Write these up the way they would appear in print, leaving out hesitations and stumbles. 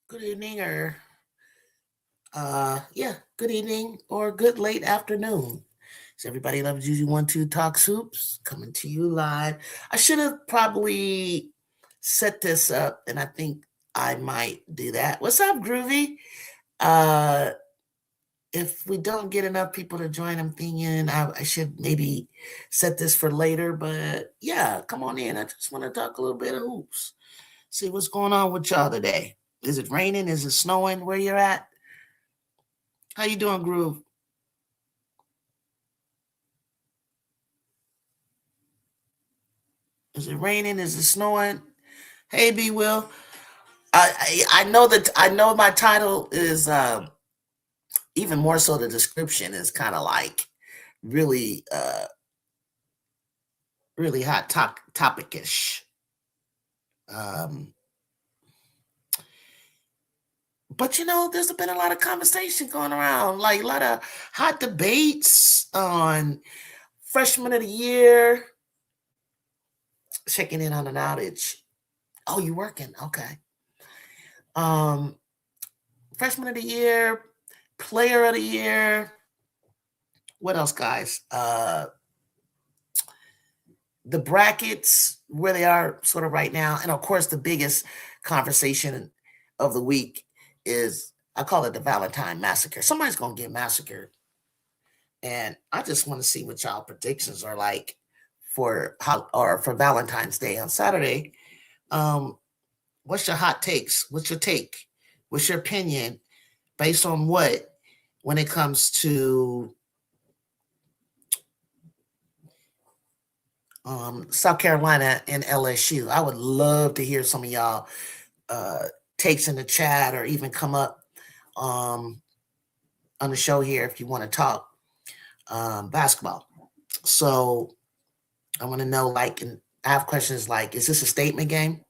good evening, or good evening or good late afternoon. So everybody loves Juju One Two Talk Soups coming to you live. I should have probably set this up, and I think I might do that. What's up, Groovy? Uh, if we don't get enough people to join, I'm thinking I should maybe set this for later. But yeah, come on in. I just want to talk a little bit of hoops. See what's going on with y'all today. Is it raining? Is it snowing where you're at? How you doing, Groove? Is it raining? Is it snowing? Hey, B Will. I know that I know my title is even more so the description is kind of like really really hot topicish. Um, but there's been a lot of conversation going around, like a lot of hot debates on freshman of the year, checking in on an outage. Oh, you working? Okay. Um, freshman of the year, player of the year. What else, guys? The brackets where they are sort of right now, and of course, the biggest conversation of the week is I call it the Valentine Massacre. Somebody's gonna get massacred, and I just want to see what y'all predictions are like for how or for Valentine's Day on Saturday. Um, what's your hot takes? What's your take? What's your opinion based on what when it comes to South Carolina and LSU? I would love to hear some of y'all uh, takes in the chat or even come up um, on the show here if you want to talk basketball. So I want to know, like, and I have questions like, is this a statement game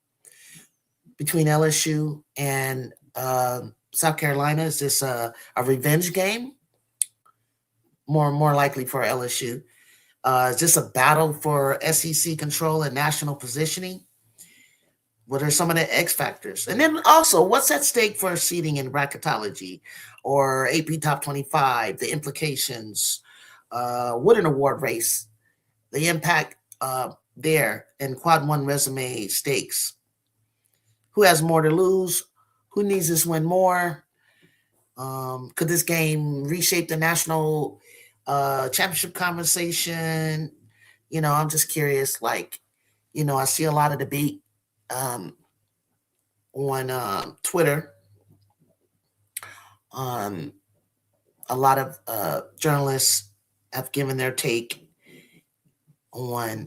between LSU and South Carolina? Is this a revenge game? More likely for LSU. Is this a battle for SEC control and national positioning? What are some of the X factors? And then also, what's at stake for seeding in bracketology or AP Top 25? The implications, what an award race, the impact there, and quad one resume stakes. Who has more to lose? Who needs this win more? Could this game reshape the national championship conversation? I'm just curious. Like, I see a lot of debate um, on Twitter. Um, a lot of journalists have given their take on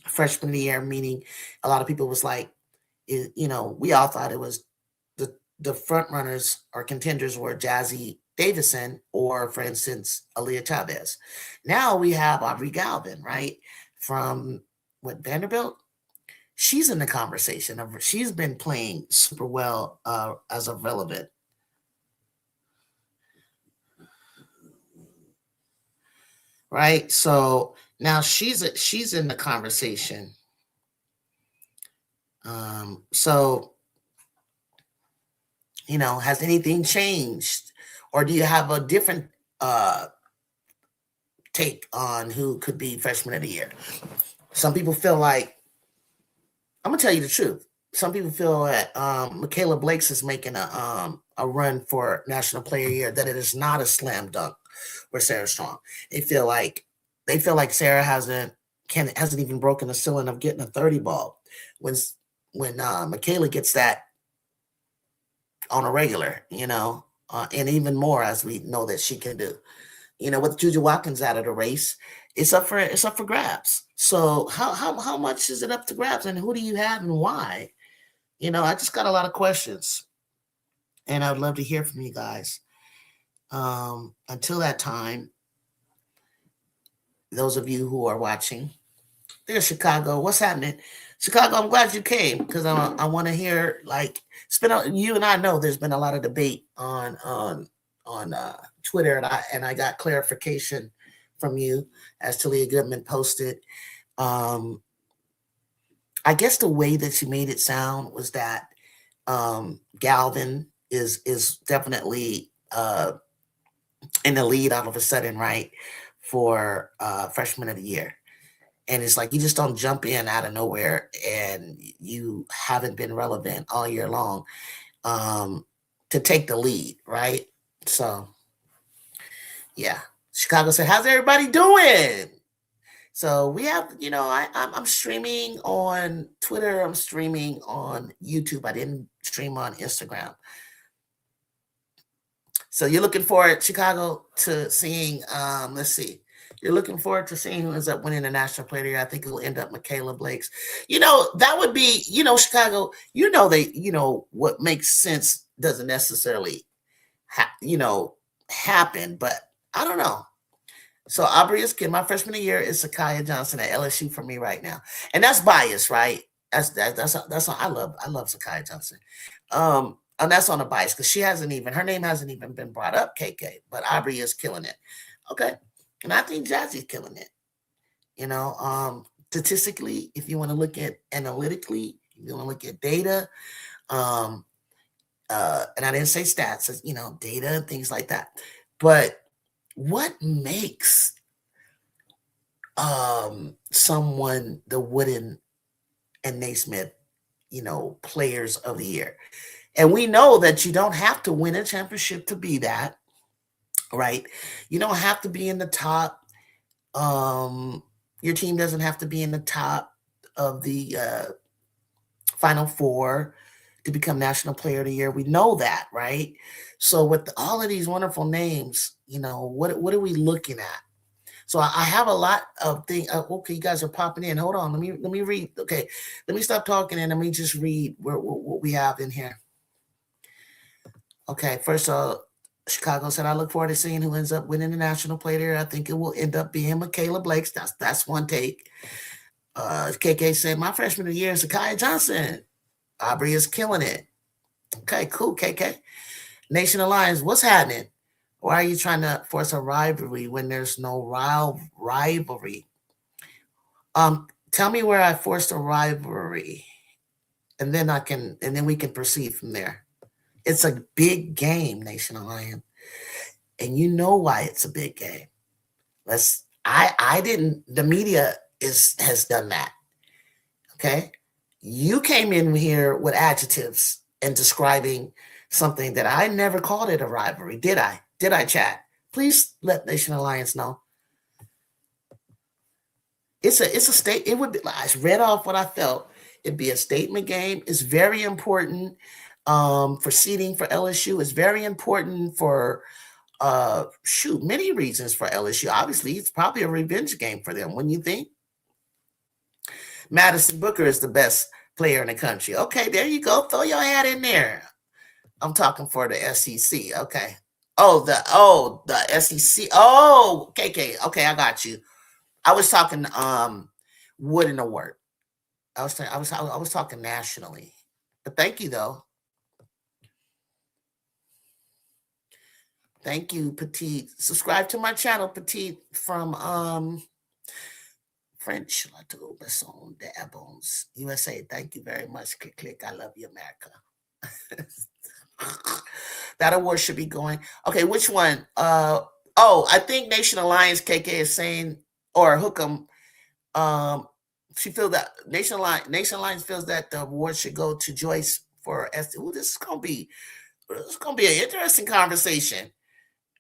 freshman of the year, meaning a lot of people was like, we all thought it was the front runners or contenders were Jazzy Davison or, for instance, Aaliyah Chavez. Now we have Aubrey Galvin, right, from what Vanderbilt. She's in the conversation. She's been playing super well as a relevant. Right, so now she's in the conversation. So has anything changed, or do you have a different take on who could be freshman of the year? Some people feel like I'm gonna tell you the truth. Some people feel that Michaela Blake's is making a run for National Player of the Year, that it is not a slam dunk for Sarah Strong. They feel like Sarah hasn't even broken the ceiling of getting a 30 ball. When Michaela gets that on a regular, and even more as we know that she can do. With Juju Watkins out of the race, it's up for grabs. So how much is it up to grabs, and who do you have and why? I just got a lot of questions, and I would love to hear from you guys. Until that time, those of you who are watching, there's Chicago. What's happening, Chicago? I'm glad you came because I want to hear, like, you and I know there's been a lot of debate on Twitter, and I got clarification from you as Talia Goodman posted. I guess the way that she made it sound was that Galvin is definitely in the lead all of a sudden, right, for freshman of the year. And it's like you just don't jump in out of nowhere and you haven't been relevant all year long to take the lead, right? So yeah. Chicago said, how's everybody doing? So we have, I'm streaming on Twitter. I'm streaming on YouTube. I didn't stream on Instagram. So you're looking forward, Chicago, to seeing, let's see. You're looking forward to seeing who ends up winning the National Player of the Year. I think it will end up Michaela Blake's. That would be, Chicago, what makes sense doesn't necessarily, happen, but I don't know. So Aubrey's kid, my freshman year is Sakaya Johnson at LSU for me right now, and that's bias, right? That's I love Sakaya Johnson, and that's on a bias because her name hasn't even been brought up, KK, but Aubrey is killing it. Okay, and I think Jazzy's killing it. Statistically, if you want to look at analytically, if you want to look at data, and I didn't say stats, data and things like that, but what makes someone the Wooden and Naismith, players of the year? And we know that you don't have to win a championship to be that, right? You don't have to be in the top. Your team doesn't have to be in the top of the Final Four to become National Player of the Year. We know that, right? So with all of these wonderful names, what are we looking at? So I have a lot of things. Okay, you guys are popping in. Hold on. Let me read. Okay, let me stop talking and let me just read what we have in here. Okay, first of all, Chicago said, I look forward to seeing who ends up winning the National Player of the Year. I think it will end up being Michaela Blake's. That's one take. KK said, my freshman of the year is Sakaya Johnson. Aubrey is killing it. Okay, cool, KK. Nation Alliance, what's happening? Why are you trying to force a rivalry when there's no rivalry? Tell me where I forced a rivalry, and then we can proceed from there. It's a big game, Nation Alliance, and you know why it's a big game. I didn't. The media has done that. Okay, you came in here with adjectives and describing something that I never called it a rivalry. Did I? Did I, chat? Please let Nation Alliance know. It's a state. It would be. I read off what I felt. It'd be a statement game. It's very important for seeding for LSU. It's very important for many reasons for LSU. Obviously, it's probably a revenge game for them. Wouldn't you think? Madison Booker is the best player in the country. Okay, there you go. Throw your hat in there. I'm talking for the SEC. Okay. The SEC. Oh, KK. Okay, I got you. I was talking Wooden Award. I was talking nationally. But thank you though. Thank you, Petite. Subscribe to my channel, Petite, from French Latour Besson de Abons, USA. Thank you very much. Click. I love you, America. That award should be going. Okay, which one? I think Nation Alliance KK is saying, or Hookem. She feels that Nation Alliance feels that the award should go to Joyce for Ooh, this is gonna be an interesting conversation.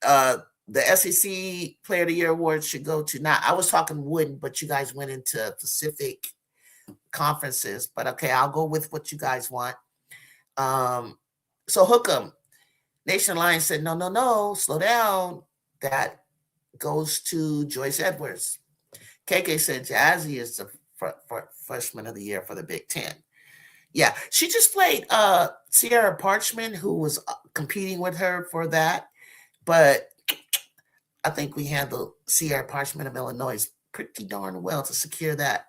The SEC Player of the Year award should go to not. I was talking Wooden, but you guys went into Pacific conferences. But okay, I'll go with what you guys want. So Hookem, Nation Alliance said, no, slow down. That goes to Joyce Edwards. KK said Jazzy is the freshman of the year for the Big Ten. Yeah, she just played Sierra Parchman, who was competing with her for that. But I think we handled Sierra Parchman of Illinois pretty darn well to secure that.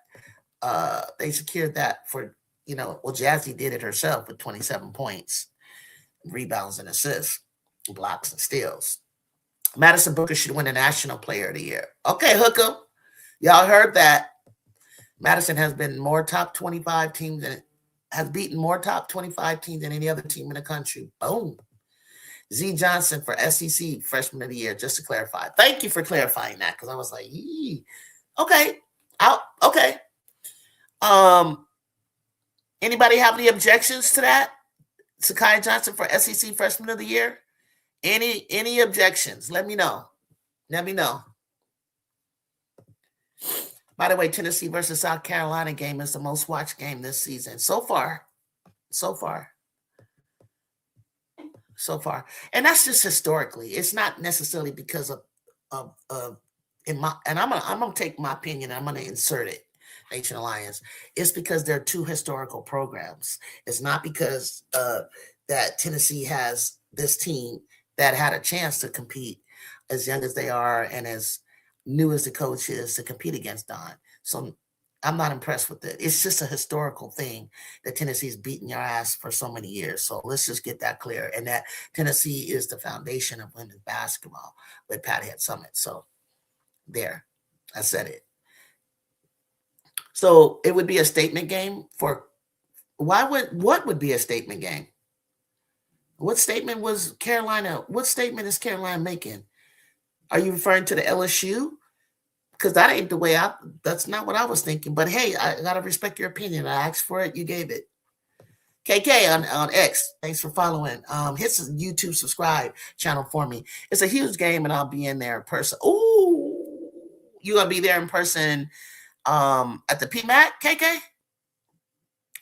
They secured that for, Jazzy did it herself with 27 points, rebounds and assists, blocks and steals. Madison Booker should win the National Player of the Year. Okay, Hookem. Y'all heard that. Madison has been more top 25 teams has beaten more top 25 teams than any other team in the country. Boom. Z Johnson for SEC Freshman of the Year, just to clarify. Thank you for clarifying that, because I was like, yee. Okay. Okay. Anybody have any objections to that? Zakai Johnson for SEC Freshman of the Year? Any objections? Let me know. Let me know. By the way, Tennessee versus South Carolina game is the most watched game this season so far. And that's just historically. It's not necessarily because of I'm gonna take my opinion and I'm gonna insert it. Nation Alliance. It's because they're two historical programs. It's not because that Tennessee has this team that had a chance to compete as young as they are and as new as the coach is to compete against Don. So I'm not impressed with it. It's just a historical thing that Tennessee's beaten your ass for so many years. So let's just get that clear. And that Tennessee is the foundation of women's basketball with Patty at Summit. So there, I said it. So it would be a statement game for what would be a statement game? What statement is Carolina making? Are you referring to the LSU? Because that ain't the way that's not what I was thinking. But hey, I gotta respect your opinion. I asked for it, you gave it. KK on X, thanks for following. Hit the YouTube subscribe channel for me. It's a huge game, and I'll be in there in person. Ooh, you gonna be there in person at the PMAC, KK?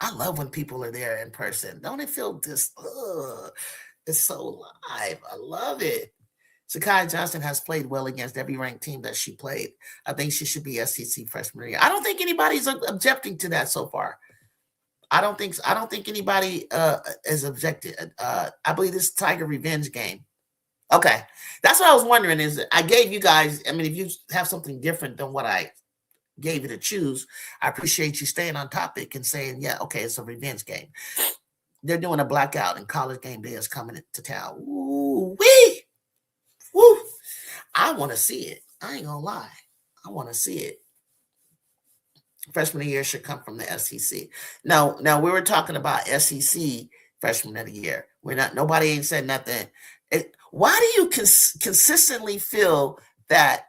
I love when people are there in person. Don't it feel this? It's so live. I love it. Zakai Johnson has played well against every ranked team that she played. I think she should be SEC Freshman of the Year. I don't think anybody's objecting to that so far. I don't think anybody is objected. I believe this Tiger revenge game. Okay, that's what I was wondering. Is I gave you guys. I mean, if you have something different than what I gave you to choose, I appreciate you staying on topic and saying, yeah, okay, it's a revenge game. They're doing a blackout, and College Game Day is coming to town. Ooh wee. Woo! I want to see it. I ain't gonna lie. I want to see it. Freshman of the Year should come from the SEC. Now we were talking about SEC Freshman of the Year. Nobody ain't said nothing. Why do you consistently feel that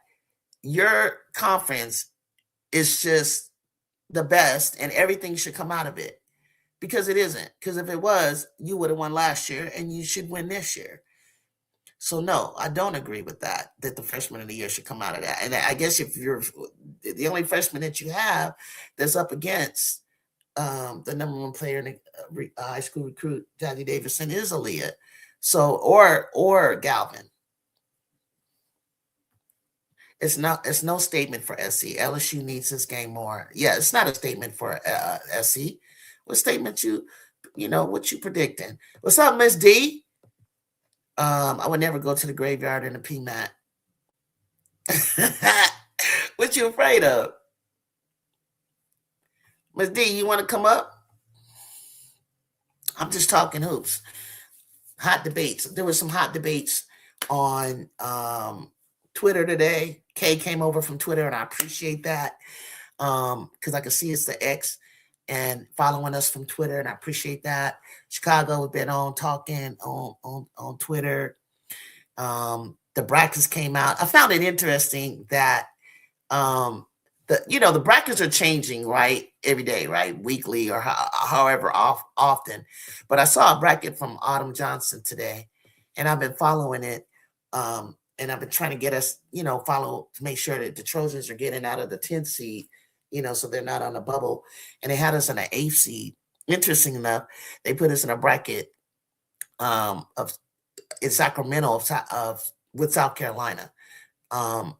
your conference is just the best and everything should come out of it? Because it isn't. Because if it was, you would have won last year and you should win this year. So no, I don't agree with that the Freshman of the Year should come out of that. And I guess if you're the only freshman that you have that's up against the number one player in the high school recruit, Jazzy Davison, is Aaliyah. So or Galvin. It's no statement for SC. LSU needs this game more. Yeah, it's not a statement for SC. What statement what you predicting? What's up, Miss D? I would never go to the graveyard in a PMAT. What you afraid of? Miss D, you want to come up? I'm just talking hoops. Hot debates. There was some hot debates on Twitter today. Kay came over from Twitter, and I appreciate that because I can see it's the X and following us from Twitter, and I appreciate that. Chicago has been on talking on Twitter. The brackets came out. I found it interesting that the brackets are changing, right, every day, right, weekly or however often. But I saw a bracket from Autumn Johnson today, and I've been following it. And I've been trying to get us, follow to make sure that the Trojans are getting out of the 10th seed, so they're not on the bubble. And they had us in an 8th seed. Interesting enough, they put us in a bracket in Sacramento with South Carolina. And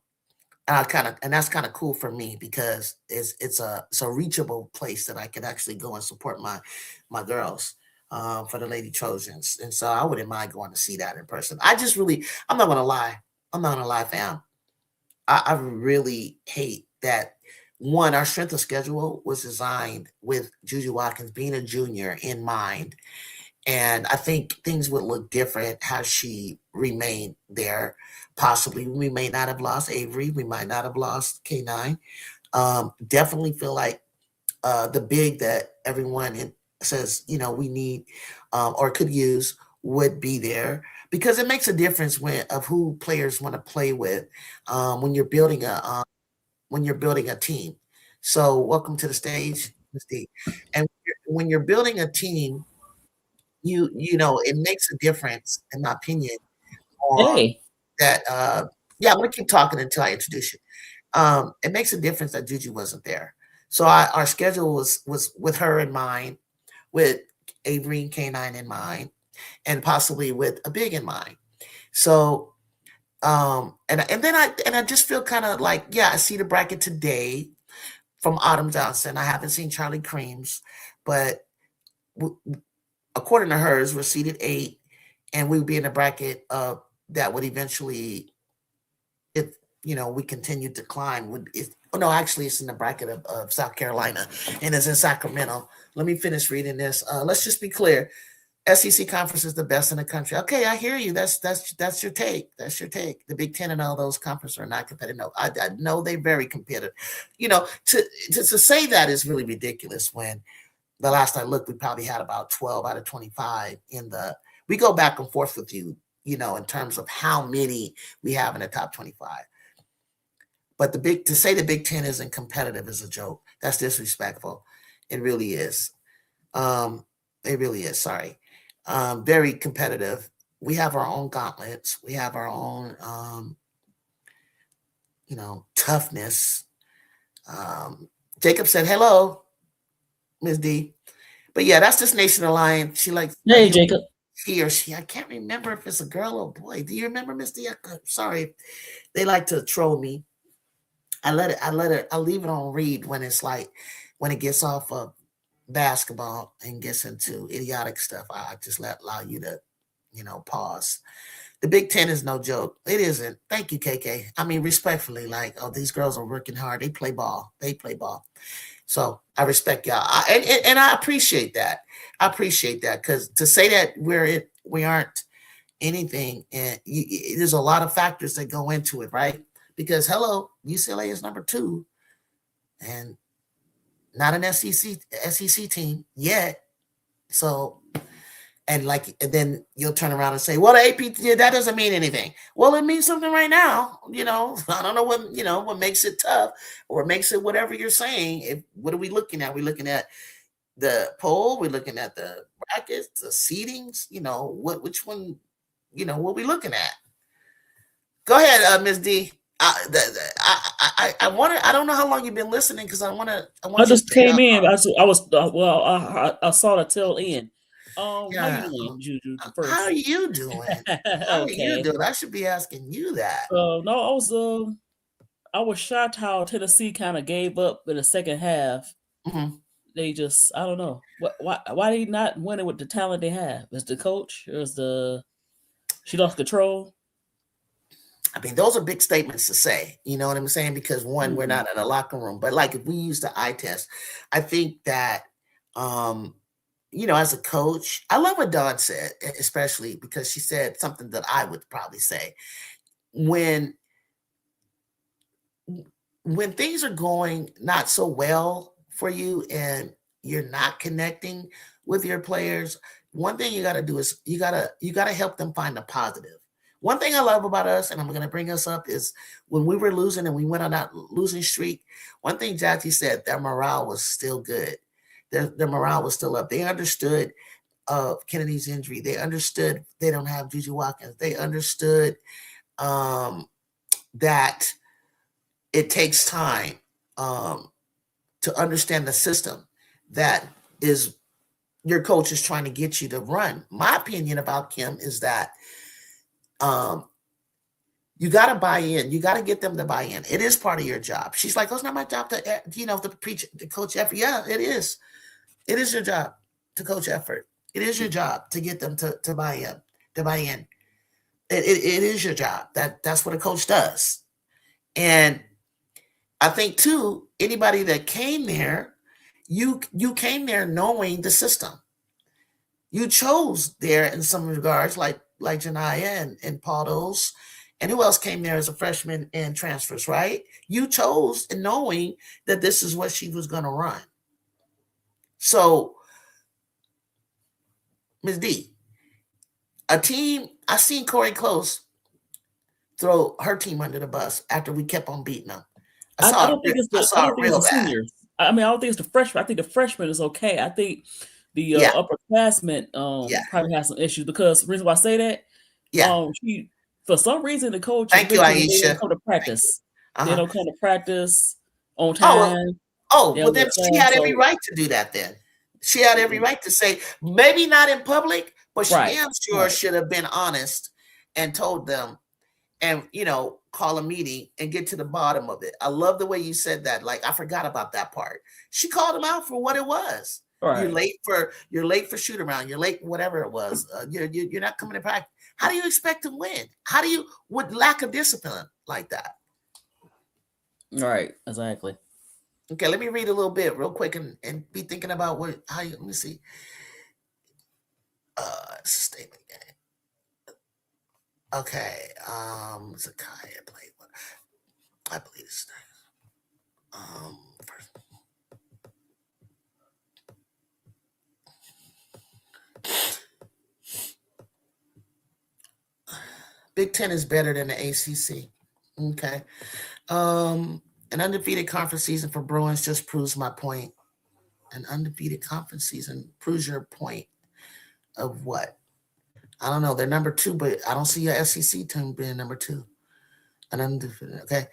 that's kind of cool for me because it's a reachable place that I can actually go and support my girls for the Lady Trojans. And so I wouldn't mind going to see that in person. I'm not going to lie, fam. I really hate that. One, our strength of schedule was designed with Juju Watkins being a junior in mind. And I think things would look different had she remained there. Possibly we may not have lost Avery. We might not have lost K9. Definitely feel like the big that everyone says, we need or could use would be there, because it makes a difference of who players want to play with when you're building a team. So welcome to the stage, Ms. D. And when you're building a team, it makes a difference, in my opinion, on Hey, that. Yeah, I'm gonna keep talking until I introduce you. It makes a difference that Juju wasn't there. So our schedule was with her in mind, with Avery and K9 in mind, and possibly with a big in mind. So and then I just feel kind of like, yeah, I see the bracket today from Autumn Johnson. I haven't seen Charlie Creams, but w- according to hers, we're seated 8, and we would be in a bracket that would eventually, if we continue to climb, oh no, actually it's in the bracket of South Carolina, and it's in Sacramento. Let me finish reading this. Let's just be clear. SEC conference is the best in the country. Okay, I hear you. That's your take. That's your take. The Big Ten and all those conferences are not competitive. No, I know they're very competitive. To say that is really ridiculous. When the last I looked, we probably had about 12 out of 25 in the. We go back and forth with you, in terms of how many we have in the top 25. But to say the Big Ten isn't competitive is a joke. That's disrespectful. It really is. Um, it really is. Sorry. Very competitive. We have our own gauntlets. We have our own, toughness. Jacob said, "Hello, Ms. D." But yeah, that's this Nation Alliance. She likes hey, Jacob. he or she. I can't remember if it's a girl or boy. Do you remember, Miss D? Sorry, they like to troll me. I leave it on read when it's like when it gets off of basketball and gets into idiotic stuff. I just allow you to, pause. The Big Ten is no joke. It isn't. Thank you, KK. I mean, respectfully, like, oh, these girls are working hard. They play ball. They play ball. So I respect y'all, and I appreciate that. I appreciate that, because to say that we aren't anything, and there's a lot of factors that go into it, right? Because hello, UCLA is number 2, and not an SEC team yet. So, and then you'll turn around and say, well, the AP, that doesn't mean anything. Well, it means something right now. I don't know what makes it tough, or makes it whatever you're saying. What are we looking at? We're looking at the poll. We're looking at the brackets, the seedings. Which one? What we looking at? Go ahead, Ms. D. I want to. I don't know how long you've been listening, because I want to. I I want you to just say, came in. I was well. I saw the tail end. How you yeah. doing, Juju? How are First, you doing? How are you okay. doing? I should be asking you that. No, I was shocked how Tennessee kind of gave up in the second half. Mhm. They just, I don't know, why they not winning with the talent they have? Is the coach, or is the she lost control? I mean, those are big statements to say. You know what I'm saying? Because one, we're Hmm. not in a locker room. But like, if we use the eye test, I think that, um, as a coach, I love what Dawn said, especially because she said something that I would probably say. When when things are going not so well for you, and you're not connecting with your players, one thing you got to do is you got to help them find the positive. One thing I love about us, and I'm going to bring us up, is when we were losing and we went on that losing streak. One thing Jackie said, their morale was still good. Their morale was still up. They understood of Kennedy's injury. They understood they don't have Juju Watkins. They understood um, that it takes time um, to understand the system that is your coach is trying to get you to run. My opinion about Kim is that um, you got to buy in. You got to get them to buy in. It is part of your job. She's like, "Oh, it's not my job to preach, to coach effort." Yeah, it is. It is your job to coach effort. It is your job to get them to buy in. To buy in. It is your job. That's what a coach does. And I think too, anybody that came there, you came there knowing the system. You chose there in some regards, like Janaya and Paulos, and who else came there as a freshman and transfers, right? You chose knowing that this is what she was going to run. So Ms. D, a team, I seen Corey Close throw her team under the bus after we kept on beating them. I don't think it's I the saw it real bad. seniors. I mean, I don't think it's the freshmen. I think the freshman is okay. I think the upperclassmen probably has some issues because the reason why I say that, she for some reason the coach Thank you, Aisha. They don't come to practice. They don't come to practice on time. Well then she had every right to do that then. She had every right to say, maybe not in public, but she damn sure should have been honest and told them and, call a meeting and get to the bottom of it. I love the way you said that. Like, I forgot about that part. She called them out for what it was. Right. You're late for shoot around. You're late, whatever it was. You're not coming to practice. How do you expect to win? How do you, with lack of discipline like that? Right. Exactly. Okay, let me read a little bit real quick and be thinking about let me see. It's a statement game. Okay. Zakiah played one. I believe it's Big Ten is better than the ACC. Okay. An undefeated conference season for Bruins just proves my point. An undefeated conference season proves your point of what? I don't know. They're number 2, but I don't see your SEC team being number 2. An undefeated. Okay.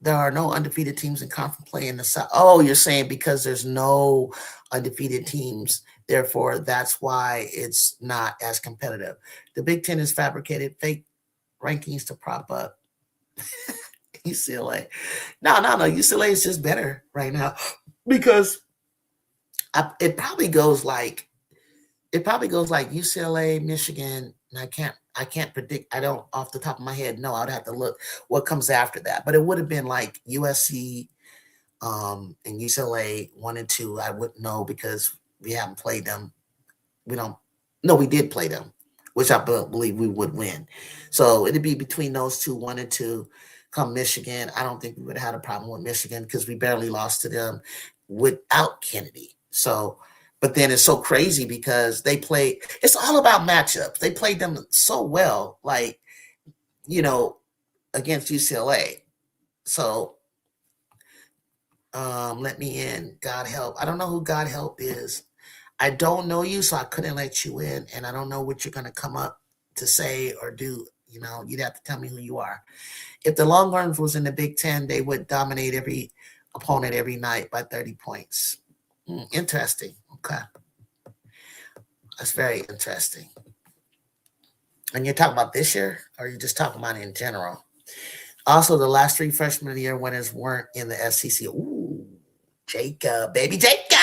There are no undefeated teams in conference play in the South. Oh, you're saying because there's no undefeated teams, therefore that's why it's not as competitive. The Big Ten has fabricated fake rankings to prop up UCLA. No. UCLA is just better right now because it probably goes like UCLA, Michigan, and I can't predict. I don't off the top of my head. No, I'd have to look what comes after that. But it would have been like USC and UCLA 1 and 2. I wouldn't know because we haven't played them. We did play them, which I believe we would win. So it'd be between those two, 1 and 2. Come Michigan, I don't think we would have had a problem with Michigan because we barely lost to them without Kennedy. So, but then it's so crazy because it's all about matchups. They played them so well, like, against UCLA. So, let me in. God help. I don't know who God help is. I don't know you, so I couldn't let you in. And I don't know what you're going to come up to say or do. You'd have to tell me who you are. If the Longhorns was in the Big Ten, they would dominate every opponent every night by 30 points. Interesting. Okay. That's very interesting. And you're talking about this year, or you're just talking about it in general? Also, the last 3 freshman of the year winners weren't in the SEC. Ooh, Jacob, baby Jacob.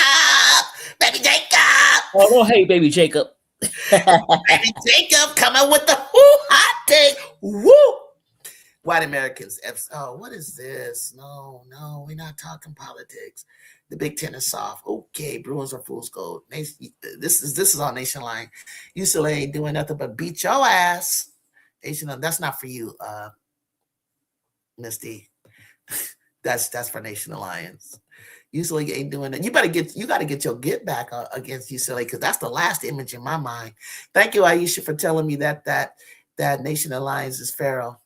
Oh, don't hate baby Jacob. Baby Jacob coming with the hot take. Woo! White Americans. Oh, what is this? No, we're not talking politics. The Big Ten is soft. Okay, Bruins are fool's gold. This is on Nation Line. UCLA ain't doing nothing but beat your ass. That's not for you, Miss D. That's for Nation Alliance. UCLA ain't doing that. You got to get your get back against UCLA because that's the last image in my mind. Thank you, Aisha, for telling me that Nation Alliance is Pharaoh.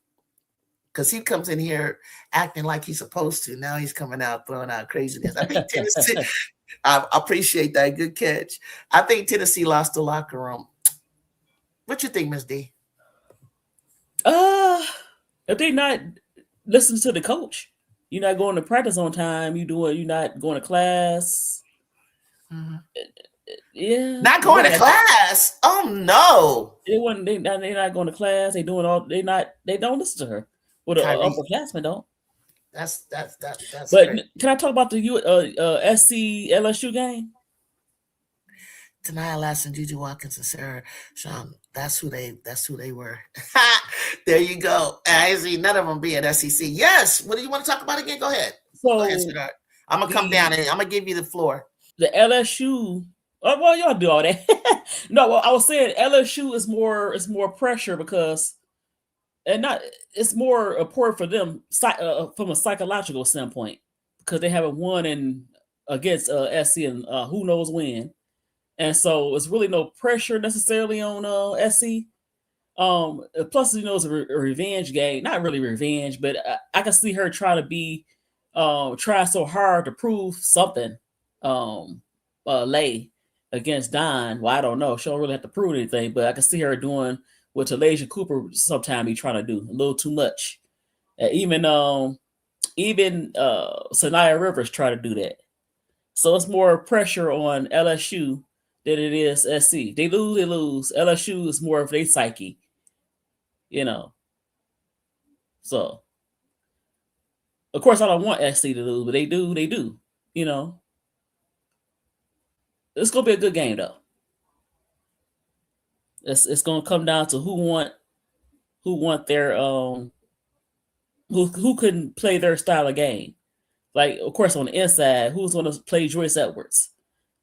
Because he comes in here acting like he's supposed to. Now he's coming out throwing out craziness. I think Tennessee, I appreciate that. Good catch. I think Tennessee lost the locker room. What you think, Ms. D? If they're not listening to the coach, you're not going to practice on time. You're not going to class. Mm-hmm. Yeah. Not going to class. Oh no. They're not going to class. They don't listen to her. Well, the upperclassmen don't. That's. But great. Can I talk about the SC LSU game? Tanaya Lassen, Juju Watkins, and Sarah Sean. That's who they were. There you go. I see none of them being SEC. Yes. What do you want to talk about again? Go ahead. Go ahead, sweetheart. I'm gonna come down and I'm gonna give you the floor. The LSU. Oh, well, y'all do all that. No, well, I was saying LSU is more pressure because. It's more important for them from a psychological standpoint because they haven't won against SC and who knows when, and so it's really no pressure necessarily on SC. Plus, it's a revenge game. Not really revenge, but I can see her trying to be, trying so hard to prove something. Lay against Don. Well, I don't know. She don't really have to prove anything, but I can see her doing what Talasia Cooper sometimes be trying to do a little too much. Even Sanaya Rivers try to do that. So it's more pressure on LSU than it is SC. They lose. LSU is more of their psyche. So of course I don't want SC to lose, but they do. It's gonna be a good game though. It's gonna come down to who want their who couldn't play their style of game. Like, of course, on the inside, who's gonna play Joyce Edwards?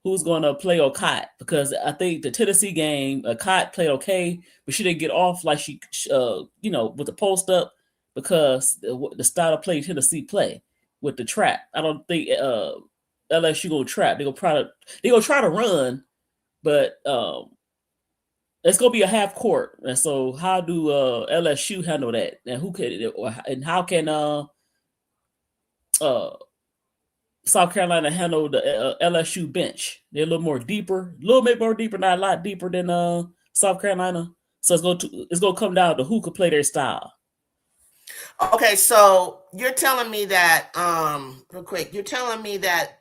Who's gonna play Okot? Because I think the Tennessee game, Okot played okay, but she didn't get off like she with the post up, because the style of play Tennessee play with the trap. I don't think LSU gonna trap. They're gonna try to run, but it's gonna be a half court. And so how do LSU handle that? And how can South Carolina handle the LSU bench? They're a little more deeper, a little bit more deeper, not a lot deeper than South Carolina. So it's gonna come down to who could play their style. Okay, so you're telling me that real quick. You're telling me that.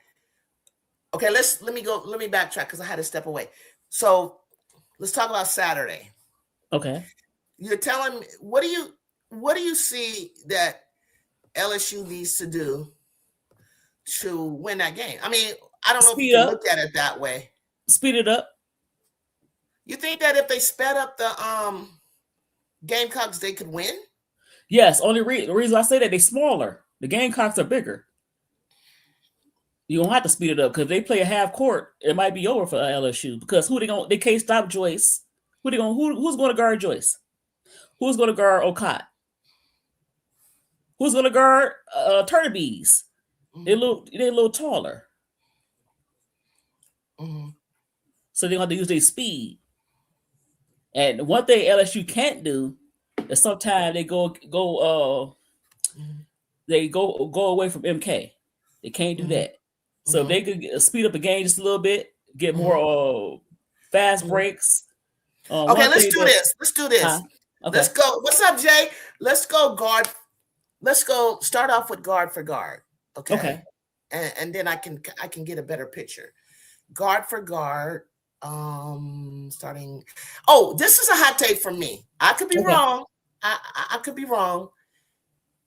Okay, let me backtrack because I had to step away. So let's talk about Saturday. Okay. You're telling me, what do you see that LSU needs to do to win that game? I mean, I don't know if you can look at it that way. Speed it up. You think that if they sped up the Gamecocks, they could win? Yes. The reason I say that, they're smaller. The Gamecocks are bigger. You don't have to speed it up, because if they play a half court, it might be over for LSU, because they can't stop Joyce. Who's going to guard Joyce? Who's going to guard Okot? Who's going to guard Turnerbees? Mm-hmm. They're a little taller. Mm-hmm. So they're going to have to use their speed. And one thing LSU can't do is sometimes they go away from MK. They can't do that. So if they could speed up the game just a little bit, get more fast breaks. Okay, let's do this. Okay. Let's go. What's up, Jay? Let's go guard. Let's go start off with guard for guard. Okay. And then I can get a better picture. Guard for guard. Starting. Oh, this is a hot take from me. I could be wrong. I could be wrong.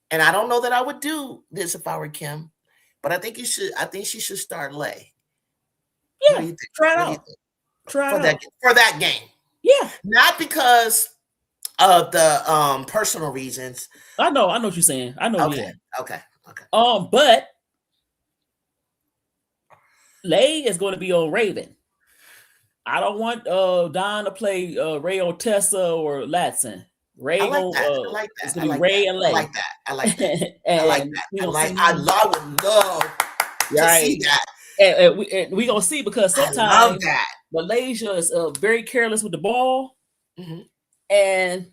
And I don't know that I would do this if I were Kim. But I think she should start Lay. Yeah, try it out. Try it out for that game. Yeah, not because of the personal reasons. I know what you're saying. I know. Okay. Yeah. Okay. But Lay is going to be on Raven. I don't want Don to play Ray on Tessa or Latson. Ray, I like that. It's gonna be Ray and Lay. I like that. I like that. I would love to see that. And we gonna see, because sometimes Malaysia is very careless with the ball, and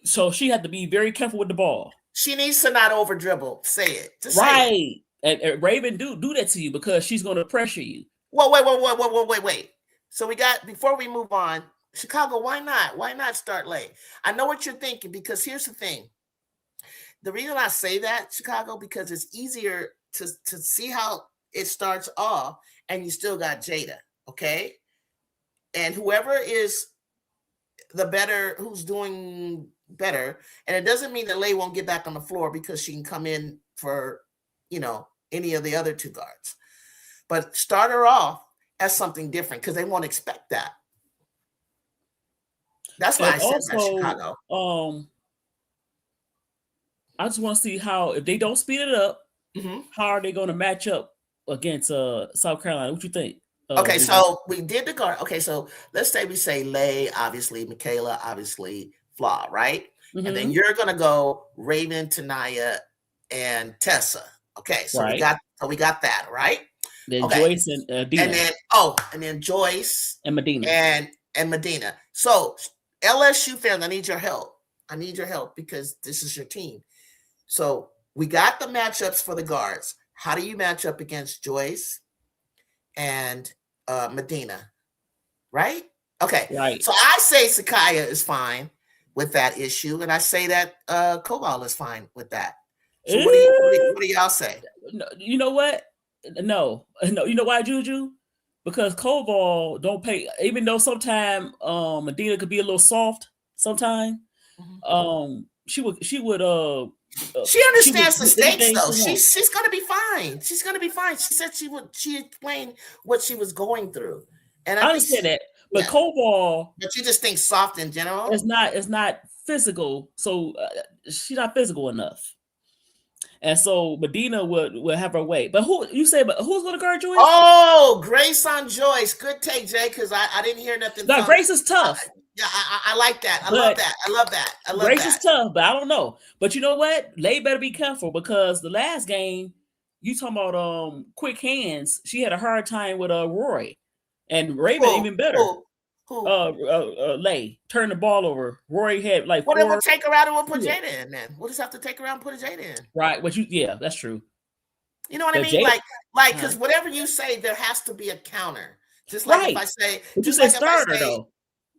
so she had to be very careful with the ball. She needs to not over dribble. Say it. Just right. Say it. And Raven do that to you, because she's gonna pressure you. Well, wait. So before we move on. Chicago, why not? Why not start late? I know what you're thinking, because here's the thing. The reason I say that, Chicago, because it's easier to see how it starts off, and you still got Jada, okay? And whoever is the better, who's doing better, and it doesn't mean that Lay won't get back on the floor, because she can come in for, any of the other two guards. But start her off as something different, because they won't expect that. That's why I said that, Chicago. I just want to see how, if they don't speed it up, how are they going to match up against South Carolina? What you think? Okay, so we did the guard. Okay, so let's say we say Lay, obviously, Michaela, obviously, Flaw, right? And then you're going to go Raven, Tanaya, and Tessa. Okay, so we got that, right? Then Okay. Joyce and Dina. And then Joyce and Medina. And Medina. So LSU fans, I need your help. Because this is your team. So we got the matchups for the guards. How do you match up against Joyce and Medina? Right? Okay. Right. So I say Sakaya is fine with that issue, and I say that Koval is fine with that. So what do y'all say? You know what? No. You know why, Juju? Because Koval don't pay. Even though sometimes Medina could be a little soft. Sometimes she would. She understands the stakes, though. She's gonna be fine. She said she explained what she was going through, and I understand that. But Koval, but you just think soft in general. It's not physical, so she's not physical enough, and so Medina would have her way. But who's going to guard Joyce? Oh, Grace on Joyce. Good take, Jay. Because I didn't hear nothing. No, Grace is tough. I like that. I love that. Grace is tough, but I don't know. But you know what? Lay better be careful because the last game, you talking about quick hands. She had a hard time with Roy, and Raven even better. Lay turn the ball over. Roy had like. Well, then we'll take her out and we'll put Jada in. Then we'll just have to take her out and put Jada in. Right. But that's true. You know what I mean? Jada, because whatever you say, there has to be a counter. Just like if I say, but you say starter though.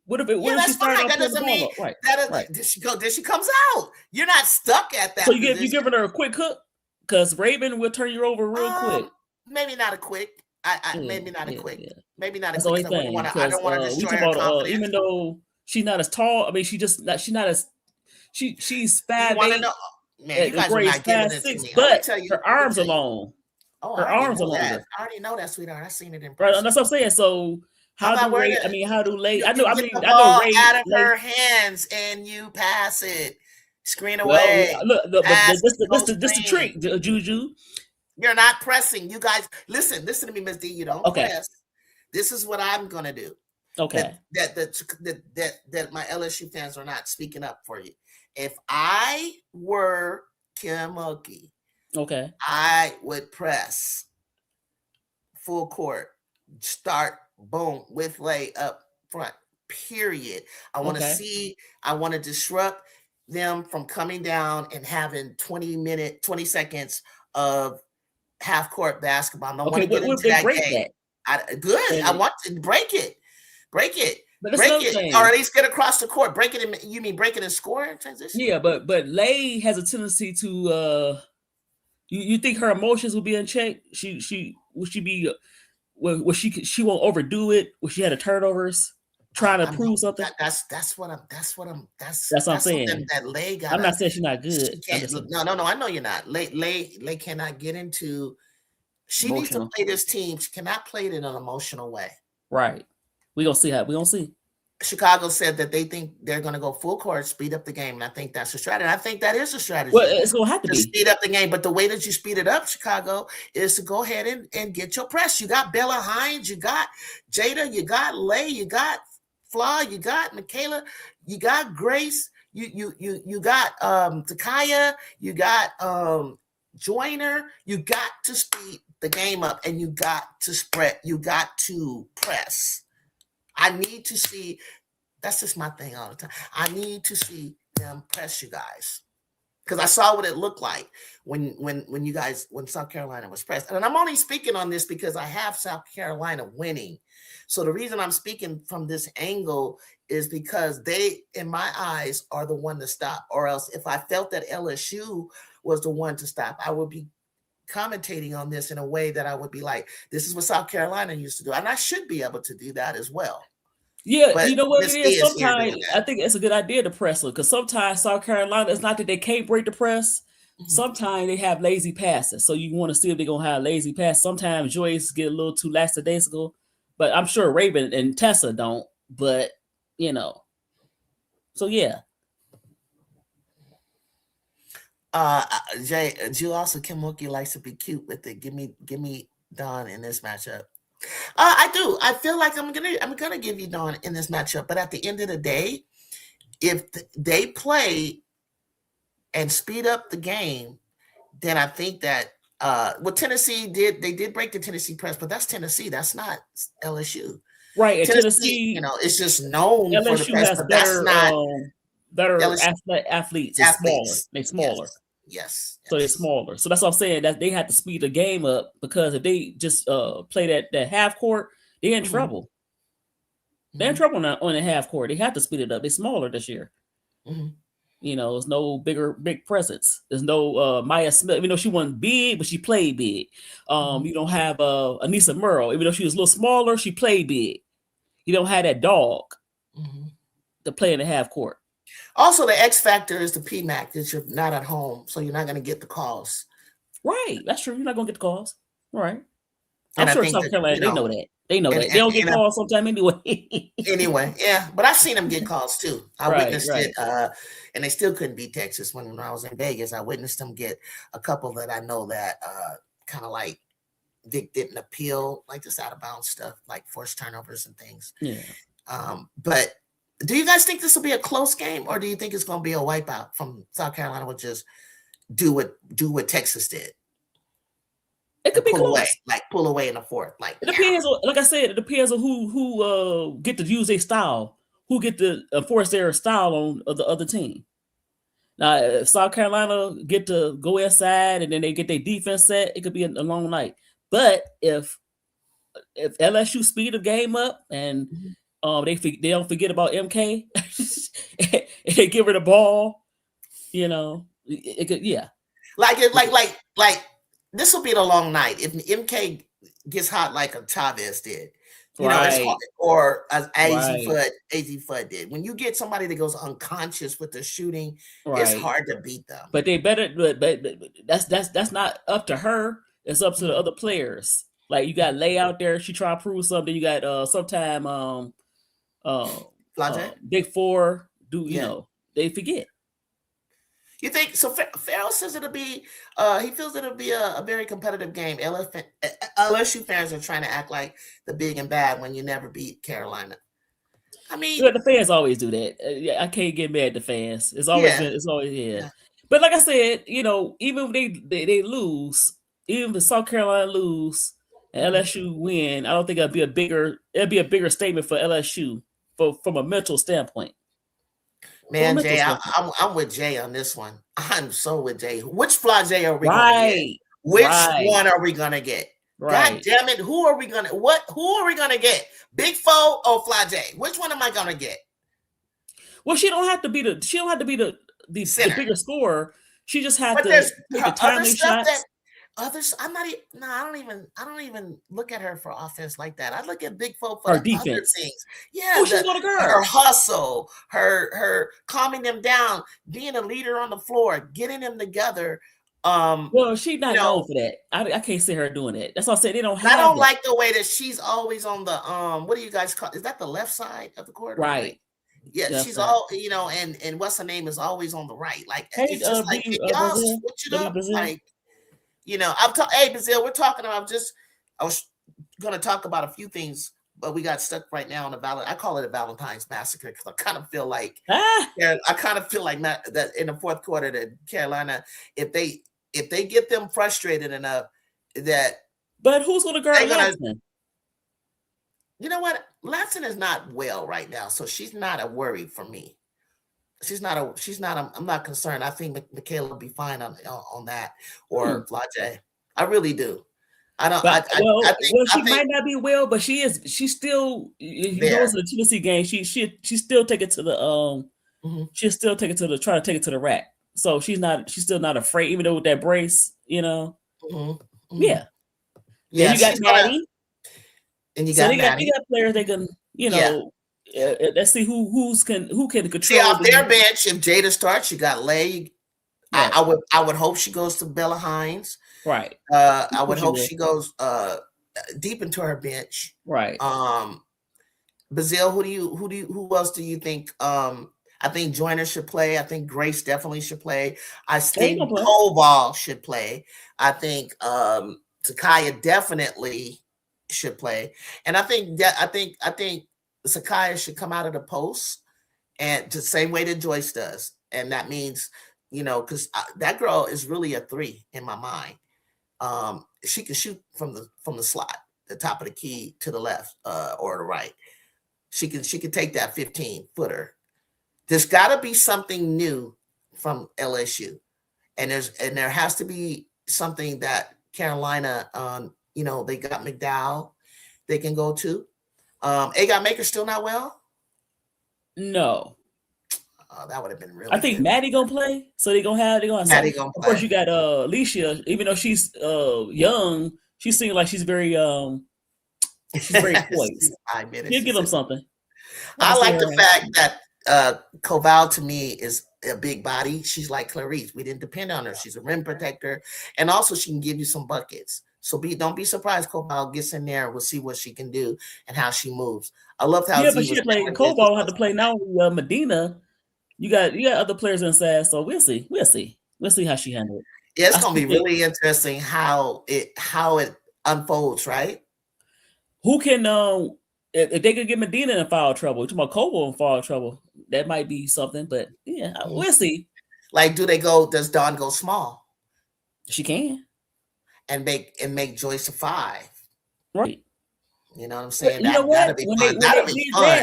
What if that's fine. That doesn't mean that did she comes out? You're not stuck at that. So you giving her a quick hook because Raven will turn you over real quick. Maybe not a quick. Maybe not a quick. Maybe not a That's quick. I don't want to destroy her confidence. Even though she's not as tall, I mean, she's not as she's 5'8". Man, you guys are not giving it to me. But her arms are long. Oh, her arms are longer. I already know that, sweetheart. I've seen it in person. Right, that's what I'm saying. So how do Ray? I mean, how do Lay? I know Ray out of her hands and you pass it, screen away. Look, this the trick, Juju. You're not pressing. You guys, listen to me, Miss D. You don't press. This is what I'm gonna do. Okay. That my LSU fans are not speaking up for you. If I were Kim Oki, I would press full court, start, boom, with Lay up front, period. I want to disrupt them from coming down and having 20 seconds of half court basketball. I want to get into that game. I want to break it. Break it. Or at least get across the court. Break it. You mean break it and score in transition? Yeah, but Lay has a tendency to. You think her emotions will be in check? She won't overdo it? Will she had turnovers? Trying to prove something. That's what I'm saying. That Lay got. I'm not saying she's not good. No. I know you're not. Lay cannot get into. She needs to play this team. She cannot play it in an emotional way. Right. We gonna see. Chicago said that they think they're going to go full court, speed up the game, and I think that's a strategy. I think that is a strategy. Well, it's going to have to be speed up the game, but the way that you speed it up, Chicago, is to go ahead and get your press. You got Bella Hines, you got Jada, you got Lay, you got Flaw, you got Michaela, you got Grace, you got Takaya, you got Joyner. You got to speed the game up, and you got to spread. You got to press. I need to see. That's just my thing all the time. I need to see them press you guys, because I saw what it looked like when South Carolina was pressed. And I'm only speaking on this because I have South Carolina winning. So the reason I'm speaking from this angle is because they, in my eyes, are the one to stop. Or else, if I felt that LSU was the one to stop, I would be commentating on this in a way that I would be like, this is what South Carolina used to do. And I should be able to do that as well. Yeah, but you know what it is? Sometimes I think it's a good idea to press her, because sometimes South Carolina, it's not that they can't break the press. Mm-hmm. Sometimes they have lazy passes. So you want to see if they're going to have lazy pass. Sometimes Joyce get a little too lackadaisical, but I'm sure Raven and Tessa don't. But, so yeah. Jay, you also, Kim Mookie likes to be cute with it. Give me Dawn in this matchup. I do. I feel like I'm gonna give you Dawn in this matchup. But at the end of the day, if they play and speed up the game, then I think that Well, Tennessee did break the Tennessee press, but that's Tennessee. That's not LSU. Right. And Tennessee, Tennessee, it's just known for the LSU press, has but that's not better LSU athletes. It's smaller. athletes. They're smaller. Yes. So they're smaller. So that's what I'm saying, that they had to speed the game up, because if they just play that half court, they're in trouble. They're in trouble on the half court. They have to speed it up. They're smaller this year. There's no big presence. There's no Maya Smith. Even though she wasn't big, but she played big. You don't have Anissa Merle. Even though she was a little smaller, she played big. You don't have that dog to play in the half court. Also, the X factor is the PMAC, that you're not at home, so you're not going to get the calls. Right, that's true. You're not going to get the calls. Right. And I'm sure South Carolina, they know that. They know that. They don't get calls sometime anyway. Yeah. But I've seen them get calls too. I witnessed it, and they still couldn't beat Texas when I was in Vegas. I witnessed them get a couple that I know that kind of like didn't appeal, like just out of bounds stuff, like forced turnovers and things. Yeah. But do you guys think this will be a close game, or do you think it's going to be a wipeout from South Carolina, will just do what Texas did? It could be close. Pull away in the fourth. It depends on, like I said, it depends on who get to use their style, who get to enforce their style on the other team. Now, if South Carolina get to go inside and then they get their defense set, it could be a long night. But if LSU speed the game up and they don't forget about MK, and they give her the ball, it could, yeah. Like this will be the long night if MK gets hot like a Chavez did, or as AZ Fudd did. When you get somebody that goes unconscious with the shooting, it's hard to beat them. But they better. But that's not up to her. It's up to the other players. Like, you got Lay out there. She trying to prove something. You got sometime Big Four. They forget. You think so? Farrell says it'll be. He feels it'll be a very competitive game. LSU fans are trying to act like the big and bad when you never beat Carolina. I mean, the fans always do that. I can't get mad at the fans. It's always. But like I said, even if they lose, even if South Carolina lose and LSU win, I don't think it'd be a bigger statement for LSU from a mental standpoint. Man, Jay, I'm with Jay on this one. I'm so with Jay. Which Flage are we going to get? Which one are we going to get? God damn it! Who are we going to get? Big Foe or Flage? Which one am I going to get? Well, she don't have to be the bigger scorer. She just has to take the timely shots. Others, I don't even look at her for offense like that. I look at Big Foe for her the defense. Other things. Yeah, she's not a girl. Her hustle, her calming them down, being a leader on the floor, getting them together. Well, she's not known for that. I can't see her doing it. That's why I said they don't have. I don't like the way that she's always on the what do you guys call? Is that the left side of the court? Right. Yeah, that's she's all and what's her name is always on the right. Like, it's just like y'all switch it up, like. Hey, Brazil, we're talking about I was going to talk about a few things, but we got stuck right now on the ballot. I call it a Valentine's Massacre because I kind of feel like that in the fourth quarter that Carolina, if they get them frustrated enough that. But who's going to guard Latson? You know what? Latson is not well right now, so she's not a worry for me. I'm not concerned. I think Michaela will be fine on that or Flage. I really do. I don't. She might not be well, but she's still. You know, in the Tennessee game, she still take it to the She'll still take it to try to take it to the rack. So she's still not afraid, even though with that brace, Yeah. Yeah. You got Maddie, and you got Maddie. They got players they can let's see who can control. See, off their bench, if Jada starts, you got Lay. Right. I would hope she goes to Bella Hines. Right. I would hope she goes deep into her bench. Right. Bazille, who else do you think? I think Joyner should play. I think Grace definitely should play. I think Koval should play. I think Sakaya definitely should play. And I think Sakaya should come out of the post and the same way that Joyce does. And that means, because that girl is really a 3 in my mind. She can shoot from the slot, the top of the key to the left or the right. She can take that 15-footer. There's got to be something new from LSU, and there has to be something that Carolina, they got McDowell they can go to. Agot Maker still not well? No. That would have been really I think good. Maddie gonna play, so they're gonna have Maddie something. gonna Of course, play. you got Alicia. Even though she's young, she seems like she's very poised. She'll give them something. I like the fact that Koval to me is a big body. She's like Clarice. We didn't depend on her. She's a rim protector, and also she can give you some buckets. So don't be surprised Koval gets in there. We'll see what she can do and how she moves. I loved how but she played. Koval will have to play now with Medina. You got other players inside, so we'll see how she handles it. Yeah, it's gonna be really interesting how it unfolds, right? Who can if they could get Medina in foul trouble, you're talking about Koval in foul trouble, that might be something, but yeah, we'll see. Like, does Dawn go small? She can. And make Joyce a 5. Right. You know what I'm saying? But you know what? When they did that,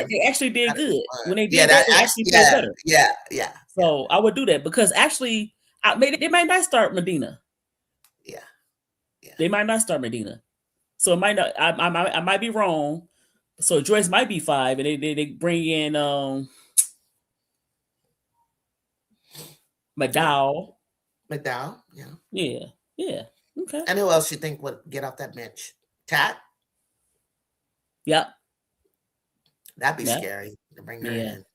they actually did good. When they did that, they actually did better. Yeah. So I would do that because actually, they might not start Medina. Yeah. They might not start Medina. So it might not. I might be wrong. So Joyce might be 5, and they bring in McDowell. Yeah. Okay. And who else you think would get off that bench? Tat? Yep. That'd be scary to bring her in.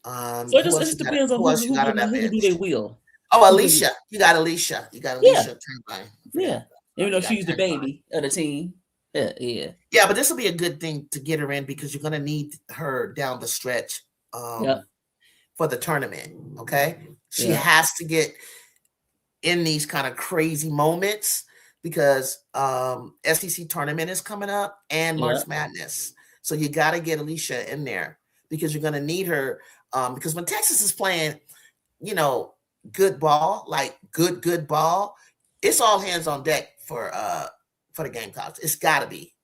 So it just depends on who do they will. Oh, Alicia. You got Alicia. Yeah. Even though she's the baby of the team. Yeah. Yeah, but this will be a good thing to get her in because you're going to need her down the stretch for the tournament. Okay. She has to get in these kind of crazy moments because SEC tournament is coming up and March Madness. So you got to get Alicia in there because you're going to need her because when Texas is playing, good ball, like good ball, it's all hands on deck for the Gamecocks. It's got to be.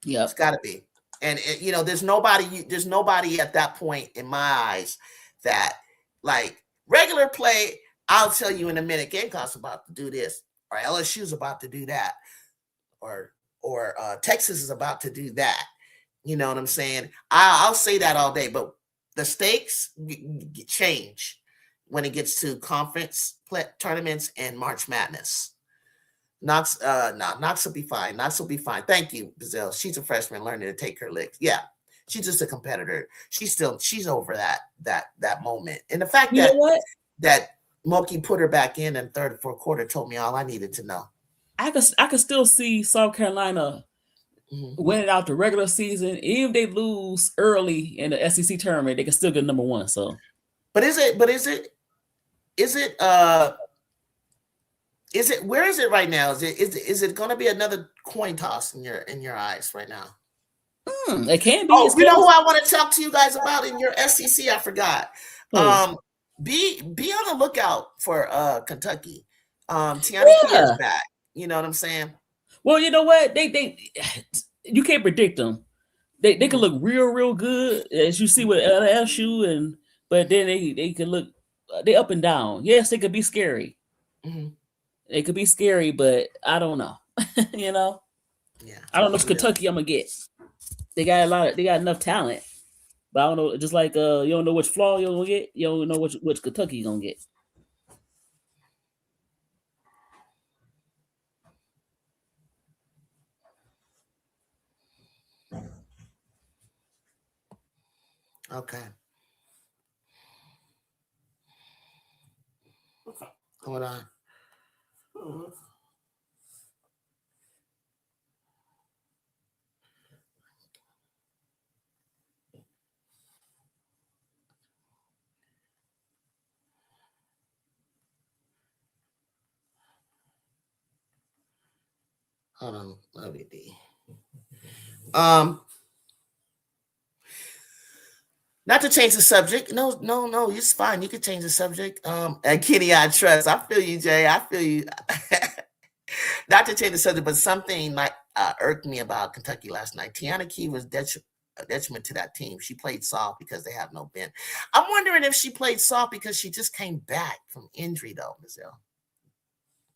Yeah. It's got to be. And there's nobody at that point in my eyes that like regular play. I'll tell you in a minute, Gamecocks about to do this, or LSU's about to do that, or Texas is about to do that. You know what I'm saying? I'll say that all day, but the stakes change when it gets to conference tournaments and March Madness. Knox will be fine. Knox will be fine. Thank you, Bazille. She's a freshman learning to take her licks. Yeah, she's just a competitor. She's over that moment, and the fact that Moki put her back in third and fourth quarter told me all I needed to know. I could still see South Carolina winning out the regular season. Even if they lose early in the SEC tournament, they can still get number 1. So, but is it where is it right now? Is it going to be another coin toss in your eyes right now? It can be. Oh, you know who I want to talk to you guys about in your SEC? I forgot. Be on the lookout for Kentucky. Tiana is back. You know what I'm saying? Well, you know what? They you can't predict them. They can look real good as you see with LSU, but then they can look they up and down. Yes, they could be scary. It could be scary, but I don't know. Yeah. I don't know which Kentucky I'm gonna get. They got enough talent. But I don't know, just like you don't know which flaw you're gonna get, you don't know which Kentucky you're gonna get. Okay. Hold on. Hold on. Not to change the subject. No, it's fine. You can change the subject. And Kenny, I trust. I feel you, Jay. I feel you. not to change the subject, but something like irked me about Kentucky last night. Tiana Key was a detriment to that team. She played soft because they have no Ben. I'm wondering if she played soft because she just came back from injury, though, Michelle.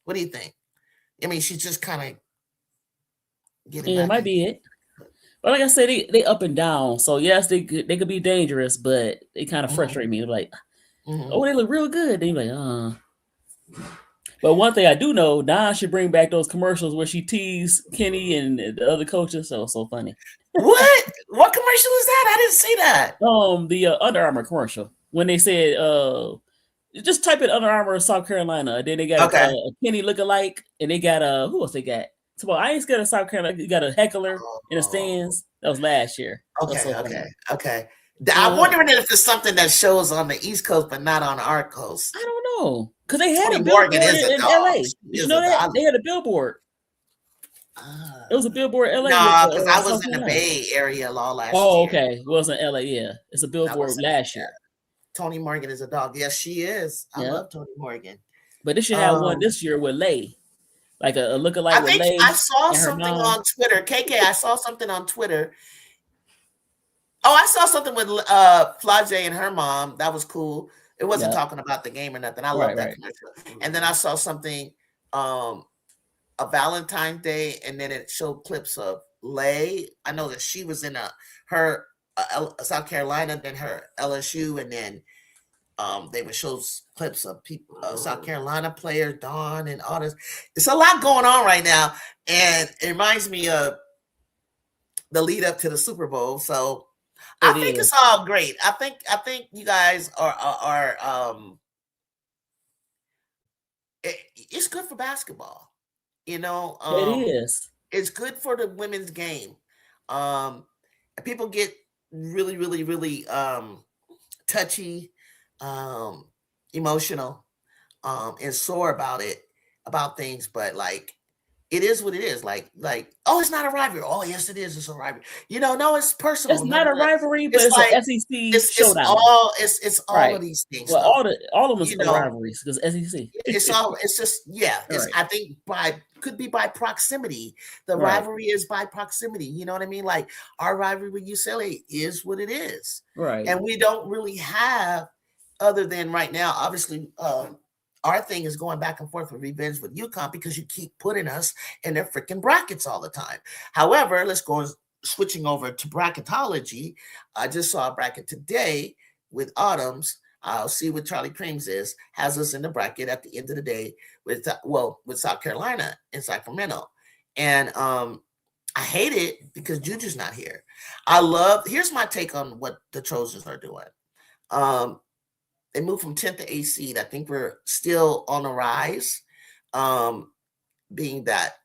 What do you think? I mean, she's just kind of getting Yeah, it back might in. be it. But like I said, they up and down. So yes, they could be dangerous, but they kind of frustrate me. Like, oh, they look real good. Then you're like, But one thing I do know, Don should bring back those commercials where she teased Kenny and the other coaches. So funny. What? What commercial is that? I didn't see that. The Under Armour commercial when they said, just type in Under Armour South Carolina. Then they got Okay. a Kenny lookalike, and they got who else they got? So I ain't scared of South Carolina. You got a heckler in the stands. That was last year. That's so funny. Okay. I'm wondering if it's something that shows on the East Coast but not on our coast. I don't know, because they had Tony a billboard Morgan is a in dog. LA. She Did you is know a that dog. they had a billboard? It was a billboard in LA. No, because I South was in the Carolina. Bay Area last year. Oh, okay. It wasn't LA. Yeah, it's a billboard last year. Tony Morgan is a dog. Yes, she is. I love Tony Morgan. But they should have one this year with Lay, like a lookalike I with think Lay. I saw something on Twitter. KK, I saw something on Twitter. Oh, I saw something with Flage and her mom. That was cool. It wasn't talking about the game or nothing. I love that commercial. And then I saw something, a Valentine's Day, and then it showed clips of Lay. I know that she was in her South Carolina, then her LSU, and then they would show clips of people, South Carolina players, Dawn, and all this. It's a lot going on right now, and it reminds me of the lead up to the Super Bowl. So I think it's all great. I think you guys are it's good for basketball. You know, it is. It's good for the women's game. People get really, really, really touchy, emotional, and sore about things, but like it is what it is. Like, oh, it's not a rivalry. Oh, yes, it is. It's a rivalry. No, it's personal. It's not a rivalry, but it's like, an SEC showdown. It's all of these things. Well, all of them is rivalries because SEC. It's just I think could be by proximity. The rivalry is by proximity. You know what I mean? Like our rivalry with UCLA is what it is, right? And we don't really have, other than right now, obviously. Our thing is going back and forth with revenge with UConn because you keep putting us in their freaking brackets all the time. However, let's go switching over to bracketology. I just saw a bracket today with Autumn's. I'll see what Charlie Creams has us in the bracket at the end of the day with South Carolina and Sacramento. And I hate it because Juju's not here. Here's my take on what the Trojans are doing. They moved from 10th to 8th seed. I think we're still on the rise, being that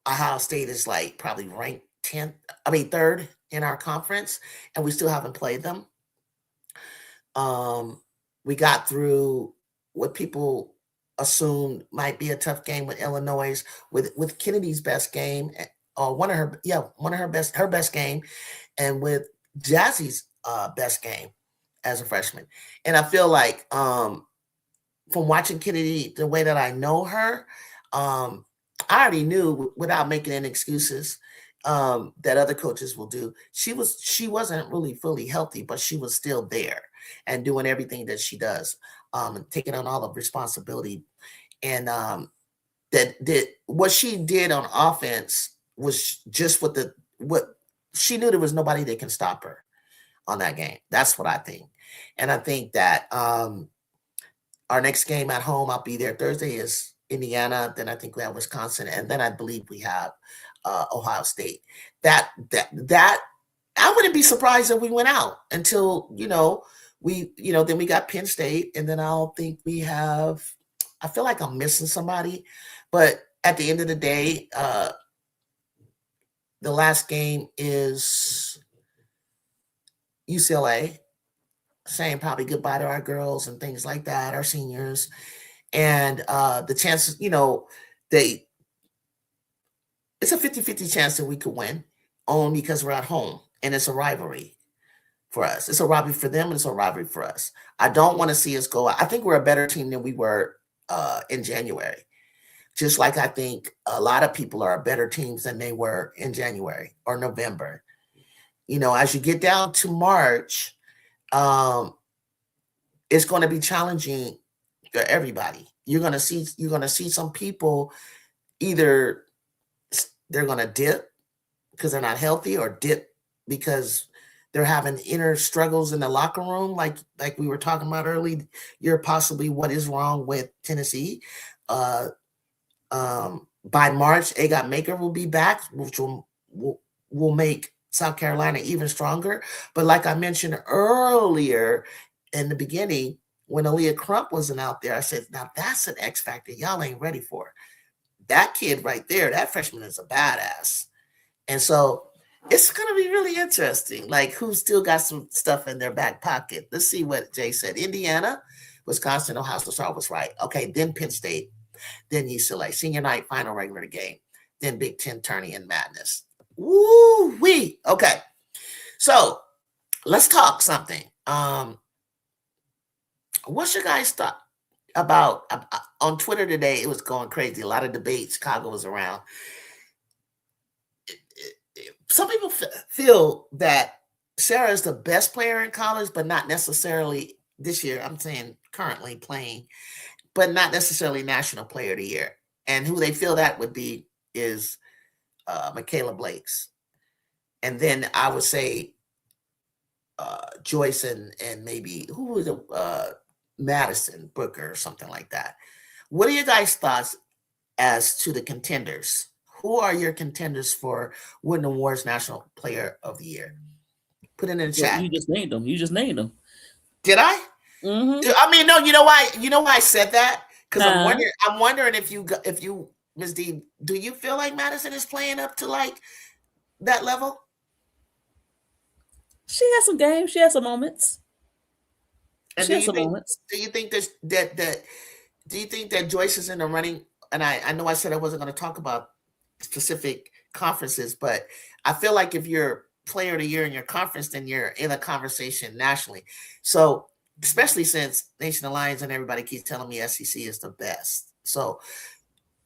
Ohio State is like probably ranked 3rd in our conference, and we still haven't played them. We got through what people assumed might be a tough game with Illinois, with Kennedy's best game, one of her best game, and with Jazzy's best game as a freshman. And I feel like from watching Kennedy the way that I know her, I already knew without making any excuses that other coaches will do. She wasn't really fully healthy, but she was still there and doing everything that she does, and taking on all of responsibility. And what she did on offense was just what she knew. There was nobody that can stop her on that game. That's what I think. And I think that our next game at home, I'll be there Thursday, is Indiana. Then I think we have Wisconsin, and then I believe we have Ohio State. That I wouldn't be surprised if we went out until then we got Penn State, and then I'll think we have. I feel like I'm missing somebody, but at the end of the day, the last game is UCLA, saying probably goodbye to our girls and things like that, our seniors. And the chances, it's a 50-50 chance that we could win, only because we're at home. And it's a rivalry for us. It's a rivalry for them, and it's a rivalry for us. I don't want to see us go out. I think we're a better team than we were in January. just like I think a lot of people are better teams than they were in January or November. As you get down to March, it's going to be challenging for everybody. You're going to see some people either they're going to dip because they're not healthy, or dip because they're having inner struggles in the locker room, like we were talking about earlier. Possibly what is wrong with Tennessee. By March, APTOP Maker will be back, which will make South Carolina even stronger. But like I mentioned earlier in the beginning, when Aaliyah Crump wasn't out there, I said, now that's an X factor y'all ain't ready for. That kid right there, that freshman is a badass. And so it's going to be really interesting, like who still got some stuff in their back pocket. Let's see what Jay said. Indiana, Wisconsin, Ohio State was right. Okay, then Penn State, then UCLA, senior night, final regular game, then Big Ten tourney and madness. Woo-wee. Okay, so let's talk something. What's your guys' thought about on Twitter today? It was going crazy. A lot of debate. Chicago was around. Some people feel that Sarah is the best player in college, but not necessarily this year. I'm saying currently playing, but not necessarily National Player of the Year. And who they feel that would be is Michaela Blakes. And then I would say Joyce and maybe who was it? Madison Booker or something like that. What are your guys' thoughts as to the contenders? Who are your contenders for winning Awards National Player of the Year? Put it in the chat. You just named them. Did I? Mm-hmm. I mean, no. You know why? You know why I said that? Because I'm wondering if you, Ms. D, do you feel like Madison is playing up to like that level? She has some games. She has some moments. And do you think that Joyce is in the running? And I know I said I wasn't going to talk about specific conferences, but I feel like if you're player of the year in your conference, then you're in a conversation nationally. So especially since Nation Alliance and everybody keeps telling me SEC is the best. So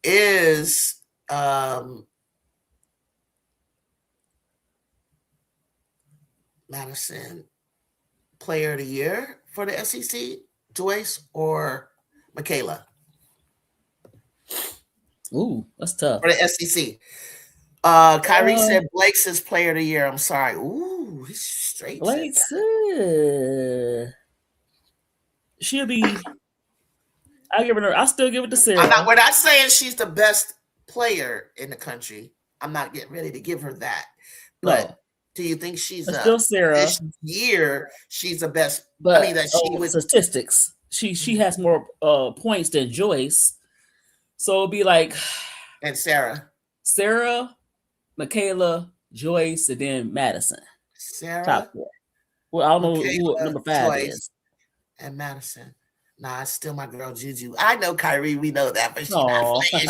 is Madison player of the year for the SEC, Joyce or Michaela? Ooh, that's tough. For the SEC. Kyrie said Blake's is player of the year. I'm sorry. Ooh, he's straight. Blake's. She'll be. I still give it to Sarah. We're not saying she's the best player in the country. I'm not getting ready to give her that. But do you think she's still Sarah? This year, she's the best. But statistics. She has more points than Joyce. So it'll be like. And Sarah, Michaela, Joyce, and then Madison. Sarah. Top 4. Well, I don't know who number 5 Joyce is. And Madison. Nah, it's still my girl Juju. I know Kyrie, we know that, but she's not playing.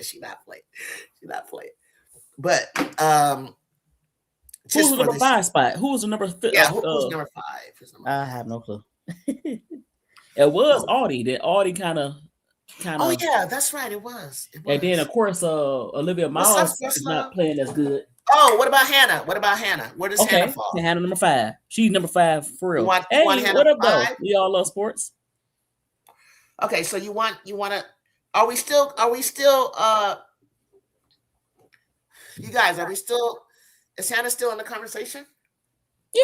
She's not playing. But who's the number 5 spot? Who's the number 5? Yeah, who's number 5? I have no clue. It was Audie. Then Audie kind of. Oh yeah, that's right. It was. And then of course, Olivia Miles is not playing as good. Oh, what about Hannah? Where does Hannah fall? Hannah number 5. She's number 5 for real. Want Hannah what up though? We all love sports. Okay, so you want to? Are we still? You guys, are we still? Is Hannah still in the conversation? Yeah.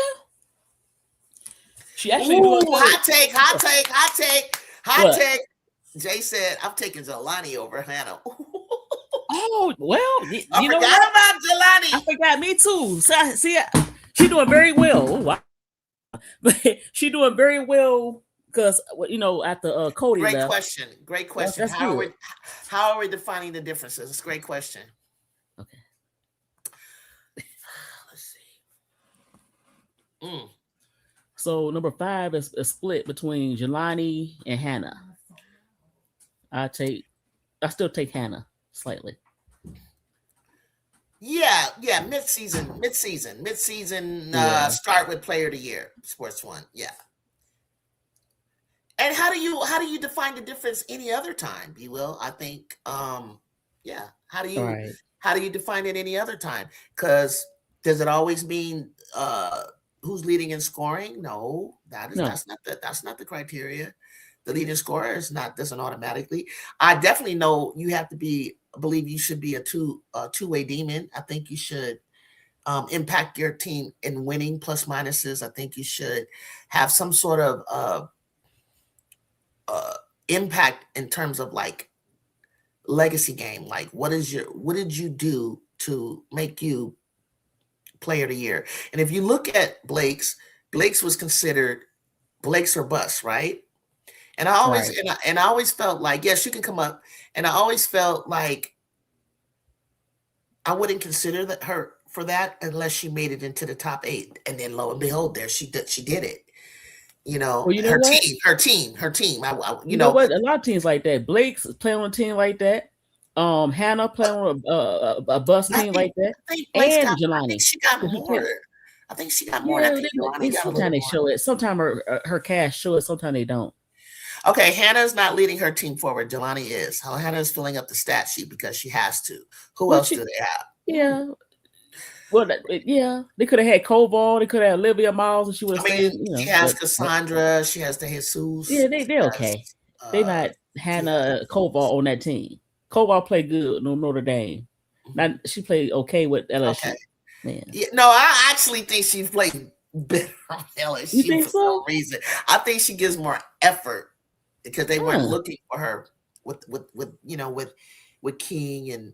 She actually doing good. Hot take. Jay said, I'm taking Jelani over Hannah. Oh, well, you know what? About Jelani. I forgot, me too. See, she's doing very well. Oh, wow. But she's doing very well because, at the Cody Great left. Great question. How are we defining the differences? It's a great question. Okay. Let's see. So number 5 is split between Jelani and Hannah. I still take Hannah slightly. Yeah, mid-season. Start with player of the year, Sports One. Yeah. And how do you define the difference any other time? You will, I think. Yeah. How do you define it any other time? Because does it always mean who's leading in scoring? No, that's not the criteria. The leading scorer doesn't automatically. I definitely know you have to believe you should be a two-way demon. I think you should impact your team in winning plus minuses. I think you should have some sort of impact in terms of like legacy game. Like what did you do to make you player of the year? And if you look at Blake's was considered Blake's or bust, right? And I always and I always felt like, yes, you can come up, and I always felt like I wouldn't consider her for that unless she made it into the top 8. And then lo and behold, there she did it. You know, well, you know her team. You know what? A lot of teams like that. Blake's playing on a team like that. Hannah playing on a bus team like that. And Jelani. I think she got more. I think she got more. Sometimes they show it. Sometimes her cast show it. Sometimes they don't. Okay, Hannah's not leading her team forward. Jelani is. Hannah's filling up the stat sheet because she has to. Who else do they have? Yeah. Well, yeah, they could have had Koval. They could have had Olivia Miles, and she would have stayed. She has Cassandra. She has the Jesus. Yeah, they're okay. They not Hannah Koval on that team. Koval played good on Notre Dame. Now she played okay with LSU. Okay. Yeah, no, I actually think she played better on LSU. You think so? No reason. I think she gives more effort because they weren't looking for her with King and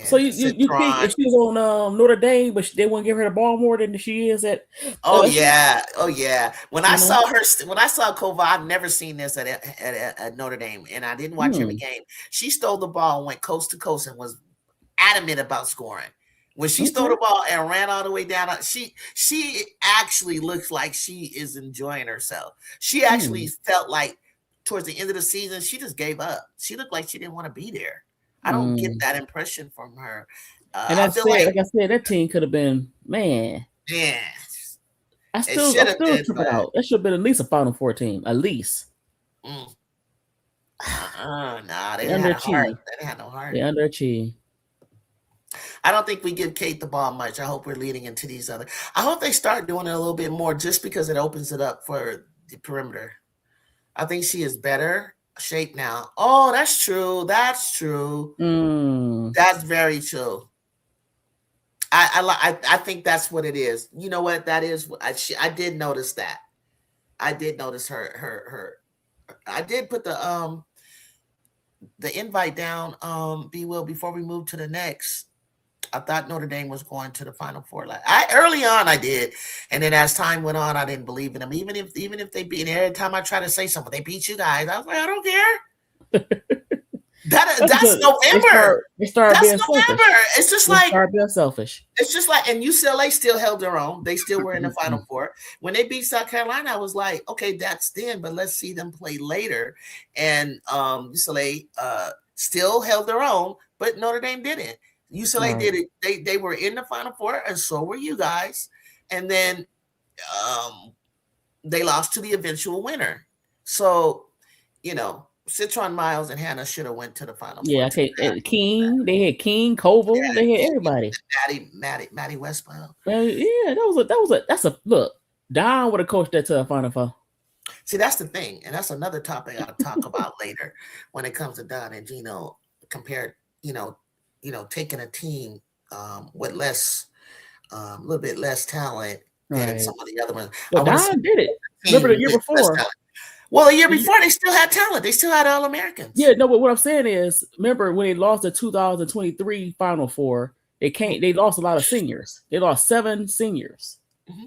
so you think if she was on Notre Dame, but they wouldn't give her the ball more than she is at? Oh yeah. When I saw Koval, I've never seen this at Notre Dame, and I didn't watch every game. She stole the ball and went coast to coast and was adamant about scoring. When she stole the ball and ran all the way down, she actually looks like she is enjoying herself. She actually felt like towards the end of the season, she just gave up. She looked like she didn't want to be there. I don't get that impression from her. And like I said, that team could have been, man. Yeah. I still tripping out. That should have been at least a Final Four team, at least. Nah, they didn't have heart. They didn't have no heart. They underachieved. I don't think we give Kate the ball much. I hope we're leading into these other. I hope they start doing it a little bit more just because it opens it up for the perimeter. I think she is better shape now. Oh, that's true. That's true. That's very true. I think that's what it is. You know what that is? I did notice that. I did notice her. I did put the invite down. Be Will before we move to the next. I thought Notre Dame was going to the Final Four. Early on, I did, and then as time went on, I didn't believe in them. Even if they beat, every time I try to say something, they beat you guys. I was like, I don't care. That's November. That's November. It's just like being selfish. It's just like, and UCLA still held their own. They still were in the Final Four. When they beat South Carolina, I was like, okay, that's then, but let's see them play later. And UCLA still held their own, but Notre Dame didn't. UCLA did it. They were in the Final Four, and so were you guys. And then they lost to the eventual winner. So, Citron Miles and Hannah should have went to the Final Four. Yeah, okay. King, they had King, Koval, they had everybody. Maddie Westbrook. Well, yeah, that's a look. Don would have coached that to the Final Four. See, that's the thing, and that's another topic I'll talk about later when it comes to Don and Gino compared, taking a team with less, a little bit less talent than some of the other ones. Well, Don did it. Remember the year before? Well, the year before, they still had talent. They still had All-Americans. Yeah, no, but what I'm saying is, remember when they lost the 2023 Final Four, they lost a lot of seniors. They lost 7 seniors. Mm-hmm.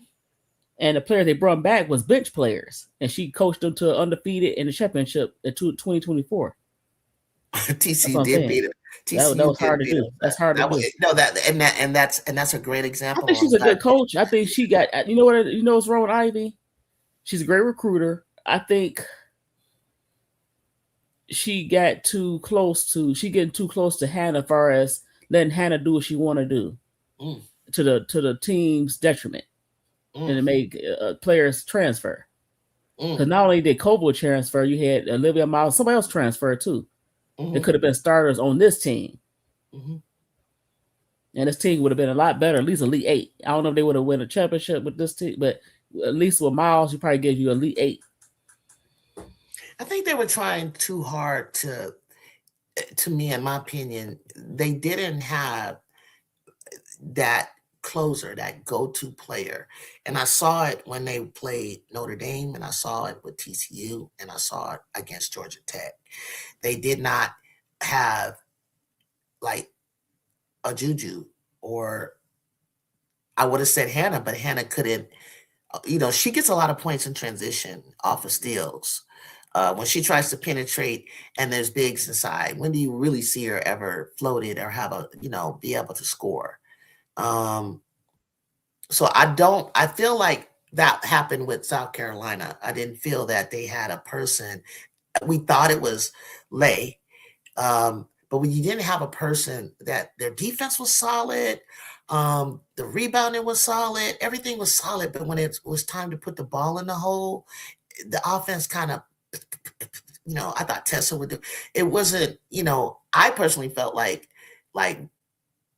And the players they brought back was bench players. And she coached them to undefeated in the championship in 2024. TC did beat it. That was hard to do. That's hard to do. No, that's a great example. I think she's a good coach. I think she got, what's wrong with Ivy? She's a great recruiter. I think she getting too close to Hannah as far as letting Hannah do what she want to do to the team's detriment and to make players transfer. Because not only did Kobo transfer, you had Olivia Miles, somebody else transferred too. It could have been starters on this team. And this team would have been a lot better, at least Elite 8. I don't know if they would have won a championship with this team, but at least with Miles, he probably gave you Elite 8. I think they were trying too hard to me, in my opinion, they didn't have that closer, that go-to player. And I saw it when they played Notre Dame, and I saw it with TCU, and I saw it against Georgia Tech. They did not have like a Juju, or I would have said Hannah, but Hannah couldn't, she gets a lot of points in transition off of steals. When she tries to penetrate and there's bigs inside, when do you really see her ever floated or have be able to score? So I feel like that happened with South Carolina. I didn't feel that they had a person. We thought it was Lay. But when you didn't have a person that their defense was solid, the rebounding was solid, everything was solid. But when it was time to put the ball in the hole, the offense kind of, I thought Tessa would do. It wasn't, I personally felt like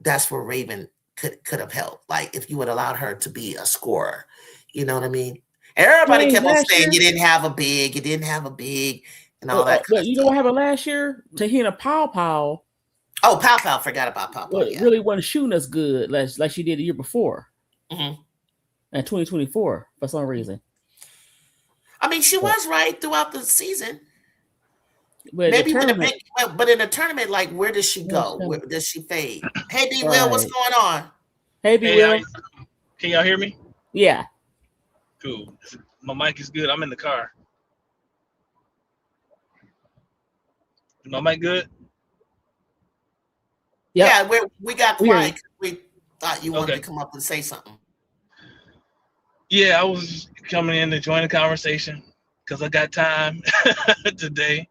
that's where Raven could have helped. Like if you would allow her to be a scorer, you know what I mean? And everybody kept on saying you didn't have a big, and all that. But you know what happened last year? Tahina Pow. Oh, Pow. Forgot about Pow. Yeah. Really wasn't shooting as good like she did the year before. In 2024 for some reason. I mean, she was right throughout the season. But maybe but in a tournament, like where does she go? Where does she fade? Hey, B. Will, what's going on? Hey, B. Will. Can y'all hear me? Yeah. Cool. My mic is good. I'm in the car. Is my mic good? Yep. Yeah, we got quiet. We thought you wanted to come up and say something. Yeah, I was coming in to join the conversation because I got time today.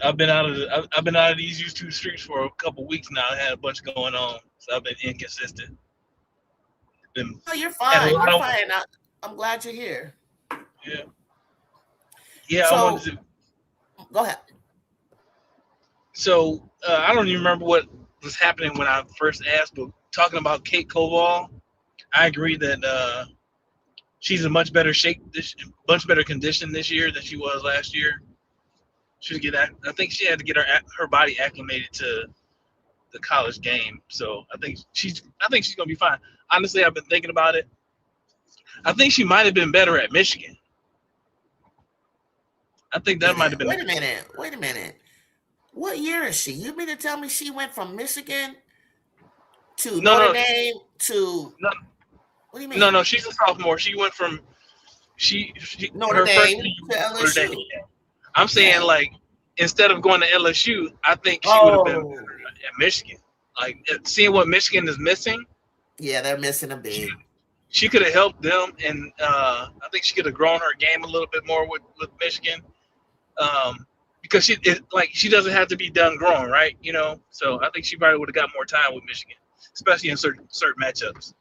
I've been out of these YouTube streets for a couple weeks now. I had a bunch going on, so I've been inconsistent. You're fine. You're fine. I'm glad you're here. Yeah. Yeah. So, I wanted to go ahead. So I don't even remember what was happening when I first asked, but talking about Kate Koval, I agree that she's in much better shape, much better condition this year than she was last year. I think she had to get her body acclimated to the college game. So I think she's gonna be fine. Honestly, I've been thinking about it. I think she might have been better at Michigan. I think that might have been. Wait a minute. What year is she? You mean to tell me she went from Michigan to Notre Dame to? No. What do you mean? No, she's a sophomore. She went from Notre Dame to LSU. I'm saying like instead of going to LSU, I think she would have been better at Michigan. Like seeing what Michigan is missing. Yeah, they're missing a big. She could have helped them, and I think she could have grown her game a little bit more with Michigan. Because she doesn't have to be done growing, right? So I think she probably would have got more time with Michigan, especially in certain matchups.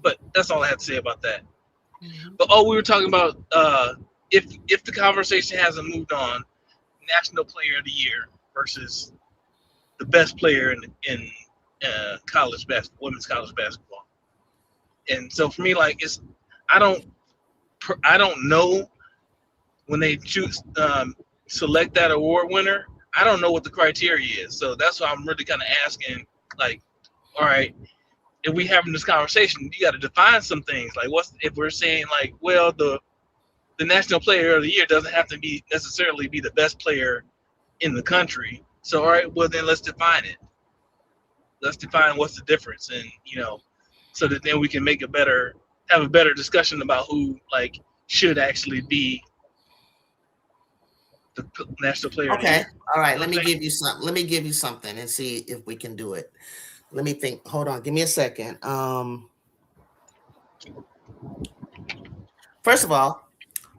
But that's all I have to say about that. But we were talking about if the conversation hasn't moved on, National Player of the Year versus the best player in college basketball, women's college basketball. And so for me, like I don't know when they choose select that award winner. I don't know what the criteria is. So that's why I'm really kind of asking, like, all right, if we having this conversation, you got to define some things. Like, if we're saying like, well, the National Player of the Year doesn't have to necessarily be the best player in the country. So all right, well then let's define it. Let's define what's the difference, and so that then we can have a better discussion about who like should actually be the National Player. Okay, all right. Let me give you something and see if we can do it. Let me think. Hold on. Give me a second. First of all,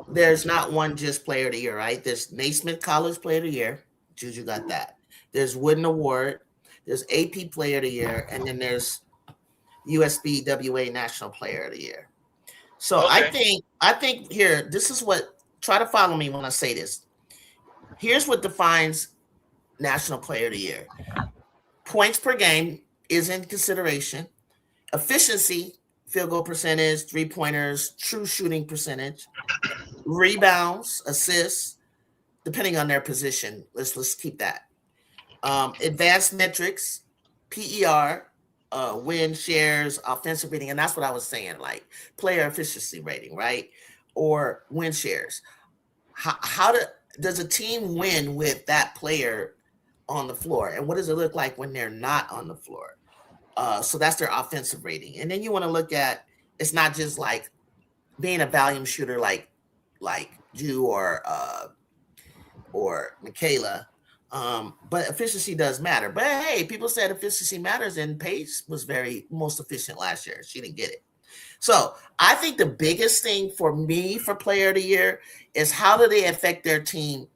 there's not one just Player of the Year, right? There's Naismith College Player of the Year. Juju got that. There's Wooden Award. There's AP Player of the Year, and then there's USBWA National Player of the Year. So Okay. I think here, this is what, try to follow me when I say this. Here's what defines National Player of the Year. Points per game is in consideration. Efficiency, field goal percentage, 3-pointers, true shooting percentage, rebounds, assists, depending on their position. Let's keep that. Advanced metrics, PER, win shares, offensive rating, and that's what I was saying, like player efficiency rating, right? Or win shares. How does a team win with that player on the floor, and what does it look like when they're not on the floor? So that's their offensive rating, and then you want to look at, it's not just like being a volume shooter like you or Michaela. But efficiency does matter. But hey, people said efficiency matters, and Paige was most efficient last year. She didn't get it. So I think the biggest thing for me for player of the year is how do they affect their team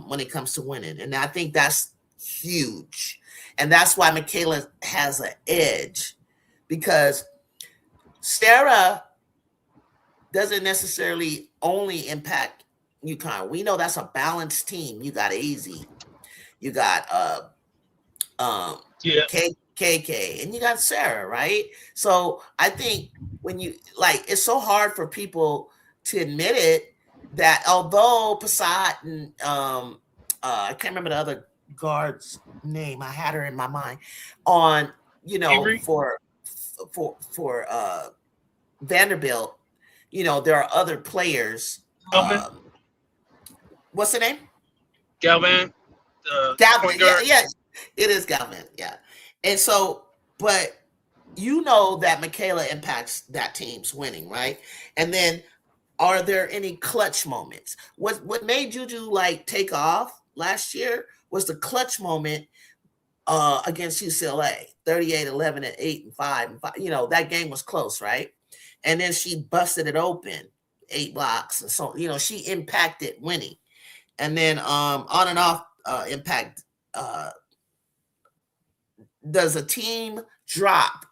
when it comes to winning. And I think that's huge. And that's why Michaela has an edge, because Sarah doesn't necessarily only impact UConn. We know that's a balanced team. You got AZ, you got KK, and you got Sarah, right? So I think when you it's so hard for people to admit it, that although Passat and I can't remember the other guard's name, I had her in my mind on, Avery? for Vanderbilt, there are other players. What's the name? Galvin. Galvin. Yeah, it is Galvin. Yeah. And so, but that Michaela impacts that team's winning, right? And then, are there any clutch moments? What made Juju take off last year was the clutch moment against UCLA, 38-11 and 8 and 5 and 5. That game was close, right? And then she busted it open, 8 blocks, and so she impacted winning. And then on and off impact. Does a team drop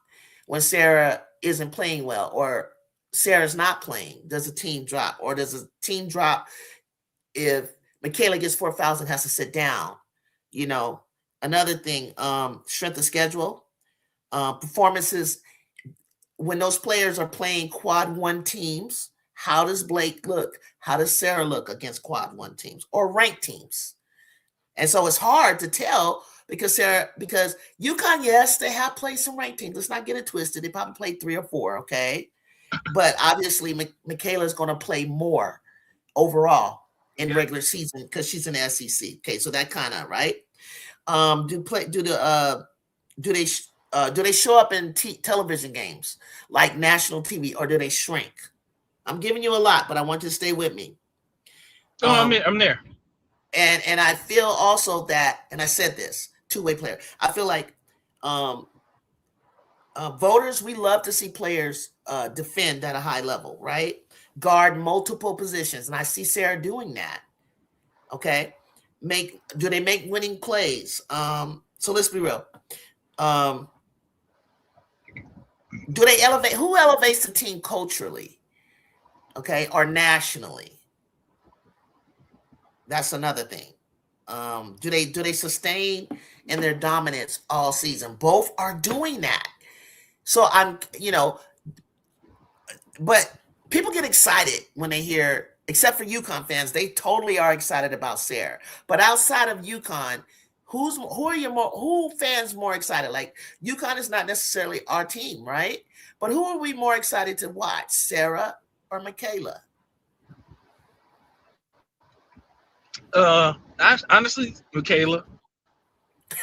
when Sarah isn't playing well, or Sarah's not playing? Does a team drop, or does a team drop if Michaela gets 4 fouls and has to sit down? Another thing, strength of schedule, performances when those players are playing quad 1 teams. How does Blake look? How does Sarah look against quad 1 teams or ranked teams? And so it's hard to tell because UConn, yes, they have played some ranked teams. Let's not get it twisted. They probably played 3 or 4, okay? But obviously, Michaela's going to play more overall in regular season because she's in the SEC. Okay, so that kind of, right? Do they show up in television games like national TV, or do they shrink? I'm giving you a lot, but I want you to stay with me. I'm there. And I feel also that, and I said this, two-way player. I feel like voters, we love to see players defend at a high level, right? Guard multiple positions, and I see Sarah doing that. Okay, do they make winning plays? So let's be real. Do they elevate? Who elevates the team culturally? Okay, or nationally? That's another thing. Do they sustain in their dominance all season? Both are doing that. So but people get excited when they hear, except for UConn fans, they totally are excited about Sarah. But outside of UConn, who fans more excited? Like, UConn is not necessarily our team, right? But who are we more excited to watch, Sarah or Michaela? Honestly, Michaela.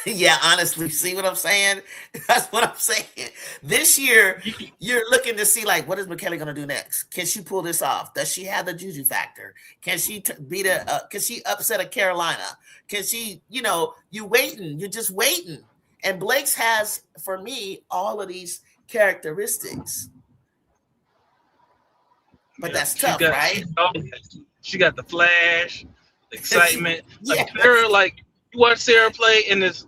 Yeah, honestly, see what I'm saying? That's what I'm saying. This year, you're looking to see, what is Michaela going to do next? Can she pull this off? Does she have the Juju factor? Can she can she upset a Carolina? Can she, you're just waiting. And Blake's has, for me, all of these characteristics. But that's tough, right? She got the flash, the excitement. Sarah, you watch Sarah play, and it's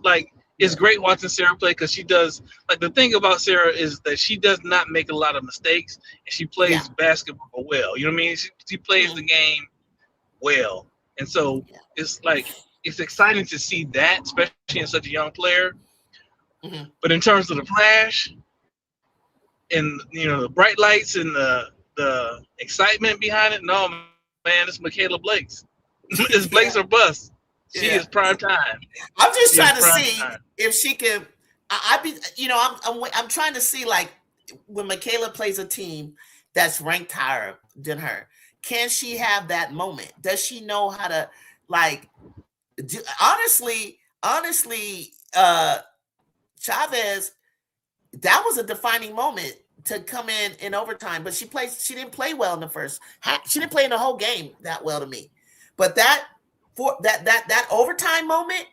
it's great watching Sarah play because she does, like, the thing about Sarah is that she does not make a lot of mistakes and she plays basketball well. You know what I mean? She plays the game well. And so it's like, it's exciting to see that, especially in such a young player. But in terms of the flash and, you know, the bright lights and the excitement behind it, no, man, it's Michaela Blake's. It's Blake's or bust. She is prime time. I'm just trying to see if she can. I'm trying to see, like, when Michaela plays a team that's ranked higher than her, can she have that moment? Does she know how to, like, honestly, Chavez, that was a defining moment to come in overtime, but she didn't play well in the first half. She didn't play in the whole game that well to me. But that overtime moment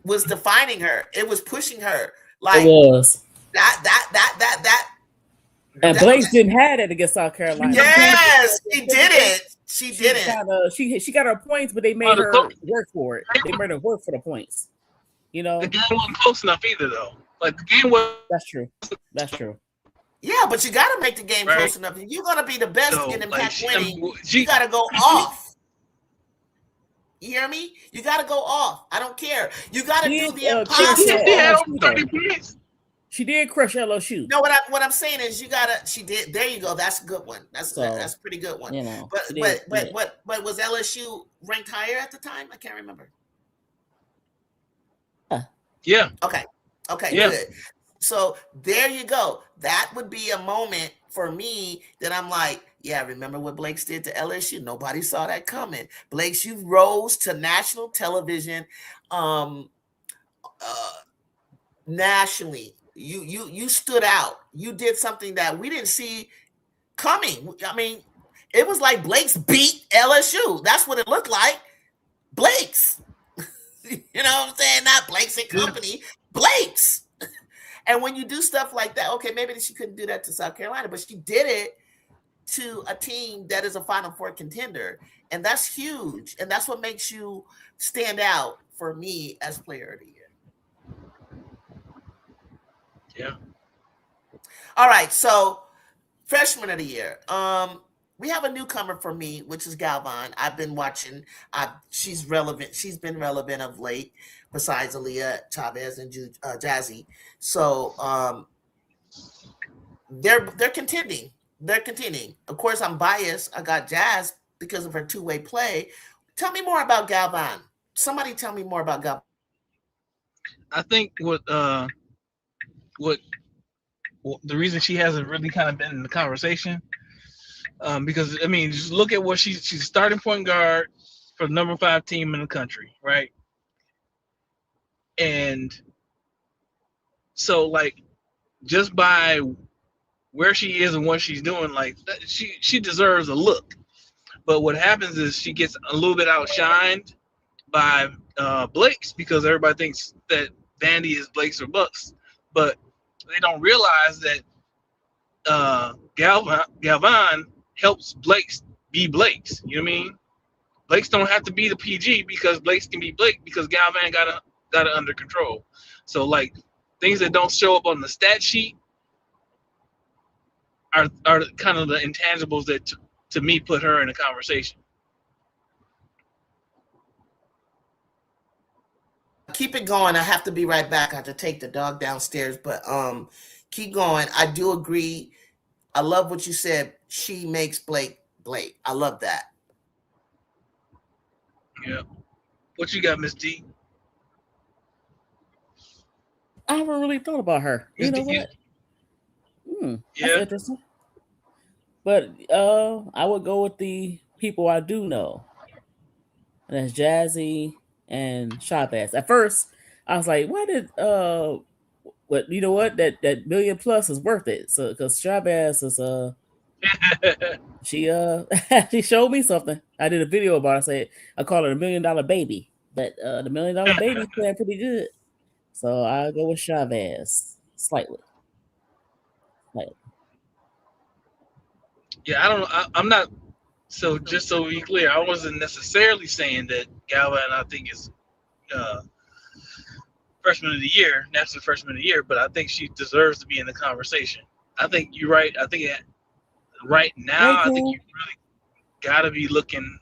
was defining her. It was pushing her. Like, it was. That and Blake didn't have it against South Carolina. Yes, she didn't. She didn't. She got her points, but they made her work for it. They made her work for the points. You know, the game wasn't close enough either, though. Like, the game was. That's true. That's true. Yeah, but you got to make the game close enough. If you're gonna be the best in impact winning, you got to go off. You hear me? You got to go off. I don't care. You got to do the impossible. She did crush LSU. No, what I'm saying is, you gotta. She did. There you go. That's a good one. That's a pretty good one. You know, but was LSU ranked higher at the time? I can't remember. Yeah. Okay. Yeah. Good. So there you go. That would be a moment for me that I'm like, yeah, remember what Blake's did to LSU? Nobody saw that coming. Blake's, you rose to national television, nationally. You stood out. You did something that we didn't see coming. I mean, it was like Blake's beat LSU. That's what it looked like. Blake's. You know what I'm saying? Not Blake's and company. Blake's. And when you do stuff like that, okay, maybe she couldn't do that to South Carolina, but she did it to a team that is a Final Four contender. And that's huge. And that's what makes you stand out for me as player of the year. Yeah. All right. So freshman of the year. We have a newcomer for me, which is Galvan. I've been watching. She's relevant. She's been relevant of late, besides Aaliyah, Chavez, and Jazzy. So they're contending. They're contending. Of course, I'm biased. I got Jazz because of her two-way play. Tell me more about Galvan. Somebody tell me more about Galvan. I think what the reason she hasn't really kind of been in the conversation. Because, I mean, just look at what she's starting point guard for the number 5 team in the country, right? And so, like, just by where she is and what she's doing, like, she deserves a look. But what happens is she gets a little bit outshined by Blake's, because everybody thinks that Vandy is Blake's or Bucks, but they don't realize that Galvan helps Blake's be Blake's. You know what I mean? Blake's don't have to be the PG because Blake's can be Blake because Galvan got it under control. So, like, things that don't show up on the stat sheet are kind of the intangibles that to me put her in a conversation. Keep it going. I have to be right back. I have to take the dog downstairs, but keep going. I do agree. I love what you said. She makes Blake. I love that. Yeah. What you got, Miss D? I haven't really thought about her. You know what? That's interesting. But I would go with the people I do know. And that's Jazzy and Chavez. At first, I was like, why did but you know what? That million plus is worth it. So because Chavez is she she showed me something. I did a video about it. I call it $1 million baby. But the $1 million baby's playing pretty good. So I'll go with Chavez slightly. Yeah, I don't know. I'm not. So just so we clear, I wasn't necessarily saying that Galvan, I think, is freshman of the year, national freshman of the year, but I think she deserves to be in the conversation. I think you're right. I think right now, I think you really got to be looking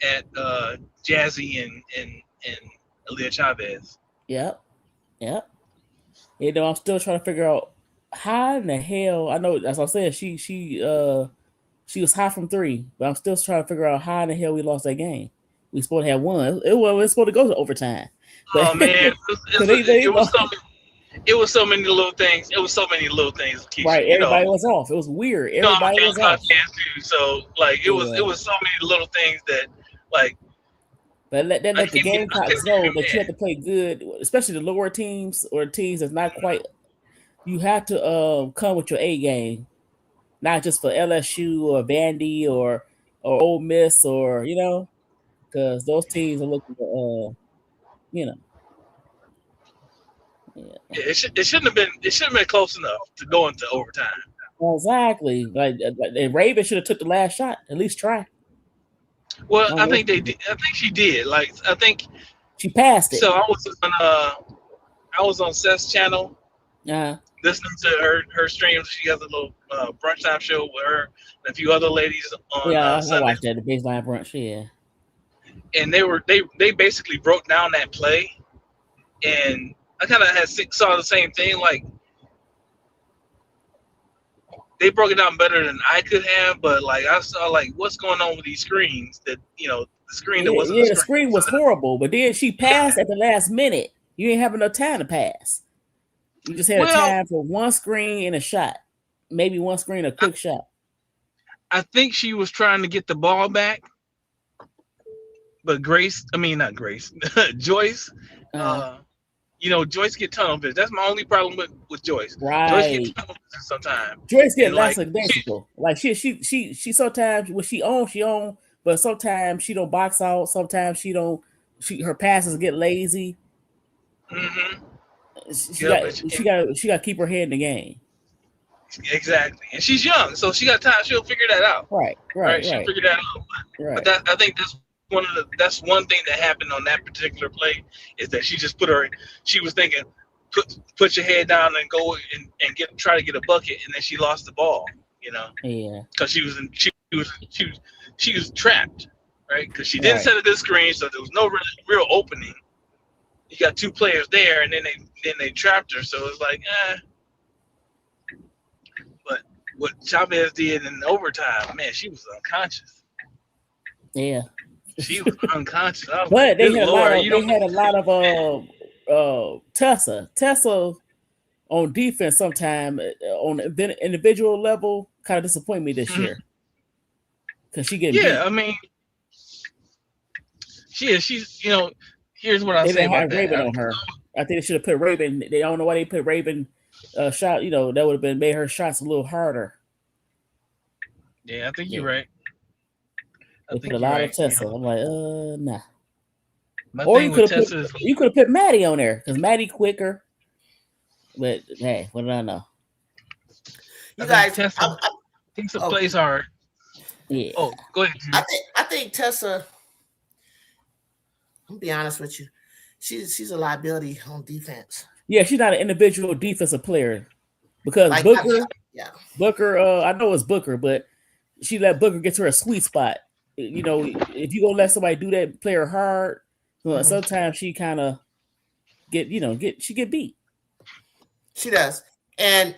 at Jazzy and Aaliyah Chavez. Yep. You know, I'm still trying to figure out how in the hell. I know, as I said, she was high from 3, but I'm still trying to figure out how in the hell we lost that game. We supposed to have won. It was supposed to go to overtime. But Oh man, it was so many little things. It was so many little things. Keisha, right, everybody was off. It was weird. Everybody was off. Too, so like it was so many little things that like. But let the game clocks know that you have to play good, especially the lower teams or teams that's not quite. You have to come with your A game, not just for LSU or Vandy or Ole Miss or because those teams are looking for Yeah, it shouldn't have been. It shouldn't have been close enough to go into overtime. Exactly. Like Raven should have took the last shot. At least try. Well, I think they did. I think she did. Like I think she passed it. So I was on Seth's channel, listening to her streams. She has a little brunch time show with her and a few other ladies on. I Sunday. watched that, the baseline brunch. Yeah. And they basically broke down that play, and I kind of saw the same thing. Like they broke it down better than I could have, but like I saw like what's going on with these screens that the screen that wasn't the screen was horrible, but then she passed at the last minute. You didn't have enough time to pass. You just had time for one screen and a shot, maybe one screen, a quick shot. I think she was trying to get the ball back, but Joyce. Joyce get tunnel vision. That's my only problem with Joyce. Right. Joyce get tunnel vision sometimes. Joyce get lackadaisical. Like she sometimes when she on, but sometimes she don't box out. Sometimes she don't. Her passes get lazy. Mm-hmm. She got to keep her head in the game. Exactly, and she's young, so she got time. She'll figure that out. Right. She'll figure that out. Right. But I think that's one thing that happened on that particular play is that she just she was thinking, put your head down and go and try to get a bucket, and then she lost the ball. Yeah. Because she was trapped, right? Because she didn't set a good screen, so there was no real opening. You got two players there, and then they trapped her. So it's like, But what Chavez did in overtime, man, she was unconscious. Yeah. She was unconscious. But they had a lot of Tessa on defense sometime on the individual level kind of disappointed me this year. Because she get beat. I mean, she's here's what I say about that. Raven on her. I think they should have put Raven. They don't know why they put Raven shot. That would have made her shots a little harder. Yeah, I think you're right. They put a lot of Tessa. I'm like, nah. Or you could have put Maddie on there because Maddie quicker. But hey, what do I know? You guys, Tessa thinks the plays hard. Yeah. Oh, go ahead. I think Tessa. I'm gonna be honest with you. She's a liability on defense. Yeah, she's not an individual defensive player because like, Booker. I know it's Booker, but she let Booker get to her sweet spot. If you gonna let somebody do that, play her hard. Sometimes she kind of get beat. She does, and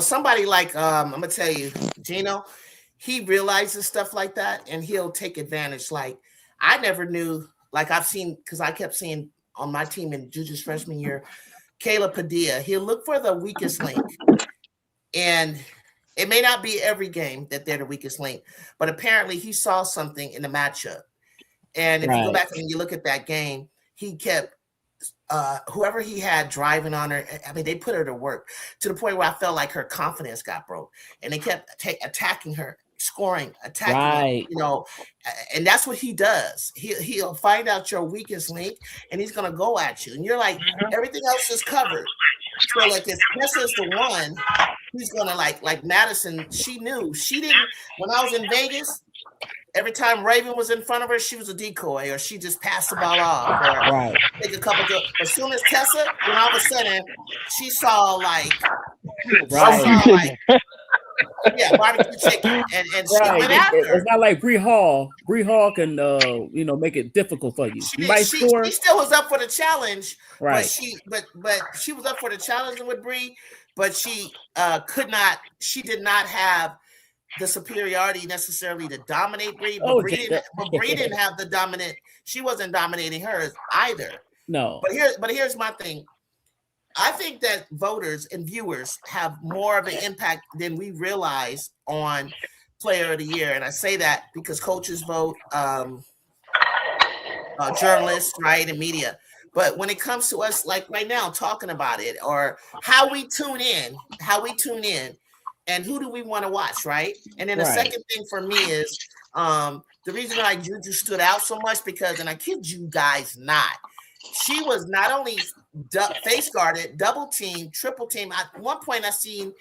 somebody like I'm gonna tell you, Gino, he realizes stuff like that, and he'll take advantage. Like I never knew. Like I've seen, because I kept seeing on my team in Juju's freshman year, Kayla Padilla. He'll look for the weakest link, and it may not be every game that they're the weakest link, but apparently he saw something in the matchup. And if you go back and you look at that game, he kept whoever he had driving on her. I mean, they put her to work to the point where I felt like her confidence got broke, and they kept attacking her, scoring, attacking her, and that's what he does. He'll find out your weakest link, and he's gonna go at you, and you're like, everything else is covered. So like if Tessa's the one, he's gonna like Madison. She knew she didn't. When I was in Vegas, every time Raven was in front of her, she was a decoy, or she just passed the ball off, or take a couple. As soon as Tessa, then all of a sudden she saw like, yeah, barbecue chicken, and she went after. It's not like Bree Hall. Bree Hall can make it difficult for you. She still was up for the challenge, right? But she was up for the challenge with Bree, but she could not. She did not have the superiority necessarily to dominate Bree. But Bree didn't have the dominant. She wasn't dominating her either. No. But here's my thing. I think that voters and viewers have more of an impact than we realize on Player of the Year, and I say that because coaches vote, journalists, right, and media. But when it comes to us, like right now, talking about it, or how we tune in, and who do we want to watch, right? And then the second thing for me is the reason why Juju stood out so much because, and I kid you guys not, she was not only face guarded, double team, triple team. At one point, I seen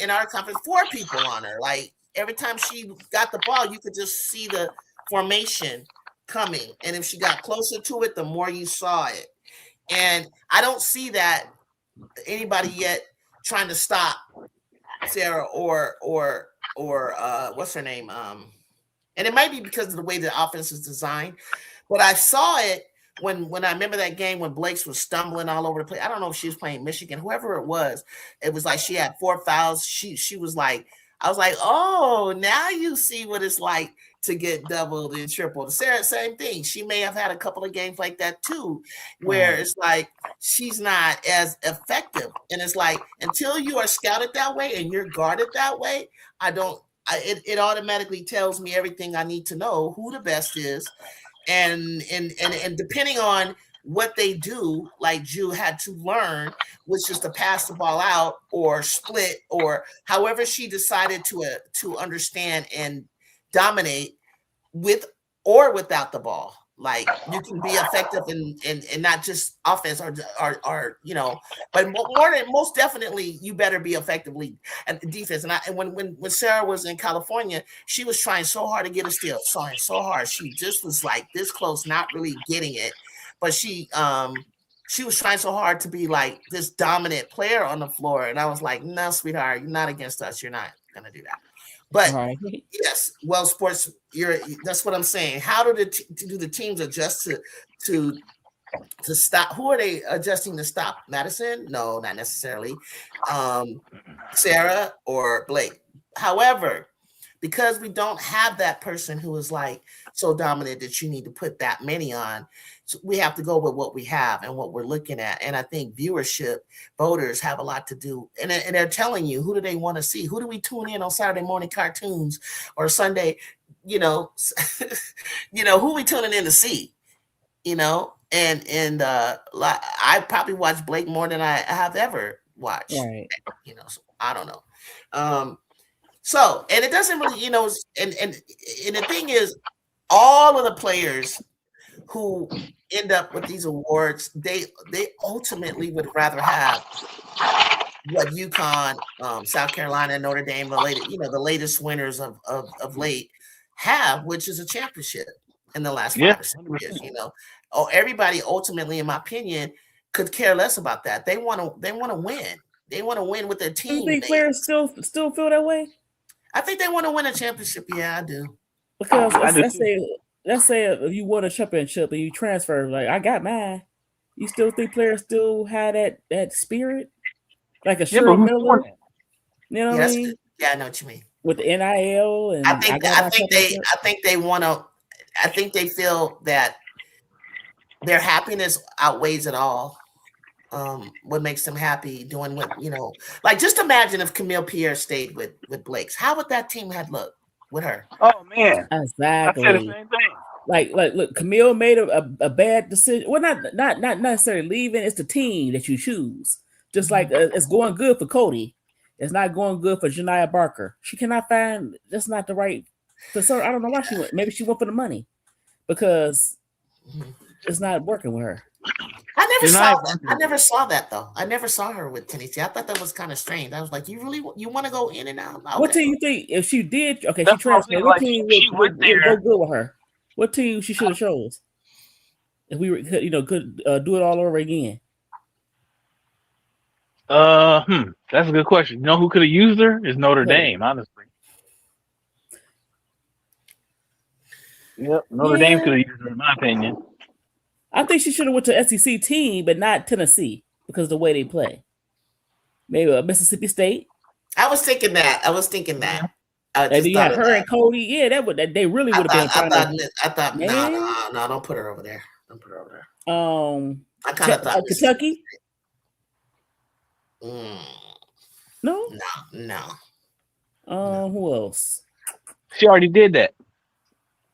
in our conference 4 people on her. Like every time she got the ball, you could just see the formation coming, and if she got closer to it, the more you saw it. And I don't see that anybody yet trying to stop Sarah or what's her name? And it might be because of the way the offense is designed, but I saw it. When I remember that game when Blake's was stumbling all over the place. I don't know if she was playing Michigan, whoever it was like she had 4 fouls. She was like, I was like, oh, now you see what it's like to get doubled and tripled. Sarah, same thing. She may have had a couple of games like that too, where it's like she's not as effective. And it's like until you are scouted that way and you're guarded that way, it automatically tells me everything I need to know who the best is. And depending on what they do, like Ju had to learn, which is to pass the ball out or split or however she decided to understand and dominate with or without the ball. Like you can be effective in not just offense or but most definitely you better be effectively at the defense. And when Sarah was in California, she was trying so hard to get a steal, trying so hard. She just was like this close, not really getting it, but she was trying so hard to be like this dominant player on the floor. And I was like, no, sweetheart, you're not against us. You're not gonna do that. But yes, well, sports. That's what I'm saying. How do the teams adjust to stop? Who are they adjusting to stop? Madison? No, not necessarily. Sarah or Blake. However, because we don't have that person who is like so dominant that you need to put that many on, so we have to go with what we have and what we're looking at. And I think viewership, voters have a lot to do. And they're telling you, who do they want to see? Who do we tune in on Saturday morning cartoons or Sunday? Who we tuning in to see? And I probably watch Blake more than I have ever watched. Right. So I don't know. So, and it doesn't really, and the thing is, all of the players who end up with these awards, they ultimately would rather have what UConn, South Carolina, and Notre Dame, the latest winners of late have, which is a championship in the last 5 or 6 years. Everybody ultimately, in my opinion, could care less about that. They want to win. They want to win with their team. Do you think players still feel that way? I think they want to win a championship. Yeah, I do. Because let's say if you won a championship and you transfer, like I got mine, you still think players still have that spirit, like a Cheryl Miller? You know what I mean? Yeah, I know what you mean. With the NIL, and I think they want to. I think they feel that their happiness outweighs it all. What makes them happy doing what, like just imagine if Camille Pierre stayed with Blake's. How would that team have looked with her? Oh man, exactly. I said the same thing. Like look, Camille made a bad decision. Well, not necessarily leaving. It's the team that you choose. Just like it's going good for Cody, it's not going good for Janiah Barker. She cannot find. That's not the right. So I don't know why she went. Maybe she went for the money because it's not working with her. I Barker. never saw that though. I never saw her with Tennessee. I thought that was kind of strange. I was like, you want to go in and out? Okay. What team you think if she did? Okay, That's she transferred. What like, team she would went there. go good with her? What team she should have chose? If we could do it all over again. That's a good question. You know who could have used her is Notre Dame, honestly. Yep, Notre Dame could have used her, in my opinion. I think she should have went to SEC team, but not Tennessee because of the way they play. Maybe Mississippi State. I was thinking that. And you got her and Cody. Yeah, they really would have been. I thought no, don't put her over there. Don't put her over there. I kind of thought Kentucky. No. Who else? She already did that.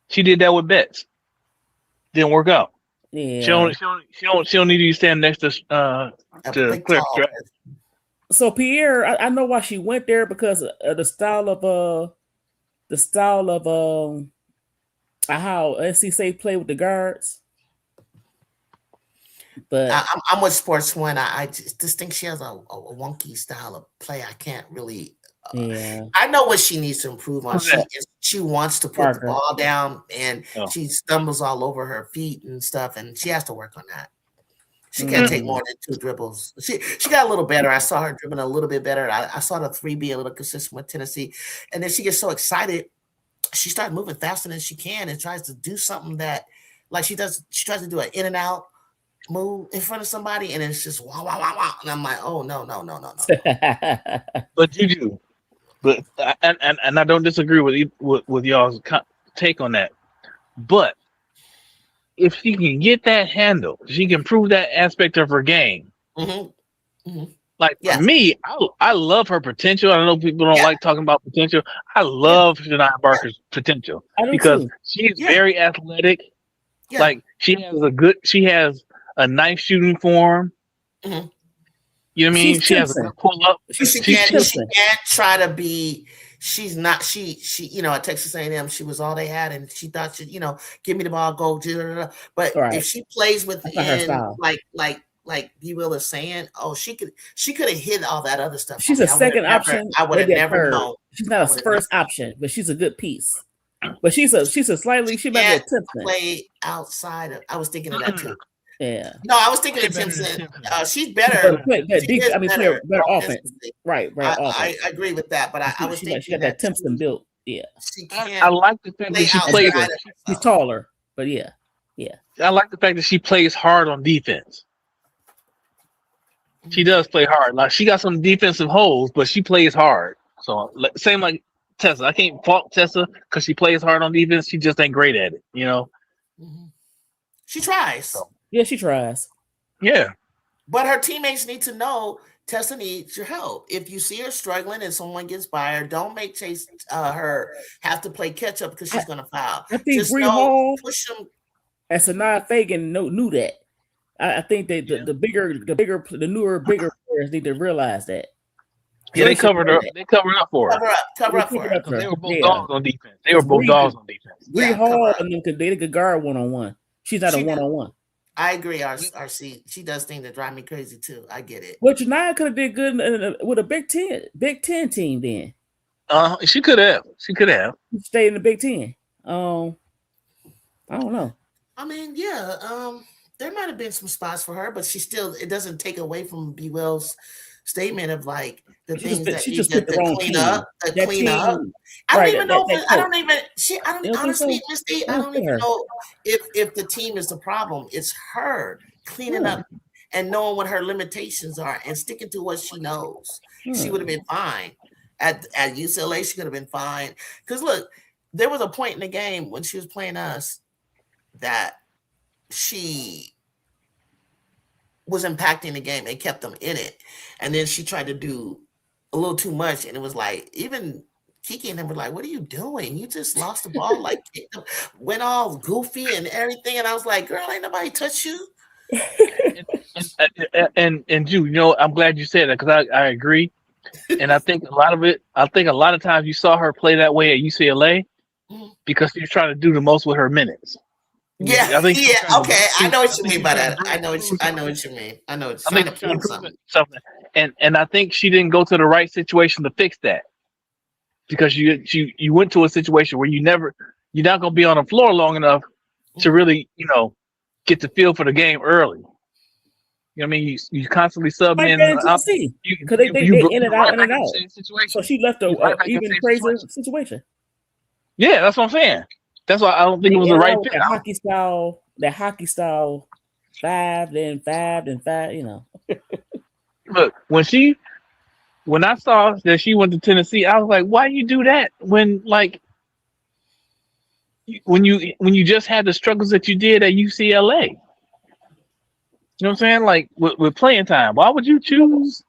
She did that with Betts. Didn't work out. Yeah. She don't need to stand next to Claire. So Pierre, I know why she went there because of the style of how NC State play with the guards. But I'm with Sports One. I just think she has a wonky style of play. I can't really. I know what she needs to improve on. She wants to put the ball down, and she stumbles all over her feet and stuff, and she has to work on that. She can't take more than 2 dribbles. She got a little better. I saw her dribbling a little bit better. I saw the 3 be a little consistent with Tennessee, and then she gets so excited, she starts moving faster than she can and tries to do something that, like she does. She tries to do an in and out move in front of somebody, and it's just wow, and I'm like, oh no. But you do. But and I don't disagree with y'all's take on that. But if she can get that handle, she can prove that aspect of her game. Like for me, I love her potential. I know people don't like talking about potential. I love Shania Barker's potential because she's very athletic. Like she has a nice shooting form. You know what I mean? She has a good pull up. She can't try to be. She's not. She. At Texas A&M, she was all they had, and she thought she. Give me the ball, go. But if she plays within, like you will is saying, she could have hit all that other stuff. She's a second option. I would have never known. She's not a first option, but she's a good piece. But she's a slightly. She might be a Timpson. Play outside of. I was thinking of that too. Yeah. No, I was thinking of Timpson. She's better. Better offense. Right. I agree with that, but I was thinking she got that Timpson built. Yeah. I like the fact that she plays. She's taller, but yeah. I like the fact that she plays hard on defense. She does play hard. Like she got some defensive holes, but she plays hard. So same like Tessa. I can't fault Tessa because she plays hard on defense. She just ain't great at it, She tries. So. Yeah, she tries. Yeah. But her teammates need to know Tessa needs your help. If you see her struggling and someone gets by her, don't make Chase her have to play catch up because she's going to foul. I think Bree Hall and Sanaa Fagan knew that. I think they the newer players need to realize that. Yeah, they covered her. They covered up for her. Cover up for her. They were both dogs on defense. Bree Hall and them they could guard 1-on-1. She's not a 1-on-1. I agree, RC. She does things that drive me crazy too. I get it. But Janiyah could have did good with a Big Ten team then. She could have. Stay in the Big Ten. I don't know. I mean, there might have been some spots for her, but it doesn't take away from B. Will's statement of like the things that she just did to clean up. I don't even know. Honestly, Misty, I don't even know if the team is the problem. It's her cleaning up and knowing what her limitations are and sticking to what she knows. She would have been fine at UCLA. She could have been fine because look, there was a point in the game when she was playing us that she was impacting the game and kept them in it. And then she tried to do a little too much. And it was like, even Kiki and them were like, what are you doing? You just lost the ball, like went all goofy and everything. And I was like, girl, ain't nobody touch you. and Ju, I'm glad you said that because I agree. And I think a lot of times you saw her play that way at UCLA because she was trying to do the most with her minutes. Yeah, I think she was yeah. trying to Okay, I prove- know what I you think mean she by was trying that. to I know what you. prove I know something. what you mean. I know it's I trying think to she's trying prove to prove something. something, and I think she didn't go to the right situation to fix that because you went to a situation where you're not gonna be on the floor long enough to Mhm. really get the feel for the game early. You know what I mean? You constantly subbing Like in that in and out. Tennessee, You because you they you they you're in and out, right in back and in the out. same So situation. she left You're right a back in the even same crazier situation. situation. Yeah, that's what I'm saying. That's why I don't think They it was in the and right out with fit. I don't, that hockey style, five, then five, then five. look, when I saw that she went to Tennessee, I was like, why you do that when when you just had the struggles that you did at UCLA? You know what I'm saying? Like with playing time. Why would you choose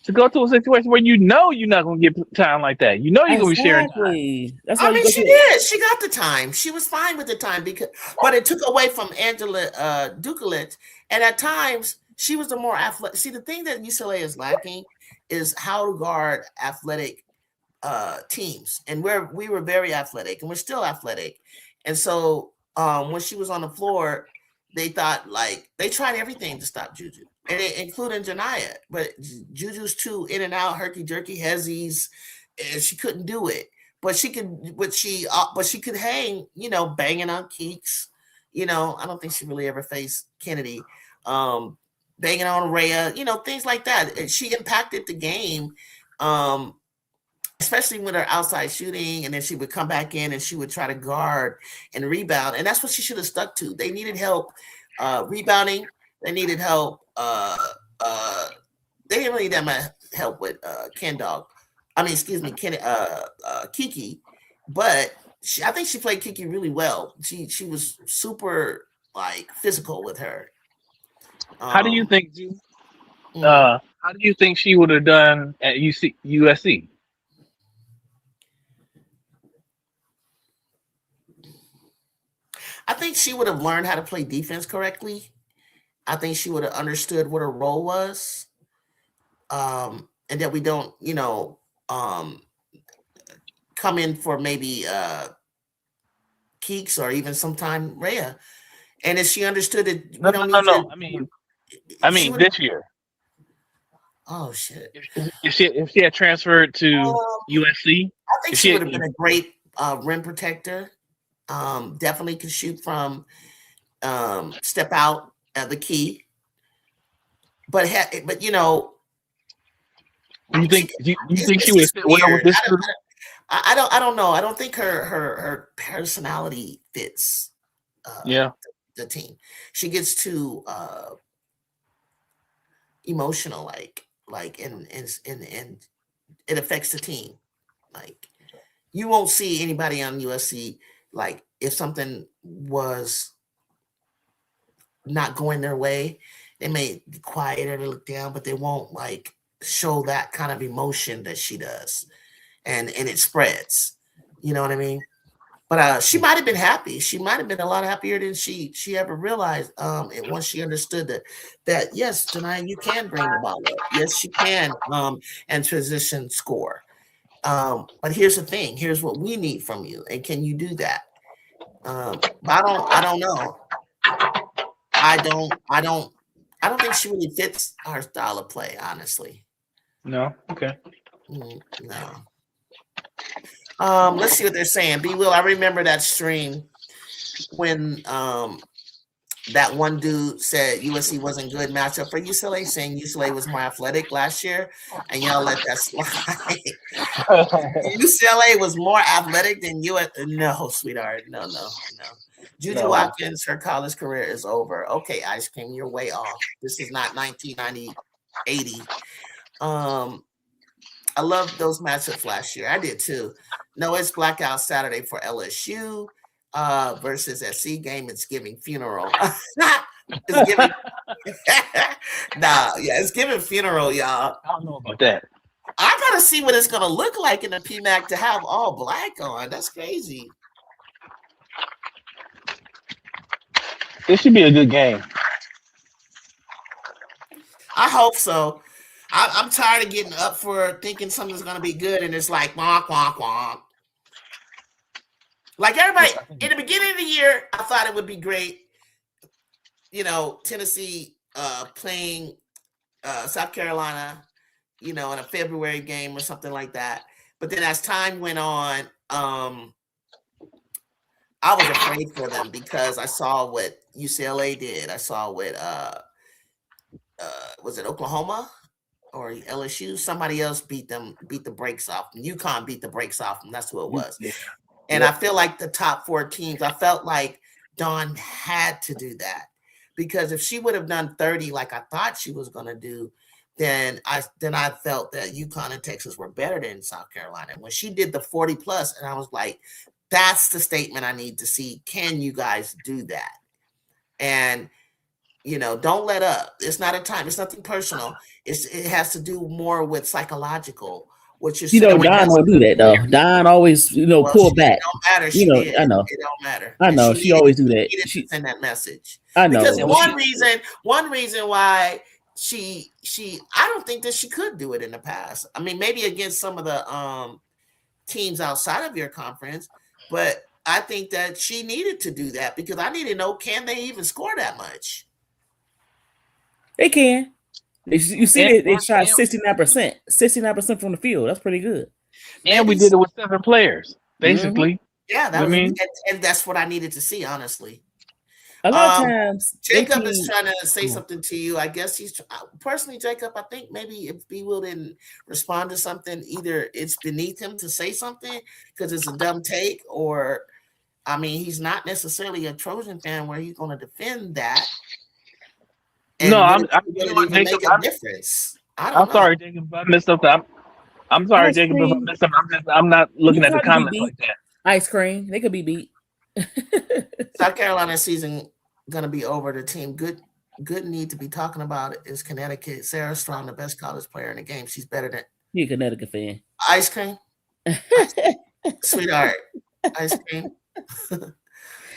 to go to a situation where you know you're not gonna get time like that? You know you're gonna be sharing time. Exactly. That's why I you mean, go she to. did. She got the time. She was fine with the time but it took away from Angela Dukelich. And at times, she was the more athletic. See, the thing that UCLA is lacking is how to guard athletic teams, and we were very athletic, and we're still athletic. And so, when she was on the floor, they thought they tried everything to stop Juju, and including Janiyah. But Juju's too in and out, herky jerky, hezzies, and she couldn't do it. But she could, but she could hang, banging on Keeks. I don't think she really ever faced Kennedy. Banging on Rhea, things like that. And she impacted the game. Especially with her outside shooting, and then she would come back in and she would try to guard and rebound, and that's what she should have stuck to. They needed help rebounding. They needed help. They didn't really need that much help with Ken Dog. I mean, excuse me, Kiki, but I think she played Kiki really well. She was super physical with her. How do you think Mhm. how do you think she would have done at USC? I think she would have learned how to play defense correctly. I think she would have understood what her role was, and that we don't, come in for maybe Keeks or even sometime Rhea. And if she understood that we No, don't no, no, need to, no. I she mean would have. this year. Oh shit! If she had transferred to USC, I think if she she would had, have been a great rim protector. Definitely could shoot from step out at the key, but she do you think she it's would have just fit well with weird. this crew? I don't know. I don't think her personality fits Yeah. the team. She gets too emotional, and it affects the team. Like you won't see anybody on USC if something was not going their way, they may be quiet or look down, but they won't show that kind of emotion that she does, and it spreads. You know what I mean? But she might have been happy. She might have been a lot happier than she ever realized. And once she understood that yes, Janiyah, you can bring the ball up. Yes, she can. And transition score. But here's the thing. Here's what we need from you, and can you do that? But I don't know. I don't think she really fits our style of play, honestly. No. Okay. No. Let's see what they're saying. B Will, I remember that stream when that one dude said USC wasn't good matchup for UCLA, saying UCLA was more athletic last year, and y'all let that slide. UCLA was more athletic than US. No, sweetheart. No. Juju No. Watkins, her college career is over. Okay, Ice Cream, you're way off. This is not 1990, 80. I loved those matchups last year. I did too. No, it's blackout Saturday for LSU versus SC game. It's giving funeral. It's giving. It's giving funeral, y'all. I don't know about that. I gotta see what it's gonna look like in the PMAC to have all black on. That's crazy. It should be a good game. I hope so. I'm tired of getting up for thinking something's gonna be good, and it's like wonk wonk wonk. Like everybody in the beginning of the year, I thought it would be great. Tennessee playing South Carolina, in a February game or something like that. But then as time went on, I was afraid for them because I saw what UCLA did. I saw what was it Oklahoma or LSU? Somebody else beat the brakes off. UConn beat the brakes off them. That's who it was. Yeah. And I feel like the top 4 teams, I felt like Dawn had to do that because if she would have done 30 like I thought she was going to do, then I felt that UConn and Texas were better than South Carolina. When she did the 40 plus, and I was like, that's the statement I need to see. Can you guys do that? And don't let up. It's not a time. It's nothing personal. It has to do more with psychological. What you're saying. Don will do that though. Don always, pull back. It don't matter. She did. I know. It don't matter. I know. She always do that. She send that message. I know. Because one reason why she I don't think that she could do it in the past. I mean, maybe against some of the teams outside of your conference, but I think that she needed to do that because I need to know, can they even score that much? They can. You see, they shot 69% from the field. That's pretty good. And we did it with 7 players, basically. Yeah, that was, and that's what I needed to see, honestly. A lot of times, Jacob is trying to say something to you. I guess he's personally, Jacob. I think maybe if B Will didn't respond to something, either it's beneath him to say something because it's a dumb take, or I mean, he's not necessarily a Trojan fan where he's going to defend that. And no, I'm Jacob, make a difference. I'm sorry, Jacob. If I missed something. I'm sorry, Jacob. If I missed something, I'm not looking at the comments like that. Ice cream, they could be beat. South Carolina season gonna be over. The team good need to be talking about it is Connecticut. Sarah Strong, the best college player in the game. She's better than you, a Connecticut fan. Ice cream, sweetheart, ice cream.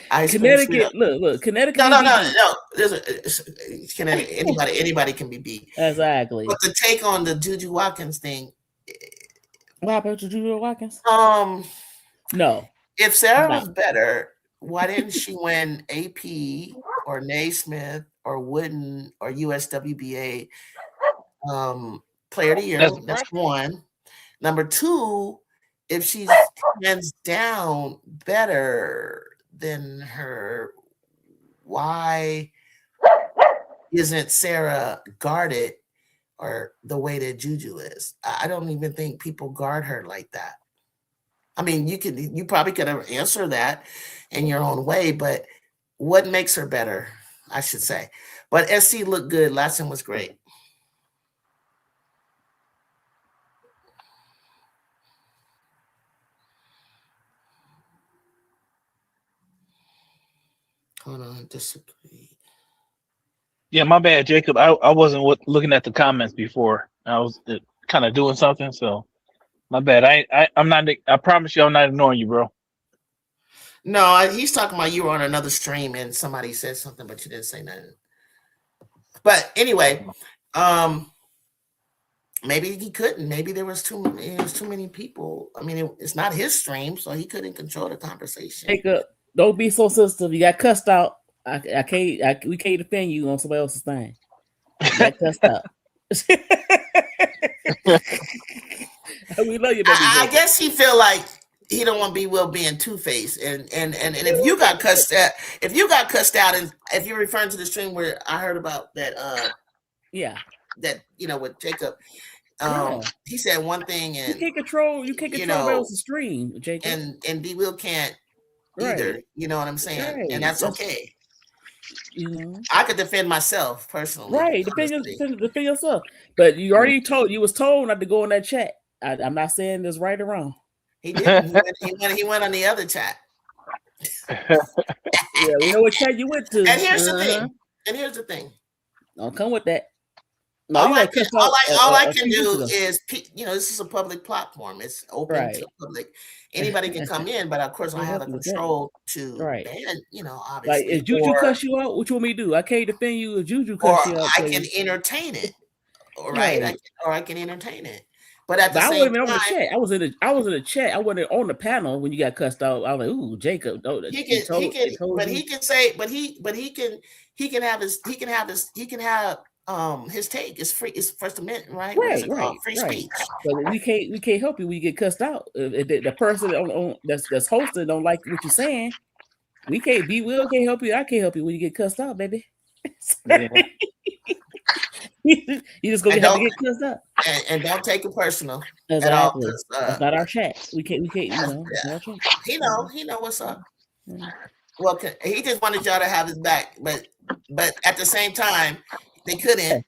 Connecticut, look, Connecticut. No. Anybody can be beat. Exactly. But the take on the Juju Watkins thing. What happened to Juju Watkins? No. If Sarah was better, why didn't she win AP or Naismith or Wooden or USWBA Player of the Year? That's one. Number 2, if she's hands down better than her, why isn't Sarah guarded or the way that Juju is? I don't even think people guard her like that. I mean, you probably could answer that in your own way, but what makes her better, I should say. But SC looked good. Latson was great. Hold on, disagree. Yeah, my bad, Jacob. I wasn't looking at the comments before. I was kind of doing something, so my bad. I'm not. I promise you, I'm not ignoring you, bro. No, he's talking about you were on another stream and somebody said something, but you didn't say nothing. But anyway, maybe he couldn't. Maybe there was too many people. I mean, it's not his stream, so he couldn't control the conversation. Jacob, don't be so sensitive. You got cussed out. We can't defend you on somebody else's thing. You got cussed out. We love you, baby. I guess he feel like he don't want B Will being two-faced, and if you got cussed out, and if you're referring to the stream where I heard about that, that with Jacob, he said one thing, and you can't control else's stream, Jacob, and B Will can't either. You know what I'm saying, right. And that's okay. I could defend myself personally, right? Defend yourself, but you already was told not to go in that chat. I'm not saying this right or wrong. He didn't. He went on the other chat. Yeah, we know what chat you went to. And here's the thing. Don't come with that. No, all I can do is, this is a public platform. It's open to the public. Anybody can come in, but of course I have the control to ban, obviously. Like if Juju cuss you out, what you want me to do? I can't defend you if Juju cuss you out. I can entertain it. All right. Or I can entertain it. But at the But I same wasn't even on the time, chat. I was in the chat. I wasn't on the panel when you got cussed out. I was like, "Ooh, Jacob." Oh, he he can, told but you. he can say, but he can have his his take. It's free. It's First Amendment, right? What is it called? Free speech. But we can't help you when you get cussed out. If the person that's hosting don't like what you're saying, we can't be. We can't help you. I can't help you when you get cussed out, baby. Yeah. You just gonna And have to don't get cussed out. and don't take it personal at all. Exactly. 'Cause, That's not our chat. We can't. You know. It's not our chat. he know what's up. Yeah. Well, he just wanted y'all to have his back, but at the same time, they couldn't.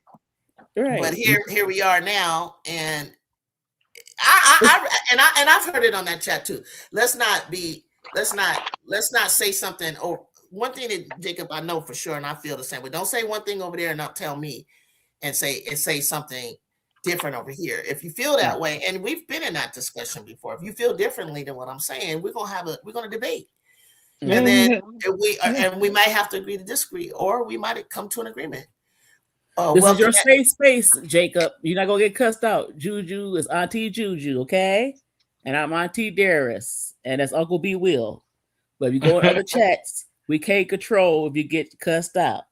Right. But here we are now, and I've heard it on that chat too. Let's not say something. Or one thing that Jacob, I know for sure, and I feel the same way. Don't say one thing over there and not tell me, and say something different over here. If you feel that way, and we've been in that discussion before, if you feel differently than what I'm saying, we're gonna debate. And then we might have to agree to disagree, or we might come to an agreement. This is your safe space, Jacob. You're not gonna get cussed out. Juju is Auntie Juju, okay? And I'm Auntie Darius, and that's Uncle B Will. But if you go in other chats, we can't control if you get cussed out.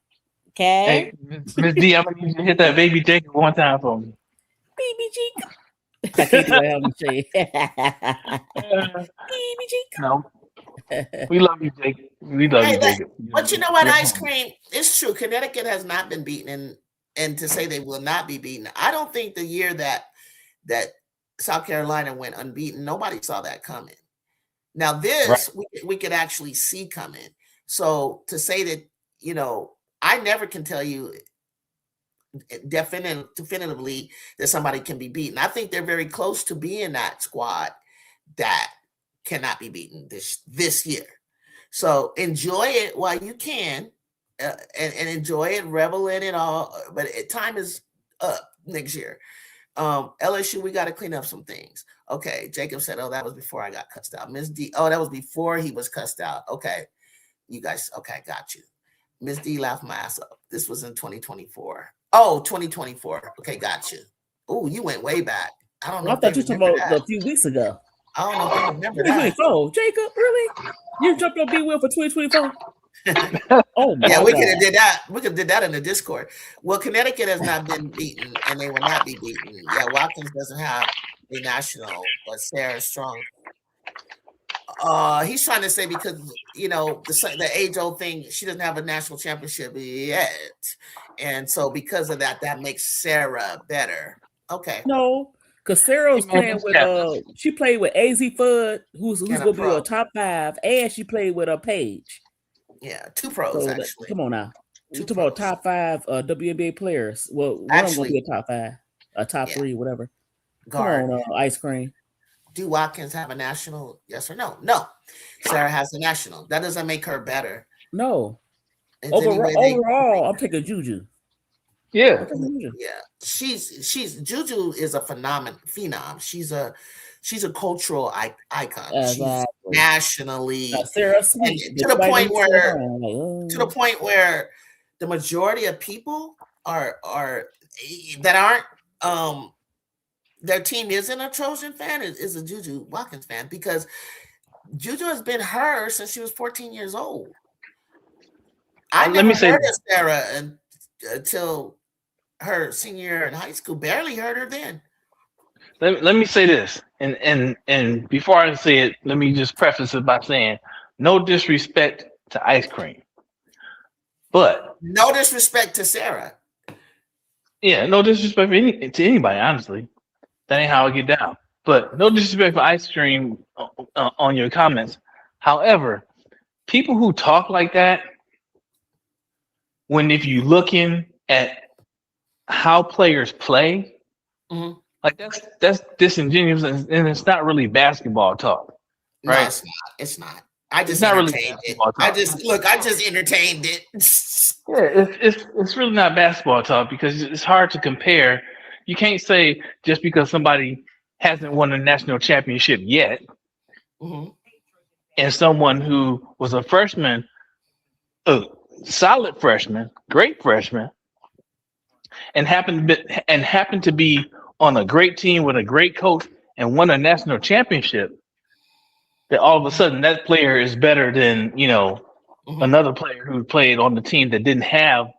Okay? Hey, Miss D, I'm gonna need you to hit that baby Jacob one time for me. Baby Jacob. I can't do what I have to say. Baby Jacob. No. We love you, Jacob. We love you, Jacob. But you know what? Ice cream, it's true. Connecticut has not been beaten, and to say they will not be beaten, I don't think the year that South Carolina went unbeaten, nobody saw that coming. Now this we could actually see coming. So to say that, you know, I never can tell you definitively that somebody can be beaten. I think they're very close to being that squad that cannot be beaten this year. So enjoy it while you can, and enjoy it, revel in it all. But time is up next year. LSU, we got to clean up some things. Okay, Jacob said, "Oh, that was before I got cussed out." Miss D, oh, that was before he was cussed out. Okay, you guys, okay, got you. Miss D laughed my ass up. This was in 2024. Oh, 2024. Okay, got you. Oh, you went way back. I don't know. I thought you were talking about a few weeks ago. I don't know if they remember that. 2024, Jacob, really? You jumped on B Will for 2024? Oh my yeah, we God. could have did that. We could have did that in the Discord. Well, Connecticut has not been beaten, and they will not be beaten. Yeah, Watkins doesn't have a national, but Sarah's strong. He's trying to say because, you know, the age-old thing, she doesn't have a national championship yet, and so because of that, that makes Sarah better. Okay. No, because Sarah was playing with she played with AZ Fudd, who's gonna be a top 5, and she played with a Paige. Yeah, 2 pros actually. Come on now. You talk about top 5 WNBA players. Well, one of them gonna be a top 5, a top 3, whatever. Guard. Come on, Ice Cream. Do Watkins have a national? Yes or no? No. Sarah has a national. That doesn't make her better. No. Overall, I'm taking Juju. Yeah. Yeah. She's Juju is a phenom. She's a cultural icon. Exactly. She's nationally Sarah Sweet, to the point where the majority of people are that aren't their team isn't a Trojan fan, is a Juju Watkins fan, because Juju has been her since she was 14 years old. I never heard of Sarah until her senior year in high school. Barely heard her then. Let me say this, and before I say it, let me just preface it by saying, no disrespect to Ice Cream, but no disrespect to Sarah. Yeah, no disrespect to anybody, honestly. That ain't how I get down. But no disrespect for Ice Cream on your comments. However, people who talk like that, if you looking at how players play, like that's disingenuous, and it's not really basketball talk, right? No, it's not. I just entertained it. I just entertained it. Yeah, it's really not basketball talk, because it's hard to compare. You can't say just because somebody hasn't won a national championship yet, and someone who was a freshman, a solid freshman, great freshman, and happened to be on a great team with a great coach and won a national championship, that all of a sudden that player is better than another player who played on the team that didn't have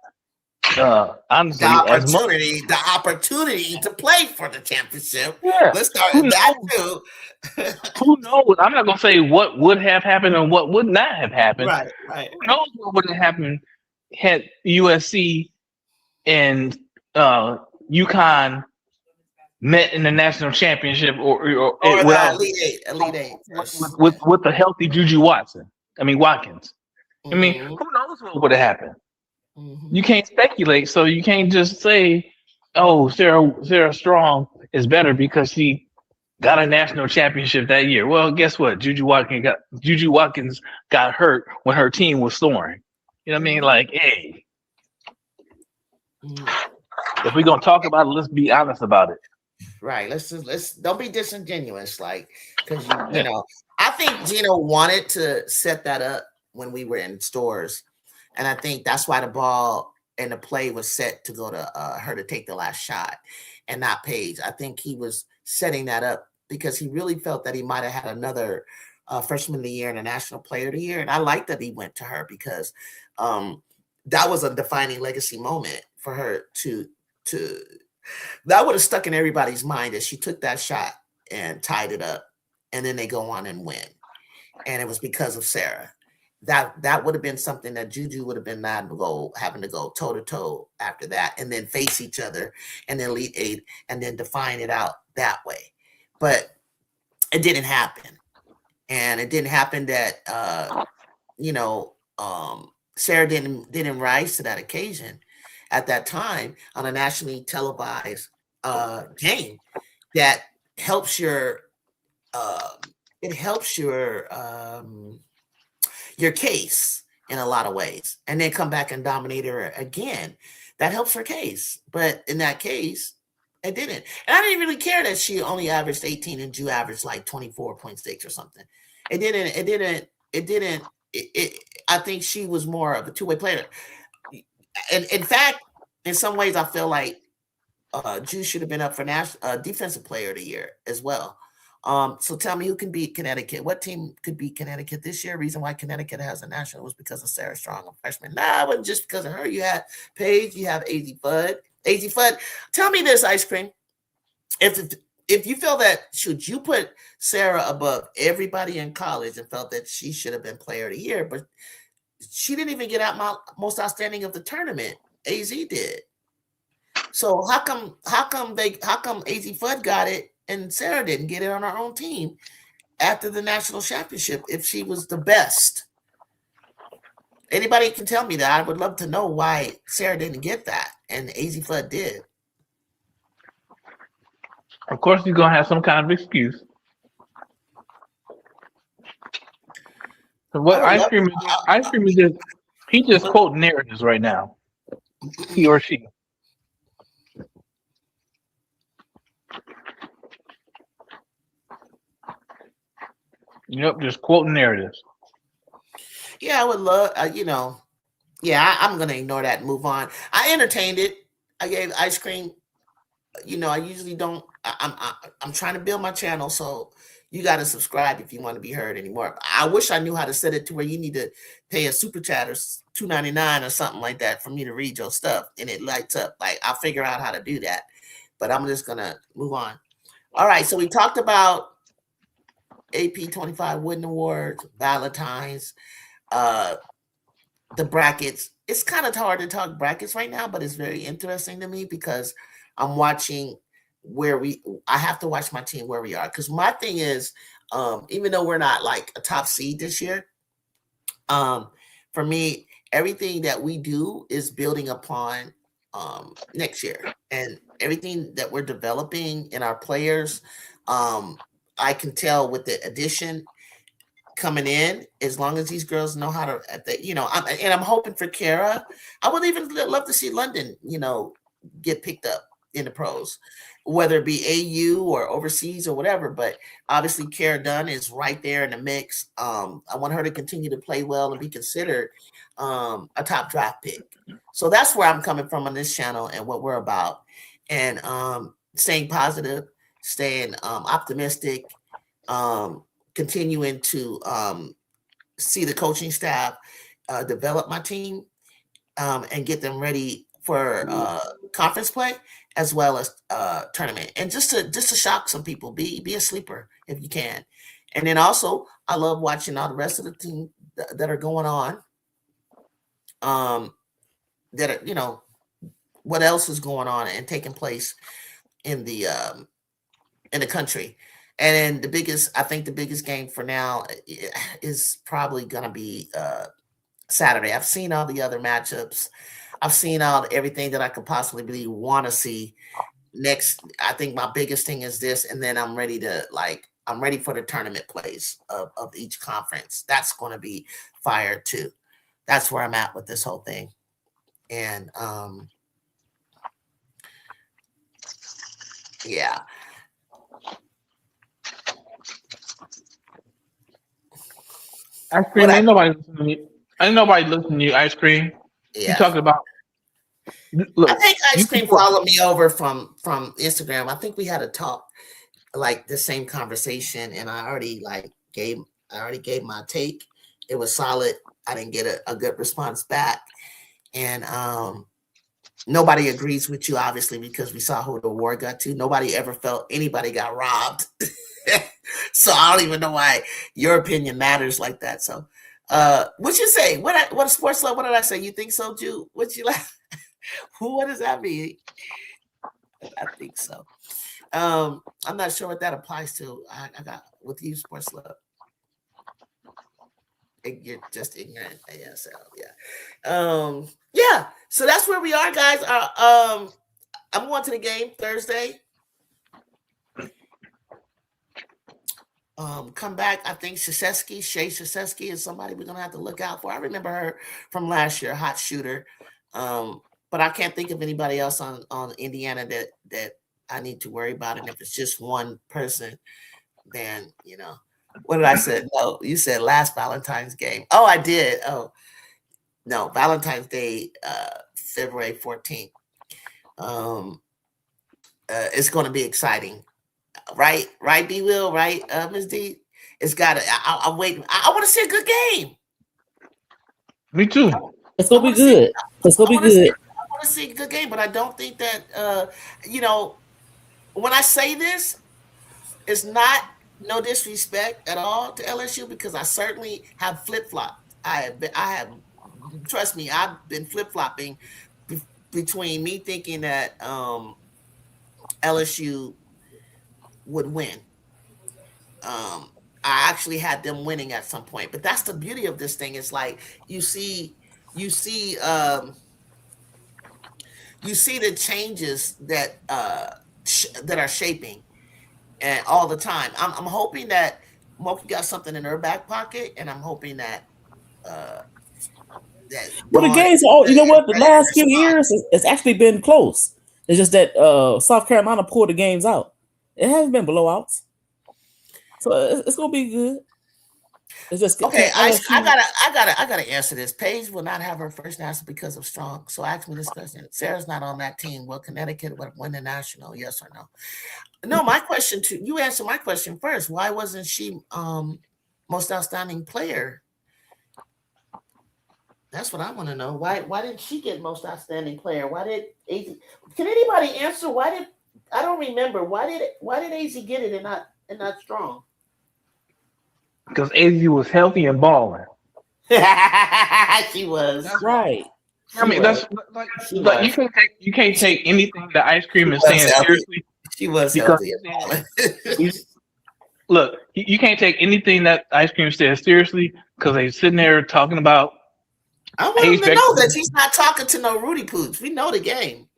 honestly as much. The opportunity to play for the championship. Yeah. Let's start Who that knows? too. Who knows? I'm not gonna say what would have happened and what would not have happened. Right. Who knows what would have happened had USC and UConn met in the national championship or without the Elite Eight with the healthy Juju Watkins. I mean, who knows what would have happened? You can't speculate, so you can't just say, "Oh, Sarah Strong is better because she got a national championship that year." Well, guess what? Juju Watkins got hurt when her team was soaring. You know what I mean? Like, hey, if we're gonna talk about it, let's be honest about it. Right. Let's don't be disingenuous, like, because you know, I think Gino wanted to set that up when we were in stores, and I think that's why the ball and the play was set to go to her to take the last shot, and not Paige. I think he was setting that up because he really felt that he might have had another freshman of the year and a national player of the year, and I like that he went to her because that was a defining legacy moment for her to. That would have stuck in everybody's mind as she took that shot and tied it up, and then they go on and win. And it was because of Sarah. That would have been something that Juju would have been having to go toe to toe after that, and then face each other in the Elite Eight, and then define it out that way. But it didn't happen, and it didn't happen that Sarah didn't rise to that occasion at that time on a nationally televised game that helps your case in a lot of ways, and then come back and dominate her again. That helps her case, but in that case, it didn't. And I didn't really care that she only averaged 18 and Ju averaged like 24.6 or something. It didn't. I think she was more of a two-way player. And in fact, in some ways, I feel like Ju should have been up for national defensive player of the year as well. So tell me, who can beat Connecticut? What team could beat Connecticut this year? Reason why Connecticut has a national was because of Sarah Strong, a freshman. Nah, it wasn't just because of her. You had Paige, you have AZ Fudd. Tell me this, Ice Cream. If you feel that, should you put Sarah above everybody in college and felt that she should have been player of the year, but she didn't even get out most outstanding of the tournament. AZ did. So how come AZ Fudd got it and Sarah didn't get it on her own team after the national championship if she was the best? Anybody can tell me that. I would love to know why Sarah didn't get that and AZ Fudd did. Of course, you're gonna have some kind of excuse. So what Ice Cream is just he just quoting narratives right now. He or she. Yep, just quoting narratives. Yeah, I would love, I'm going to ignore that and move on. I entertained it. I gave Ice Cream, I usually don't, I'm trying to build my channel, so you got to subscribe if you want to be heard anymore. I wish I knew how to set it to where you need to pay a super chat or $2.99 or something like that for me to read your stuff, and it lights up. Like, I'll figure out how to do that, but I'm just going to move on. All right, so we talked about AP25 Wooden Awards, Valentine's, the brackets. It's kind of hard to talk brackets right now, but it's very interesting to me because I'm watching I have to watch my team where we are. Because my thing is, even though we're not like a top seed this year, for me, everything that we do is building upon next year. And everything that we're developing in our players, I can tell with the addition coming in, as long as these girls know how to, I'm hoping for Kara. I would even love to see London, get picked up in the pros, whether it be AU or overseas or whatever. But obviously, Kara Dunn is right there in the mix. I want her to continue to play well and be considered a top draft pick. So that's where I'm coming from on this channel and what we're about. And staying positive, staying optimistic, continuing to see the coaching staff develop my team and get them ready for conference play as well as tournament, and just to shock some people, be a sleeper if you can. And then also, I love watching all the rest of the team that are going on. That are, you know, what else is going on and taking place in the country. And I think the biggest game for now is probably going to be Saturday. I've seen all the other matchups. I've seen everything that I could possibly want to see. Next, I think my biggest thing is this, and then I'm ready for the tournament plays of each conference. That's going to be fire too. That's where I'm at with this whole thing. And yeah. Ice cream. Ain't nobody listening to you. Ain't nobody listening to you. Ice cream. Yeah. You talking about? Look, I think Ice Cream followed me over from Instagram. I think we had a talk, like the same conversation, and I already gave my take. It was solid. I didn't get a good response back, and nobody agrees with you, obviously, because we saw who the award got to. Nobody ever felt anybody got robbed. So I don't even know why your opinion matters like that. So what you say? What sports love? What did I say? You think so, Ju? What you like? What does that mean? I think so. I'm not sure what that applies to. I got with you, sports love. You're just ignorant. Yeah. So yeah. Yeah. So that's where we are, guys. I'm going to the game Thursday. Come back. I think Shay Krzyzewski is somebody we're gonna have to look out for. I remember her from last year, hot shooter. But I can't think of anybody else on Indiana that I need to worry about. And if it's just one person, then what did I say? No, you said last Valentine's game. Oh, I did. Oh, no, Valentine's Day, February 14th. It's going to be exciting. Right, D. Will, right, Ms. D? It's got to. I'm waiting. I want to see a good game. Me too. It's gonna be good. It's gonna be good. I want to see a good game, but I don't think that when I say this, it's not no disrespect at all to LSU, because I certainly have flip-flopped. I have, trust me, I've been flip-flopping between me thinking that LSU would win. I actually had them winning at some point, but that's the beauty of this thing. It's like you see the changes that that are shaping and all the time. I'm hoping that Moki got something in her back pocket, and I'm hoping that well, the games, you know what, the last few years it's actually been close. It's just that South Carolina pulled the games out. It hasn't been blowouts, so it's gonna be good. It's just okay. I gotta answer this. Paige will not have her first national because of Strong. So ask me this question: Sarah's not on that team. Will Connecticut win the national? Yes or no? No. My question to you. Answer my question first. Why wasn't she most outstanding player? That's what I want to know. Why didn't she get most outstanding player? Why did AZ? Can anybody answer? Why did I don't remember? Why did AZ get it and not Strong? Because AZ was healthy and balling. She was. That's right. I mean, that's like you can't take anything that Ice Cream is saying seriously. She was healthy and balling. Look, you can't take anything that Ice Cream says seriously, because they're sitting there talking about. I want him to know that he's not talking to no Rudy Pooch. We know the game.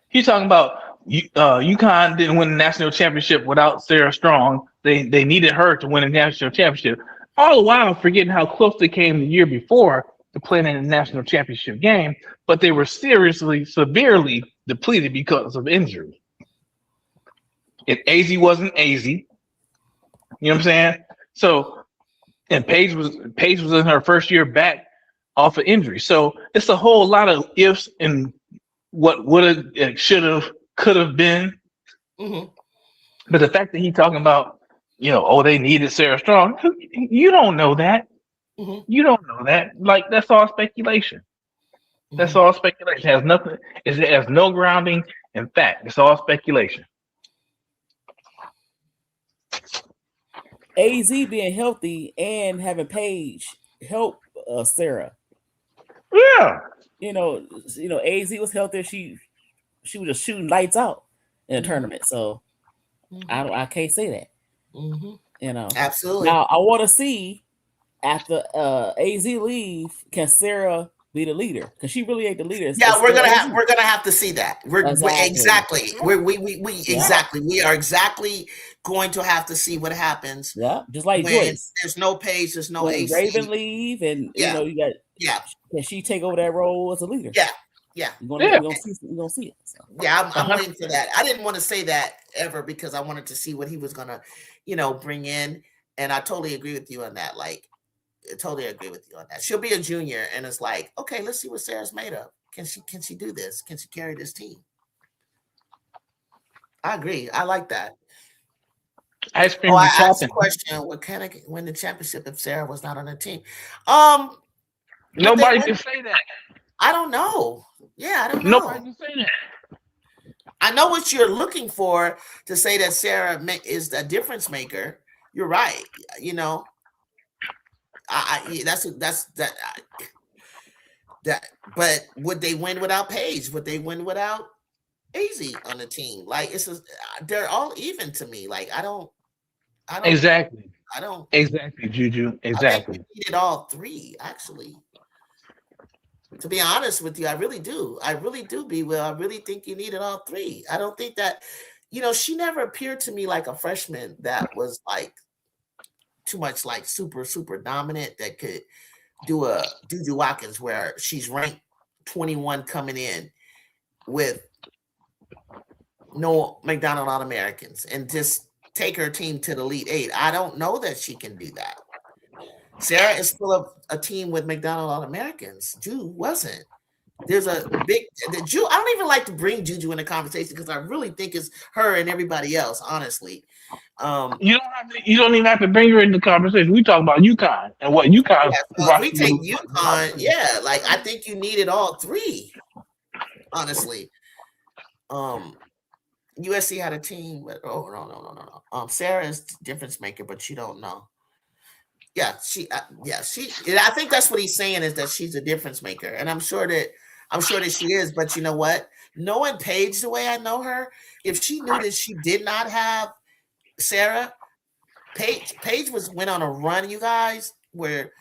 He's talking about UConn didn't win the national championship without Sarah Strong. They needed her to win a national championship. All the while forgetting how close they came the year before to playing in the national championship game, but they were severely depleted because of injury. If AZ wasn't AZ, you know what I'm saying? So, and Paige was in her first year back off of injury. So it's a whole lot of ifs and what would have, should have, could have been. Mm-hmm. But the fact that he's talking about, they needed Sarah Strong, you don't know that. Mm-hmm. You don't know that. Like, that's all speculation. That's Mm-hmm. all speculation. It has nothing. It has no grounding in fact. It's all speculation. AZ being healthy and having Paige help Sarah. Yeah. AZ was healthy. She was just shooting lights out in the tournament. So I can't say that. Mm-hmm. Absolutely. Now I want to see after AZ leave, can Sarah be the leader? Because she really ain't the leader. Yeah, we're gonna have to see that. Exactly. We are exactly going to have to see what happens. Yeah, just like when Joyce. There's no Paige, there's no when AC. Raven leave, and you got can she take over that role as a leader? Yeah. We're gonna see it. So. Yeah, I'm waiting for that. I didn't want to say that ever because I wanted to see what he was gonna, bring in, and I totally agree with you on that. Like, I totally agree with you on that. She'll be a junior, and it's like, okay, let's see what Sarah's made of. Can she do this? Can she carry this team? I agree. I like that. Ice cream. I asked the question: what can I win the championship if Sarah was not on the team? Nobody can say that. I don't know. Yeah, I don't know. Nobody can say that. I know what you're looking for to say that Sarah is a difference maker. You're right. That. But would they win without Paige? Would they win without AZ on the team? Like, they're all even to me. Like, I don't exactly. I don't exactly, Juju. Exactly. I think we needed all three, actually. To be honest with you, I really do. I really do, B. Will. I really think you needed all three. I don't think that, she never appeared to me like a freshman that was like too much like super, super dominant that could do a Juju Watkins where she's ranked 21 coming in with no McDonald All-Americans and just take her team to the Elite Eight. I don't know that she can do that. Sarah is full of a team with McDonald All-Americans. Ju wasn't. There's a big Ju. I don't even like to bring Juju in the conversation because I really think it's her and everybody else. Honestly, you don't even have to bring her in the conversation. We talk about UConn and what UConn. So we take UConn. Yeah, like I think you needed all three. Honestly, USC had a team, but no. Sarah is difference maker, but you don't know. Yeah, I think that's what he's saying is that she's a difference maker, and I'm sure that she is. But you know what? Knowing Paige the way I know her, if she knew that she did not have Sarah, Paige went on a run, you guys, where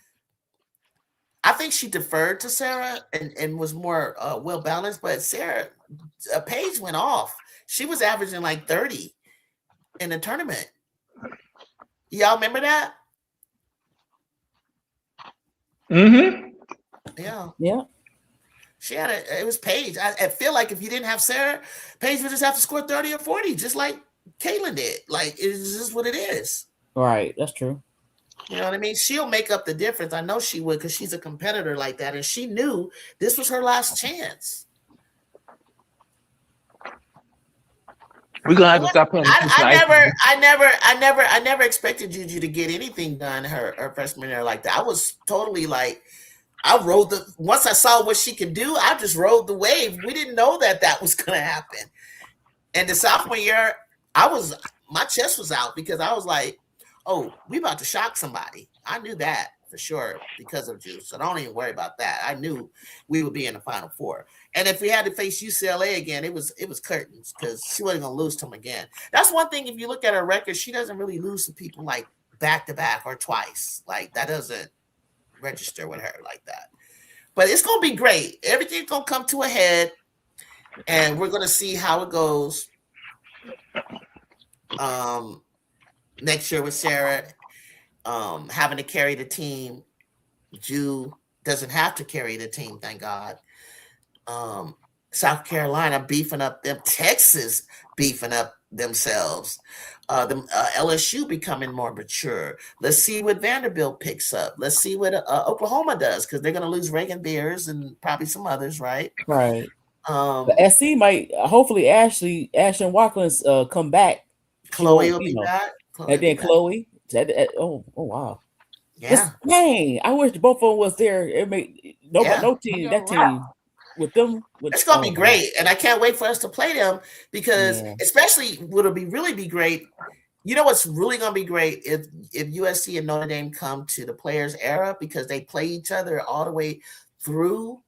I think she deferred to Sarah and was more well balanced. But Paige went off. She was averaging like 30 in the tournament. Y'all remember that? Mm-hmm. Yeah. She had it was Paige. I feel like if you didn't have Sarah, Paige would just have to score 30 or 40, just like Caitlin did. Like, it's just what it is. Right. That's true. You know what I mean? She'll make up the difference. I know she would because she's a competitor like that. And she knew this was her last chance. We're gonna have to stop playing. I never expected Juju to get anything done her freshman year like that. I was totally like, once I saw what she could do, I just rode the wave. We didn't know that was gonna happen. And the sophomore year, my chest was out because I was like, oh, we about to shock somebody. I knew that for sure because of Juju. So don't even worry about that. I knew we would be in the Final Four. And if we had to face UCLA again, it was curtains because she wasn't going to lose to them again. That's one thing. If you look at her record, she doesn't really lose to people like back to back or twice. Like that doesn't register with her like that. But it's going to be great. Everything's going to come to a head, and we're going to see how it goes next year with Sarah having to carry the team. Ju doesn't have to carry the team, thank God. South Carolina beefing up them, Texas beefing up themselves, LSU becoming more mature. Let's see what Vanderbilt picks up. Let's see what Oklahoma does because they're going to lose Reagan Beers and probably some others, right? Right. The SC might hopefully Ashley and Watkins come back. Chloe will be back. And then Chloe. Oh wow. Yeah. Dang, I wish both of them was there. It made no team. That team with them. It's gonna be great, and I can't wait for us to play them because, especially, what'll be great. You know what's really gonna be great if USC and Notre Dame come to the Players Era, because they play each other all the way through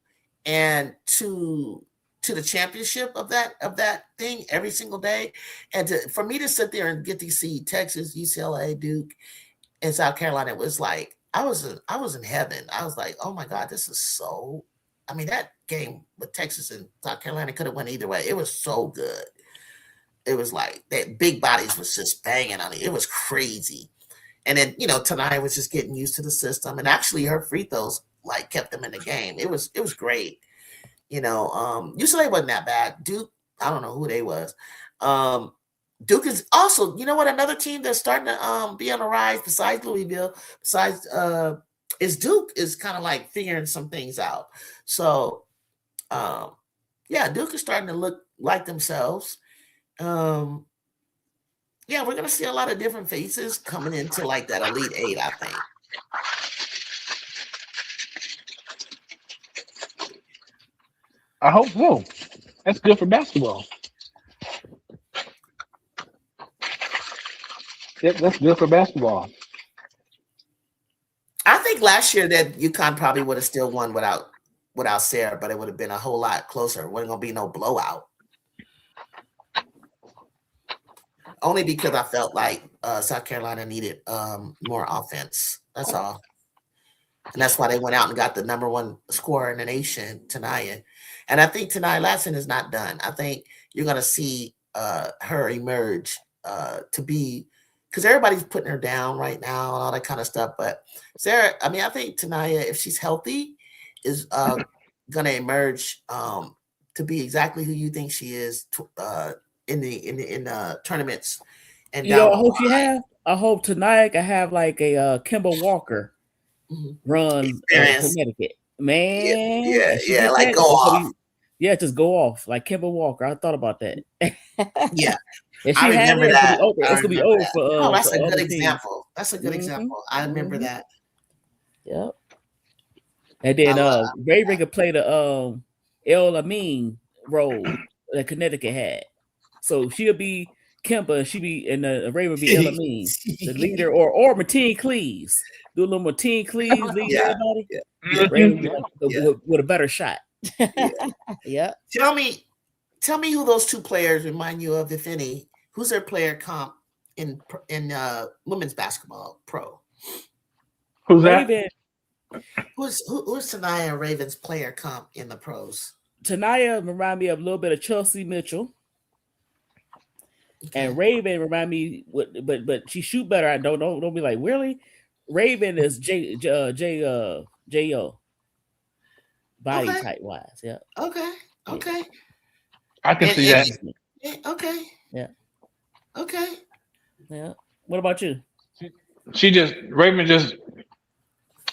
and to the championship of that thing every single day, and for me to sit there and get to see Texas, UCLA, Duke, and South Carolina, it was like I was in heaven. I was like, oh my God, this is so. I mean, that game with Texas and South Carolina could have went either way. It was so good. It was like that big bodies was just banging on it. It was crazy. And then, Tanaya was just getting used to the system. And actually her free throws like kept them in the game. It was great. UCLA wasn't that bad. Duke, I don't know who they was. Duke is also, another team that's starting to be on the rise besides Louisville, is Duke is kind of like figuring some things out. So, Duke is starting to look like themselves. We're going to see a lot of different faces coming into like that Elite Eight, I think. I hope so. That's good for basketball. Yep, that's good for basketball. I think last year that UConn probably would have still won without Sarah, but it would have been a whole lot closer. It wasn't going to be no blowout. Only because I felt like South Carolina needed more offense. That's all. And that's why they went out and got the number one scorer in the nation, Tanaya. And I think Tanaya Latson is not done. I think you're going to see her emerge to be, because everybody's putting her down right now and all that kind of stuff. But Sarah, I mean, I think Tanaya, if she's healthy, is going to emerge to be exactly who you think she is in the tournaments. And I hope tonight I have like a Kimball Walker run Connecticut. Man, yeah, like go off. Just go off like Kimball Walker. I thought about that. Yeah. I remember that. It's gonna be over for. Oh, that's a good example. That's a good example. I remember that. Yep. And then Raven could play the El Amin role that Connecticut had. So she'll be Kemba, and she be and Raven be El Amin, the leader, or Martine Cleaves. Do a little Martine Cleaves lead everybody. Yeah. With a better shot. Yeah. Tell me who those two players remind you of, if any. Who's their player comp in women's basketball pro? Who's that? Raven. Who's Tanaya and Raven's player comp in the pros? Tanaya remind me of a little bit of Chelsea Mitchell. Okay. And Raven remind me, but she shoot better. I don't be like, really? Raven is J.O. body type wise. Yeah. Okay. I can see that. Okay. Yeah. Okay. Yeah. What about you? Raven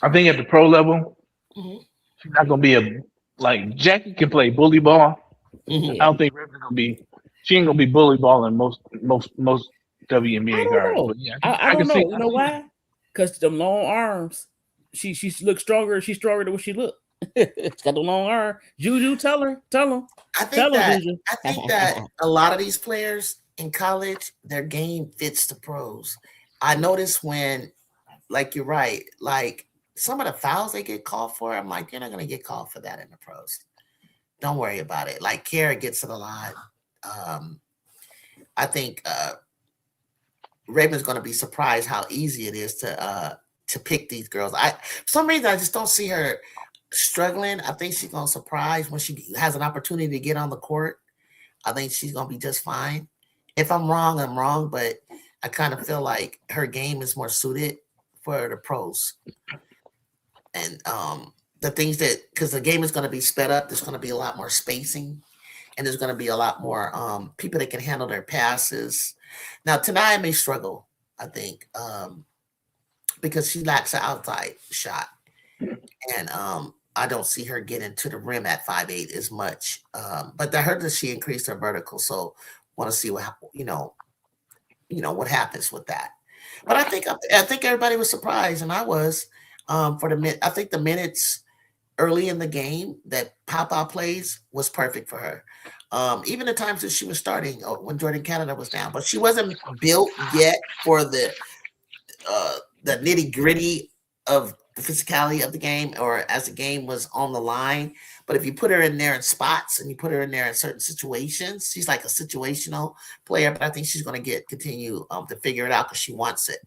I think at the pro level, she's not gonna be like Jackie can play bully ball. I don't think Raven's gonna be. She ain't gonna be bully balling most WNBA guards. But yeah, I don't know. You know why? Because them long arms. She looks stronger. She's stronger than what she looked. She's got the long arm. Juju, tell them. I think that a lot of these players in college, their game fits the pros. I notice when, like, you're right, like some of the fouls they get called for, I'm like, you're not gonna get called for that in the pros. Don't worry about it. Like Kara gets it a lot. I think Raven's going to be surprised how easy it is to pick these girls. For some reason, I just don't see her struggling. I think she's going to surprise when she has an opportunity to get on the court. I think she's going to be just fine. If I'm wrong, I'm wrong, but I kind of feel like her game is more suited for the pros. And the things because the game is going to be sped up, there's going to be a lot more spacing. And there's going to be a lot more people that can handle their passes. Now, Tanaya may struggle, I think, because she lacks an outside shot. And I don't see her getting to the rim at 5'8" as much. But I heard that she increased her vertical, so want to see what what happens with that. But I think everybody was surprised, and I was for the I think the minutes early in the game that Papa plays was perfect for her. Even the times that she was starting when Jordan Canada was down, but she wasn't built yet for the nitty gritty of the physicality of the game, or as the game was on the line. But if you put her in there in spots and you put her in there in certain situations, she's like a situational player. But I think she's going to continue to figure it out because she wants it.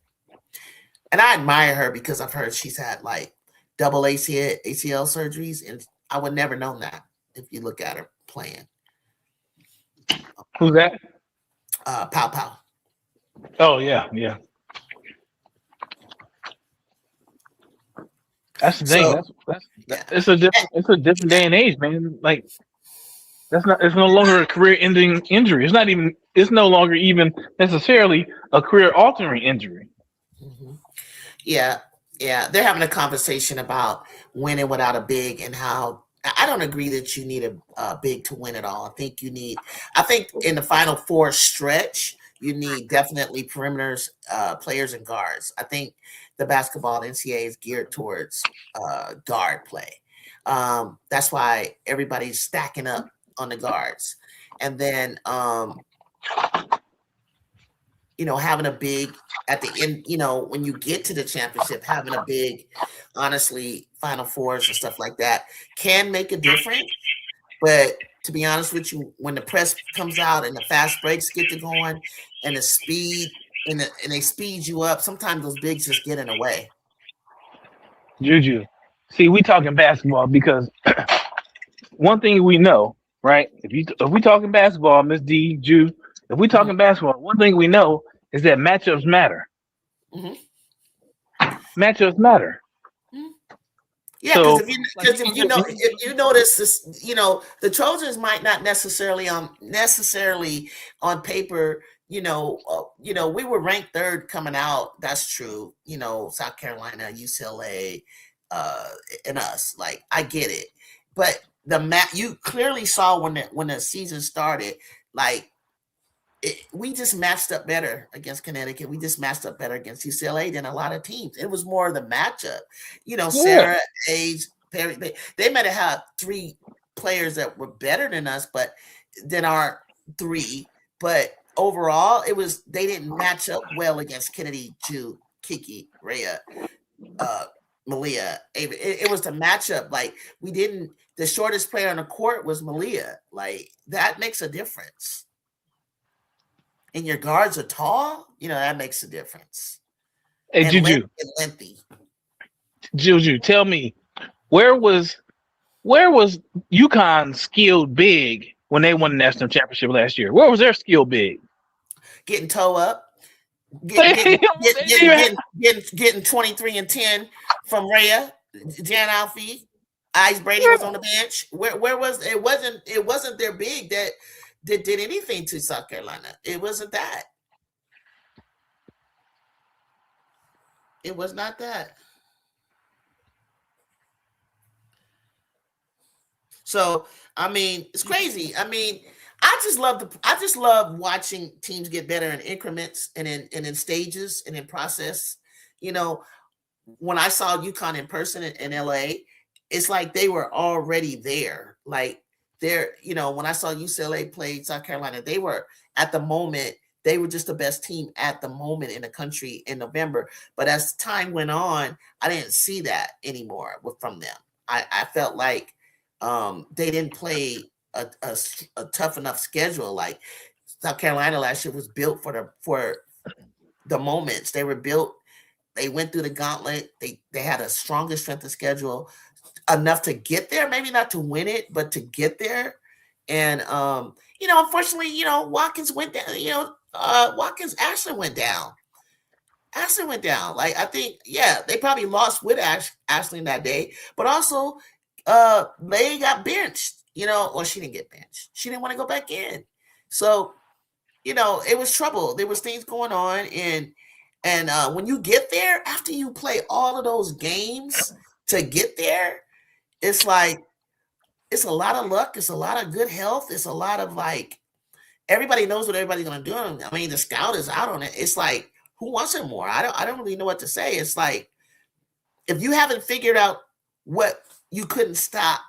And I admire her because I've heard she's had like double ACL surgeries, and I would never known that if you look at her playing. Who's that? Pow Pow. Oh yeah. That's the thing. It's a different day and age, man. Like it's no longer a career-ending injury. It's no longer even necessarily a career-altering injury. Mm-hmm. Yeah. They're having a conversation about winning without a big, and how I don't agree that you need a big to win it all. I think in the Final Four stretch, you need definitely perimeters, players, and guards. I think the basketball NCAA is geared towards guard play. That's why everybody's stacking up on the guards. And then, having a big at the end, when you get to the championship, having a big, honestly, Final Fours and stuff like that can make a difference. But to be honest with you, when the press comes out and the fast breaks get to going and the speed and they speed you up, sometimes those bigs just get in the way. Juju, see, we talking basketball because one thing we know, right? If we talking basketball, Miss D, Ju, if we talking basketball, one thing we know is that matchups matter. Mm-hmm. Matchups matter. Mm-hmm. Yeah, because if you notice this, the Trojans might not necessarily on paper, we were ranked third coming out. That's true. South Carolina, UCLA, and us. Like, I get it, but you clearly saw when the season started, like, we just matched up better against Connecticut. We just matched up better against UCLA than a lot of teams. It was more of the matchup. Sarah, Age, Perry, they might have had three players that were better than us, but than our three. But overall, they didn't match up well against Kennedy, Ju, Kiki, Rhea, Malia, Avery. It was the matchup. Like, the shortest player on the court was Malia. Like, that makes a difference. And your guards are tall, that makes a difference. Hey, and Juju. Lengthy. Juju, tell me, where was UConn skilled big when they won the national championship last year? Where was their skill big? Getting toe up. Getting 23 and 10 from Rhea, Jan Alfie, Ice Brady was on the bench. Where was it? Wasn't their big that did anything to South Carolina. It wasn't that. It was not that. So, it's crazy. I just love watching teams get better in increments and in stages and in process. When I saw UConn in person in LA, it's like they were already there. Like, when I saw UCLA play South Carolina, they were at the moment, they were just the best team at the moment in the country in November. But as time went on, I didn't see that anymore from them. I felt like they didn't play a tough enough schedule. Like, South Carolina last year was built for the moments. They were built. They went through the gauntlet. They had a stronger strength of schedule, enough to get there, maybe not to win it, but to get there. And unfortunately, Watkins went down. Ashland went down. Ashland went down. Like, I think, they probably lost with Ashland that day, but also they got benched. Or she didn't get benched. She didn't want to go back in. So, it was trouble. There was things going on, and when you get there, after you play all of those games to get there, it's like it's a lot of luck, it's a lot of good health, it's a lot of like everybody knows what everybody's gonna do. I mean, the scout is out on it. It's like, who wants it more? I don't really know what to say. It's like if you haven't figured out what you couldn't stop,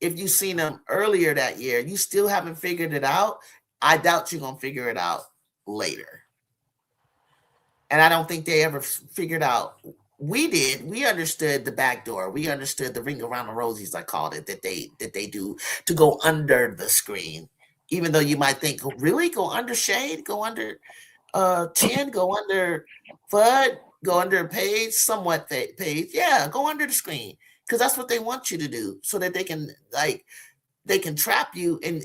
if you've seen them earlier that year, you still haven't figured it out. I doubt you're gonna figure it out later. And I don't think they ever figured out. We did. We understood the back door. We understood the ring around the rosies, I called it, that they do to go under the screen. Even though you might think, really, go under shade, go under chin, go under FUD, go under page, somewhat page. Yeah, go under the screen because that's what they want you to do, so that they can trap you and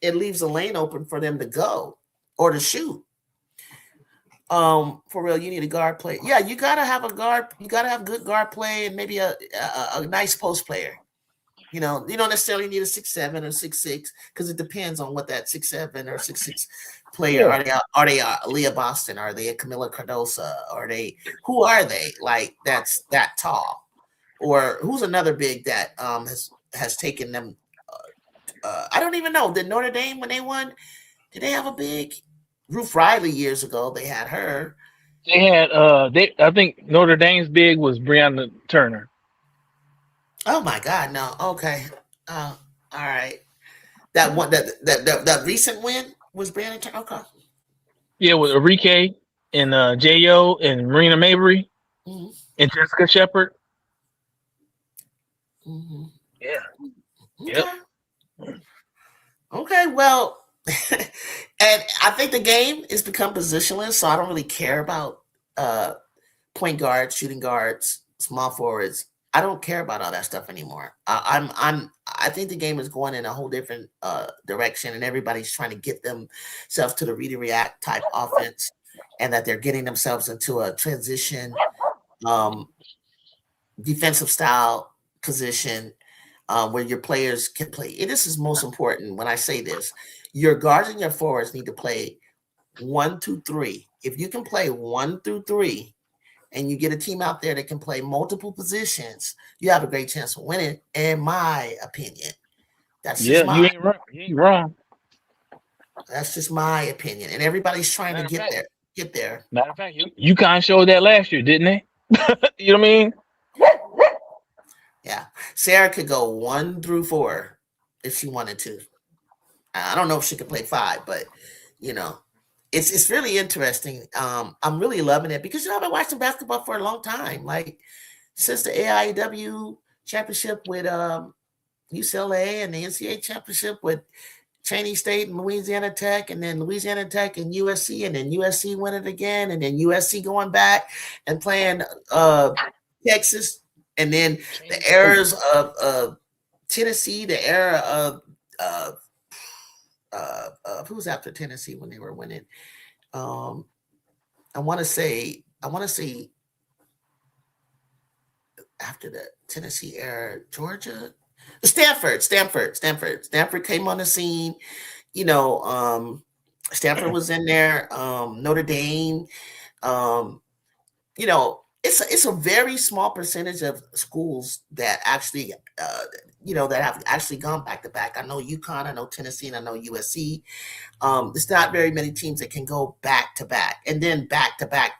it leaves a lane open for them to go or to shoot. For real, you need a guard play. Yeah, you gotta have a guard. You gotta have good guard play and maybe a nice post player. You don't necessarily need a 6'7" or 6'6" because it depends on what that 6'7" or 6'6" player are. They Leah Boston? Are they a Camila Cardosa? Who are they? Like that's that tall, or who's another big that has taken them? I don't even know. Did Notre Dame when they won? Did they have a big? Ruth Riley years ago, they had her. They had I think Notre Dame's big was Breonna Turner. Oh my God, no. Okay. All right. That one that recent win was Breonna Turner. Okay. Yeah, with Enrique and J.O. and Marina Mabry and Jessica Shepard. Mm-hmm. Yeah. Okay. Yep. Okay, well, and I think the game has become positionless, so I don't really care about point guards, shooting guards, small forwards. I don't care about all that stuff anymore. I think the game is going in a whole different direction, and everybody's trying to get themselves to the read and react type offense, and that they're getting themselves into a transition defensive style position where your players can play. And this is most important when I say this. Your guards and your forwards need to play 1, 2, 3. If you can play 1 through 3, and you get a team out there that can play multiple positions, you have a great chance of winning, in my opinion. That's just you ain't wrong. You ain't wrong. That's just my opinion. And everybody's trying to get there. Matter of fact, UConn showed that last year, didn't they? You know what I mean? Yeah. Sarah could go 1 through 4 if she wanted to. I don't know if she could play 5, but it's really interesting. I'm really loving it because I've been watching basketball for a long time, like since the AIW championship with UCLA and the NCAA championship with Cheney State and Louisiana Tech, and then Louisiana Tech and USC, and then USC win it again, and then USC going back and playing Texas, and then the eras of Tennessee, the era of who's after Tennessee when they were winning. I want to say after the Tennessee era, Georgia, Stanford came on the scene. Stanford was in there. Notre Dame. It's a very small percentage of schools that actually, that have actually gone back to back. I know UConn, I know Tennessee, and I know USC. There's not very many teams that can go back to back and then back to back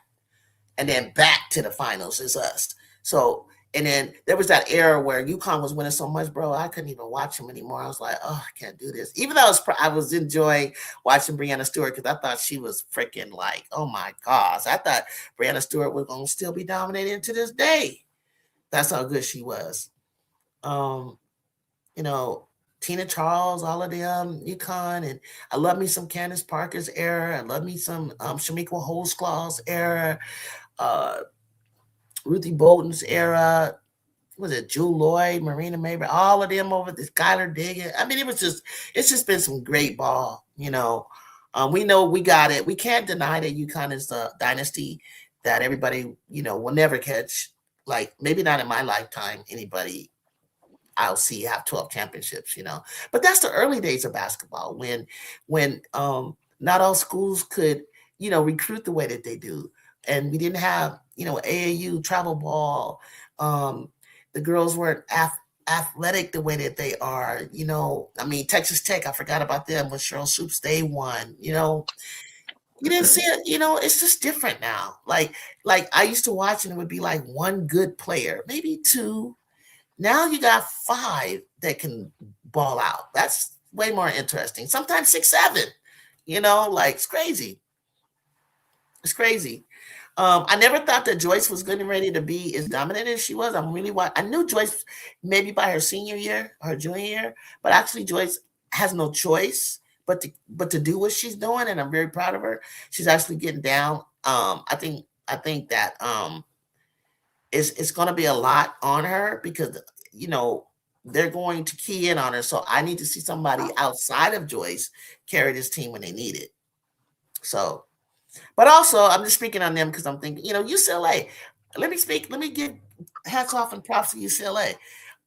and then back to the finals is us. So, and then there was that era where UConn was winning so much, bro, I couldn't even watch them anymore. I was like, oh, I can't do this. Even though I was enjoying watching Breanna Stewart because I thought she was freaking like, oh my gosh. I thought Breanna Stewart was going to still be dominating to this day. That's how good she was. Tina Charles, all of them, UConn, and I love me some Candace Parker's era. I love me some Shamika Holtzclaw's era. Ruthie Bolton's era, was it Jewel Lloyd, Marina Mabry, all of them over this Skylar Diggins. I mean, it's just been some great ball, we know we got it. We can't deny that UConn is the dynasty that everybody, will never catch. Like maybe not in my lifetime, anybody I'll see have 12 championships, But that's the early days of basketball when not all schools could, recruit the way that they do. And we didn't have, AAU travel ball. The girls weren't athletic the way that they are. You know, I mean, Texas Tech, I forgot about them when Cheryl Swoops, they won. You know, you didn't see it. You know, it's just different now. Like I used to watch, and it would be like one good player, maybe two. Now you got 5 that can ball out. That's way more interesting. Sometimes 6, 7. You know, like it's crazy. It's crazy. I never thought that Joyce was getting ready to be as dominant as she was. I knew Joyce maybe by her senior year, her junior year, but actually Joyce has no choice but to do what she's doing, and I'm very proud of her. She's actually getting down. I think that it's going to be a lot on her because you know they're going to key in on her. So I need to see somebody outside of Joyce carry this team when they need it. So. But also, I'm just speaking on them because I'm thinking, you know, UCLA. Let me give hats off and props to UCLA.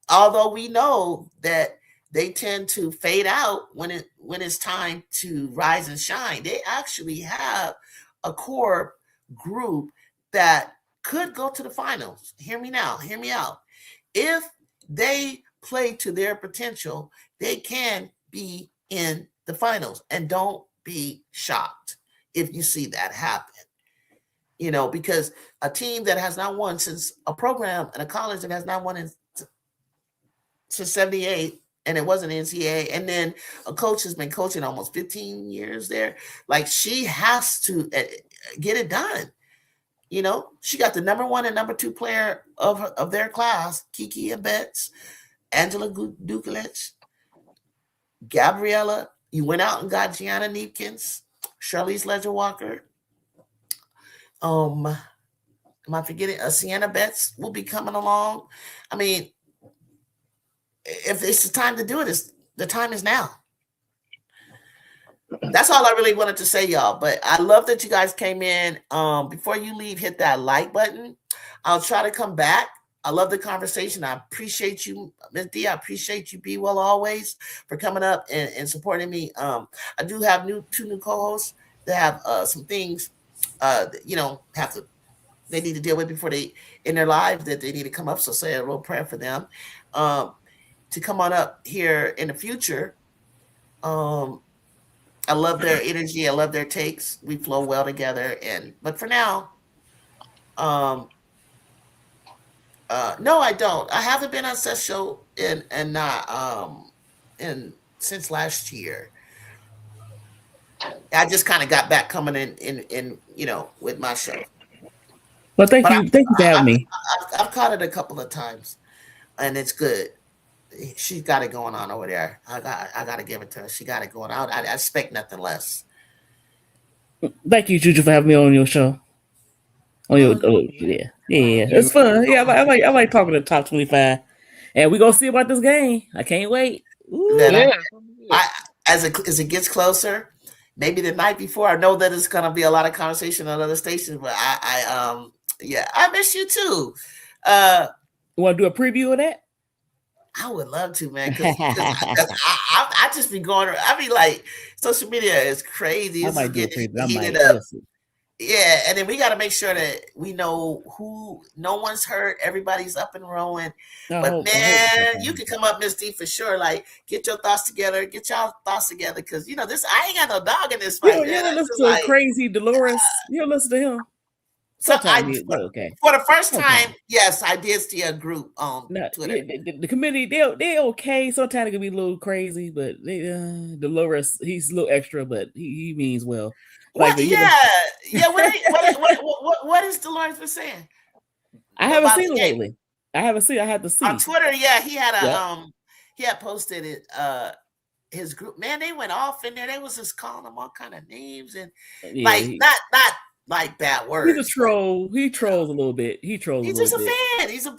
Although we know that they tend to fade out when it's time to rise and shine, they actually have a core group that could go to the finals. Hear me now. Hear me out. If they play to their potential, they can be in the finals, and don't be shocked if you see that happen, you know, because a team that has not won since a program and a college that has not won since 78, and it wasn't NCAA, and then a coach has been coaching almost 15 years there, like she has to get it done. You know, she got the number 1 and number 2 player of their class, Kiki and Betts, Angela Dukelich, Gabriella. You went out and got Gianna Neepkins, Charlize Ledger-Walker. Am I forgetting? Sienna Betts will be coming along. I mean, if it's the time to do it, the time is now. That's all I really wanted to say, y'all. But I love that you guys came in. Before you leave, hit that like button. I'll try to come back. I love the conversation. I appreciate you, Ms. D. I appreciate you, Be Well, always, for coming up and supporting me. I do have 2 new co-hosts that have some things, you know, they need to deal with before they in their lives that they need to come up. So say a little prayer for them to come on up here in the future. I love their energy. I love their takes. We flow well together. But for now, no, I don't. I haven't been on Seth's show since last year. I just kind of got back coming in you know, with my show. Well, thank you for having me. I've caught it a couple of times, and it's good. She's got it going on over there. I got to give it to her. She got it going on. I expect nothing less. Thank you, Juju, for having me on your show. Yeah, it's fun. Yeah, I like talking to top 25, and we're gonna see about this game. I can't wait. As it gets closer, maybe the night before. I know that it's gonna be a lot of conversation on other stations, but I miss you too. Want to do a preview of that? I would love to, man. Because I just be going. I mean, like social media is crazy. I might do a preview. Heated up. Yeah, and then we got to make sure that we know who. No one's hurt. Everybody's up and rolling. But man, you can come up, Miss D, for sure. Like, get your thoughts together. Get y'all thoughts together, because you know this. I ain't got no dog in this fight. You don't listen to crazy Dolores. You don't listen to him. So for the first time, yes, I did see a group on Twitter. The committee, they're okay. Sometimes it can be a little crazy, but Dolores, he's a little extra, but he means well. What? What is Dolores been saying? I haven't seen it lately. I had to see on Twitter. Yeah, he had he had posted it. His group, man, they went off in there. They was just calling them all kind of names and not like bad words. He's a troll. He trolls a little bit. He's just a fan. He's a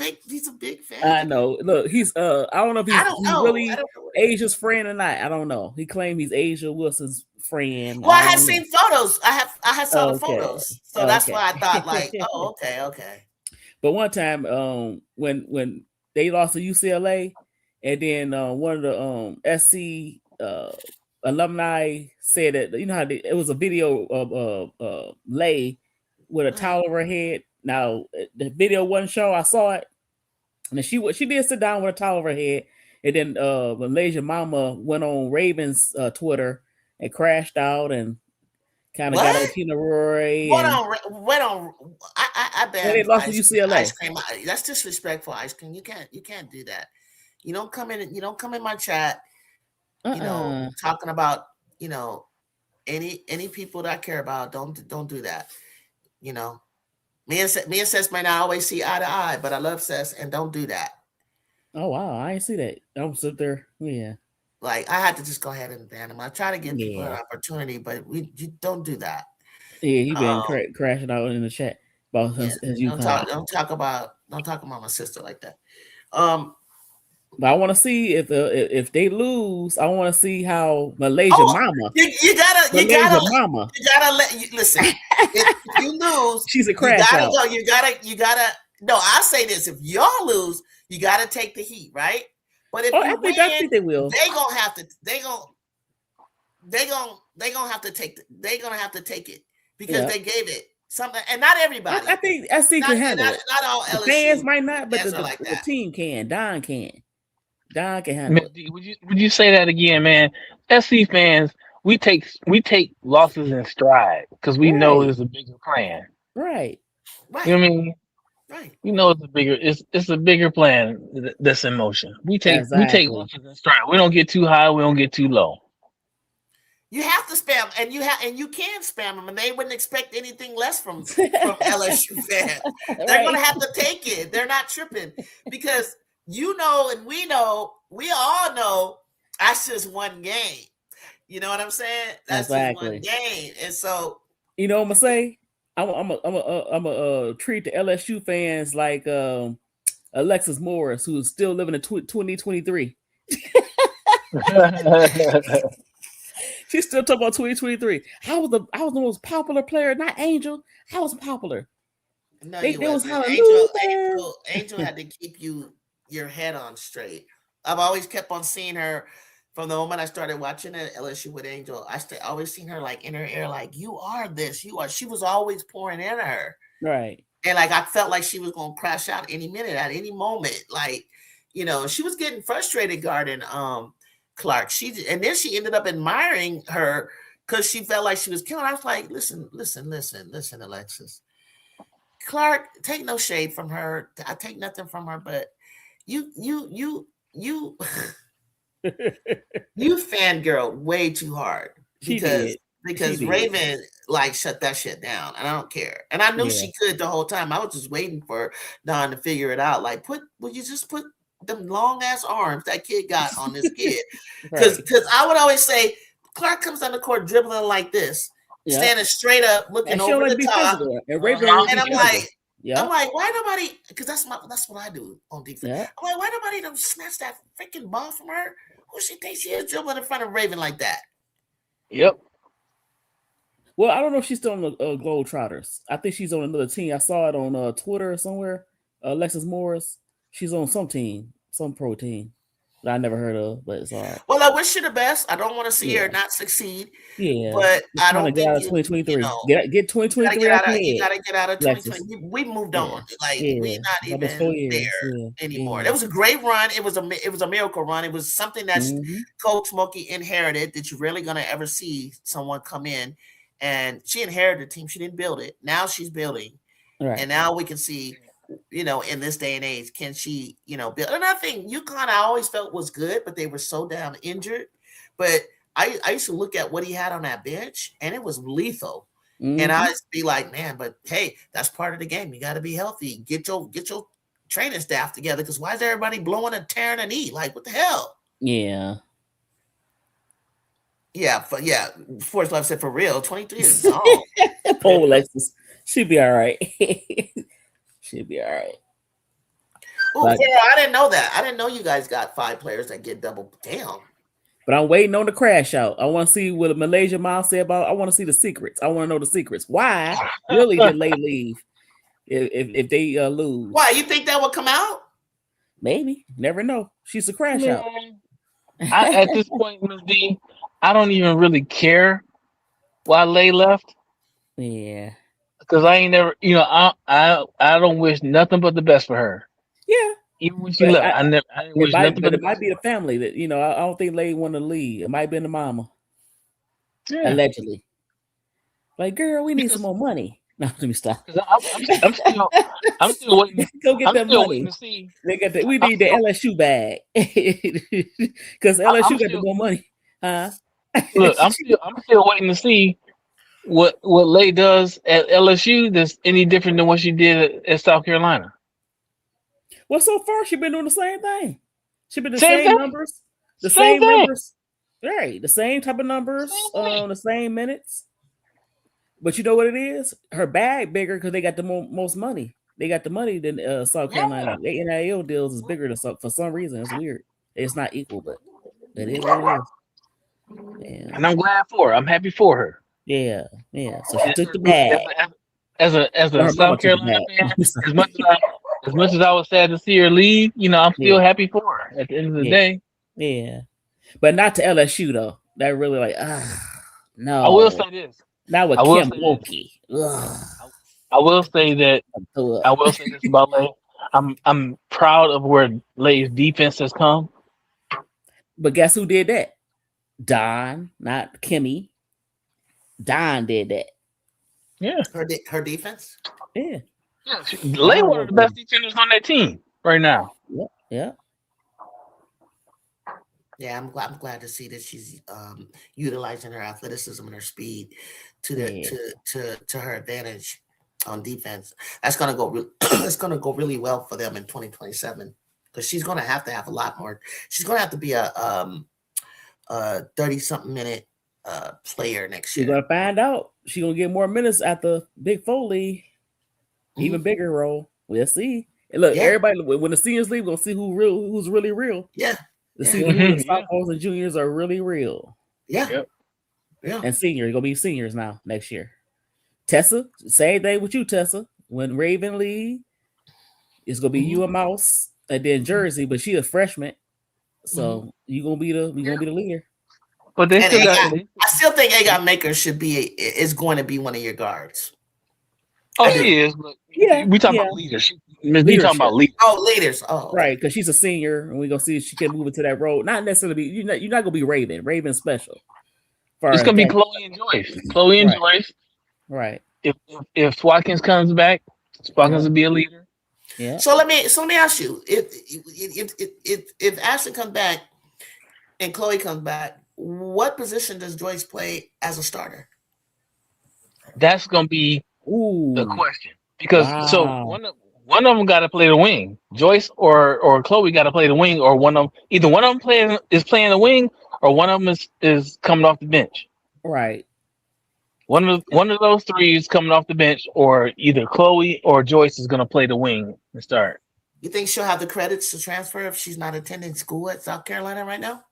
big fan. I know. Look, he's I don't know if he's really Asia's friend or not. I don't know. He claimed he's Asia Wilson's friend. Well, I had seen photos. I had saw the photos. So that's why I thought like, okay. But one time, when they lost to UCLA, and then one of the SC alumni said that, you know how it was a video of Lay with a towel over her head. Now the video wasn't shown. I saw it. And then she did sit down with a towel over her head. And then Malaysia Mama went on Raven's Twitter and crashed out and kind of got What? on Tina Roy. What And on? I they banned lost to ice UCLA. cream. That's disrespectful. Ice cream. You can't do that. You don't come in my chat. You know, talking about any people that I care about. Don't do that. You know, me and Sess may not always see eye to eye, but I love Sess, and don't do that. Oh wow, I didn't see that. I'm sit there. Yeah. Like I had to just go ahead and ban him. I try to give people an opportunity, but you don't do that. Yeah, he been crashing out in the chat about his UConn. Don't talk about my sister like that. But I want to see if they lose. I want to see how Malaysia Mama. You gotta listen. If you lose, she's a crash out. You gotta. No, I say this: if y'all lose, you gotta take the heat, right? But if I think they will. They're gonna have to take it because they gave it something, and not everybody. I think SC can handle it. Not all LSU. The fans might not, but the team can. Don can. Don can handle it. Would you say that again, man? SC fans, we take losses in stride because we know there's a bigger plan. Right. Right. You know what I mean? Right. We know it's a bigger plan that's in motion. We take losses in stride. We don't get too high. We don't get too low. You have to spam, and you can spam them, and they wouldn't expect anything less from LSU fans. They're gonna have to take it. They're not tripping because and we all know that's just one game. You know what I'm saying? That's just one game, and so you know what I'm gonna say. I'm a treat the LSU fans like Alexis Morris, who's still living in 2023. She's still talking about 2023. I was the most popular player, not Angel. I was popular. No, they was Angel had to keep your head on straight. I've always kept on seeing her from the moment I started watching it, LSU with Angel. I always seen her like in her ear, like you are this, you are. She was always pouring into her, right? And like I felt like she was gonna crash out any minute, at any moment. Like she was getting frustrated guarding Clark. And then she ended up admiring her because she felt like she was killing. I was like, listen, Alexis. Clark, take no shade from her. I take nothing from her, but you you fangirled way too hard because Raven like shut that shit down, and I don't care. And I knew she could the whole time. I was just waiting for Don to figure it out. Like, would you just put them long ass arms that kid got on this kid? Because I would always say Clark comes on the court dribbling like this, standing straight up, looking over the top, and I'm like. Yeah. I'm like, why nobody? Because that's what I do on defense. Yeah. I'm like, why nobody don't snatch that freaking ball from her? Who she thinks she is dribbling in front of Raven like that? Yep. Well, I don't know if she's still on the Globetrotters. I think she's on another team. I saw it on Twitter or somewhere. Alexis Morris. She's on some team, some pro team that I never heard of, but it's all right. Well, I wish her the best. I don't want to see her not succeed. Yeah, but I don't think get out of 2023. Get 2023. You gotta get out of 2020. We moved on. Like we're not even there anymore. It was a great run. It was a miracle run. It was something that Coach Smokey inherited that you're really gonna ever see someone come in. And she inherited the team. She didn't build it. Now she's building, and now we can see. In this day and age, can she, build? Another thing, UConn I always felt was good, but they were so damn injured. But I used to look at what he had on that bench, and it was lethal. And I used to be like, man, but hey, that's part of the game. You got to be healthy. Get your training staff together, because why is everybody blowing and tearing a knee? Like, what the hell? Yeah. Forrest Love said for real, 23 is gone. Poor Alexis, she'll be all right. She'll be all right. Oh, I didn't know that. I didn't know you guys got 5 players that get double down. But I'm waiting on the crash out. I want to see what Malaysia Miles said about. I want to see the secrets. I want to know the secrets. Why really did they leave? If they lose, why you think that will come out? Maybe. Never know. She's a crash out. At this point, Ms. D, I don't even really care why Lay left. Yeah. Because I ain't never, I don't wish nothing but the best for her. Yeah, Even when she But left, I didn't wish nothing but it might be the family that I don't think Lay want to leave. It might have been the mama, allegedly. Like, girl, we need some more money. No, let me stop. I'm still waiting. Go get that money. Waiting to see. We need the LSU bag because LSU got the more money, huh? Look, I'm still waiting to see what Lay does at LSU that's any different than what she did at South Carolina. Well, so far she been doing the same thing. She been the Same same thing. numbers, Same thing. numbers, right? The same type of numbers, the same minutes. But you know what it is? Her bag bigger because they got the most money. They got the money than South Carolina. The NIL deals is bigger than for some reason. It's weird. It's not equal, but it is what it is. Yeah. And I'm glad for her. I'm happy for her. Yeah. So she took the bag. As a South Carolina fan, as much as I was sad to see her leave, I'm still happy for her at the end of the day. Yeah. But not to LSU though. That really no. I will say this. Not with Kim Wilkie. I will say this about Lay. I'm proud of where Lay's defense has come. But guess who did that? Don, not Kimmy. Don did that. Yeah. Her defense? Yeah. Lay one of the best defenders on that team right now. Yeah. Yeah, I'm glad to see that she's utilizing her athleticism and her speed to her advantage on defense. That's gonna go. It's gonna go really well for them in 2027 because she's gonna have to have a lot more. She's gonna have to be a 30-something minute player next year. You're gonna find out. She's gonna get more minutes at the Big Foley, even bigger role. We'll see. And look, everybody when the seniors leave, we're gonna see who's really real. Yeah. The seniors, sophomores, and juniors are really real. Yeah. And seniors, gonna be seniors now next year. Tessa, same thing with you, Tessa. When Raven leave, it's gonna be you and Mouse, and then Jersey, but she a freshman, so you gonna be the leader. But they still I still think Agon Maker is going to be one of your guards. Oh, she is. But we talking about leaders. We talking about leaders. Oh, leaders. Oh, right, because she's a senior, and we're gonna see if she can move into that role. Not necessarily you're not gonna be Raven. Raven's special. It's gonna be Chloe and Joyce. Chloe and Joyce. Right. If Watkins comes back, Watkins will be a leader. Yeah. So let me ask you: if Ashley comes back and Chloe comes back, what position does Joyce play as a starter? That's gonna be the question because one of them got to play the wing. Joyce or Chloe got to play the wing, or either one of them is playing the wing, or one of them is coming off the bench. Right. One of those three is coming off the bench, or either Chloe or Joyce is going to play the wing and start. You think she'll have the credits to transfer if she's not attending school at South Carolina right now?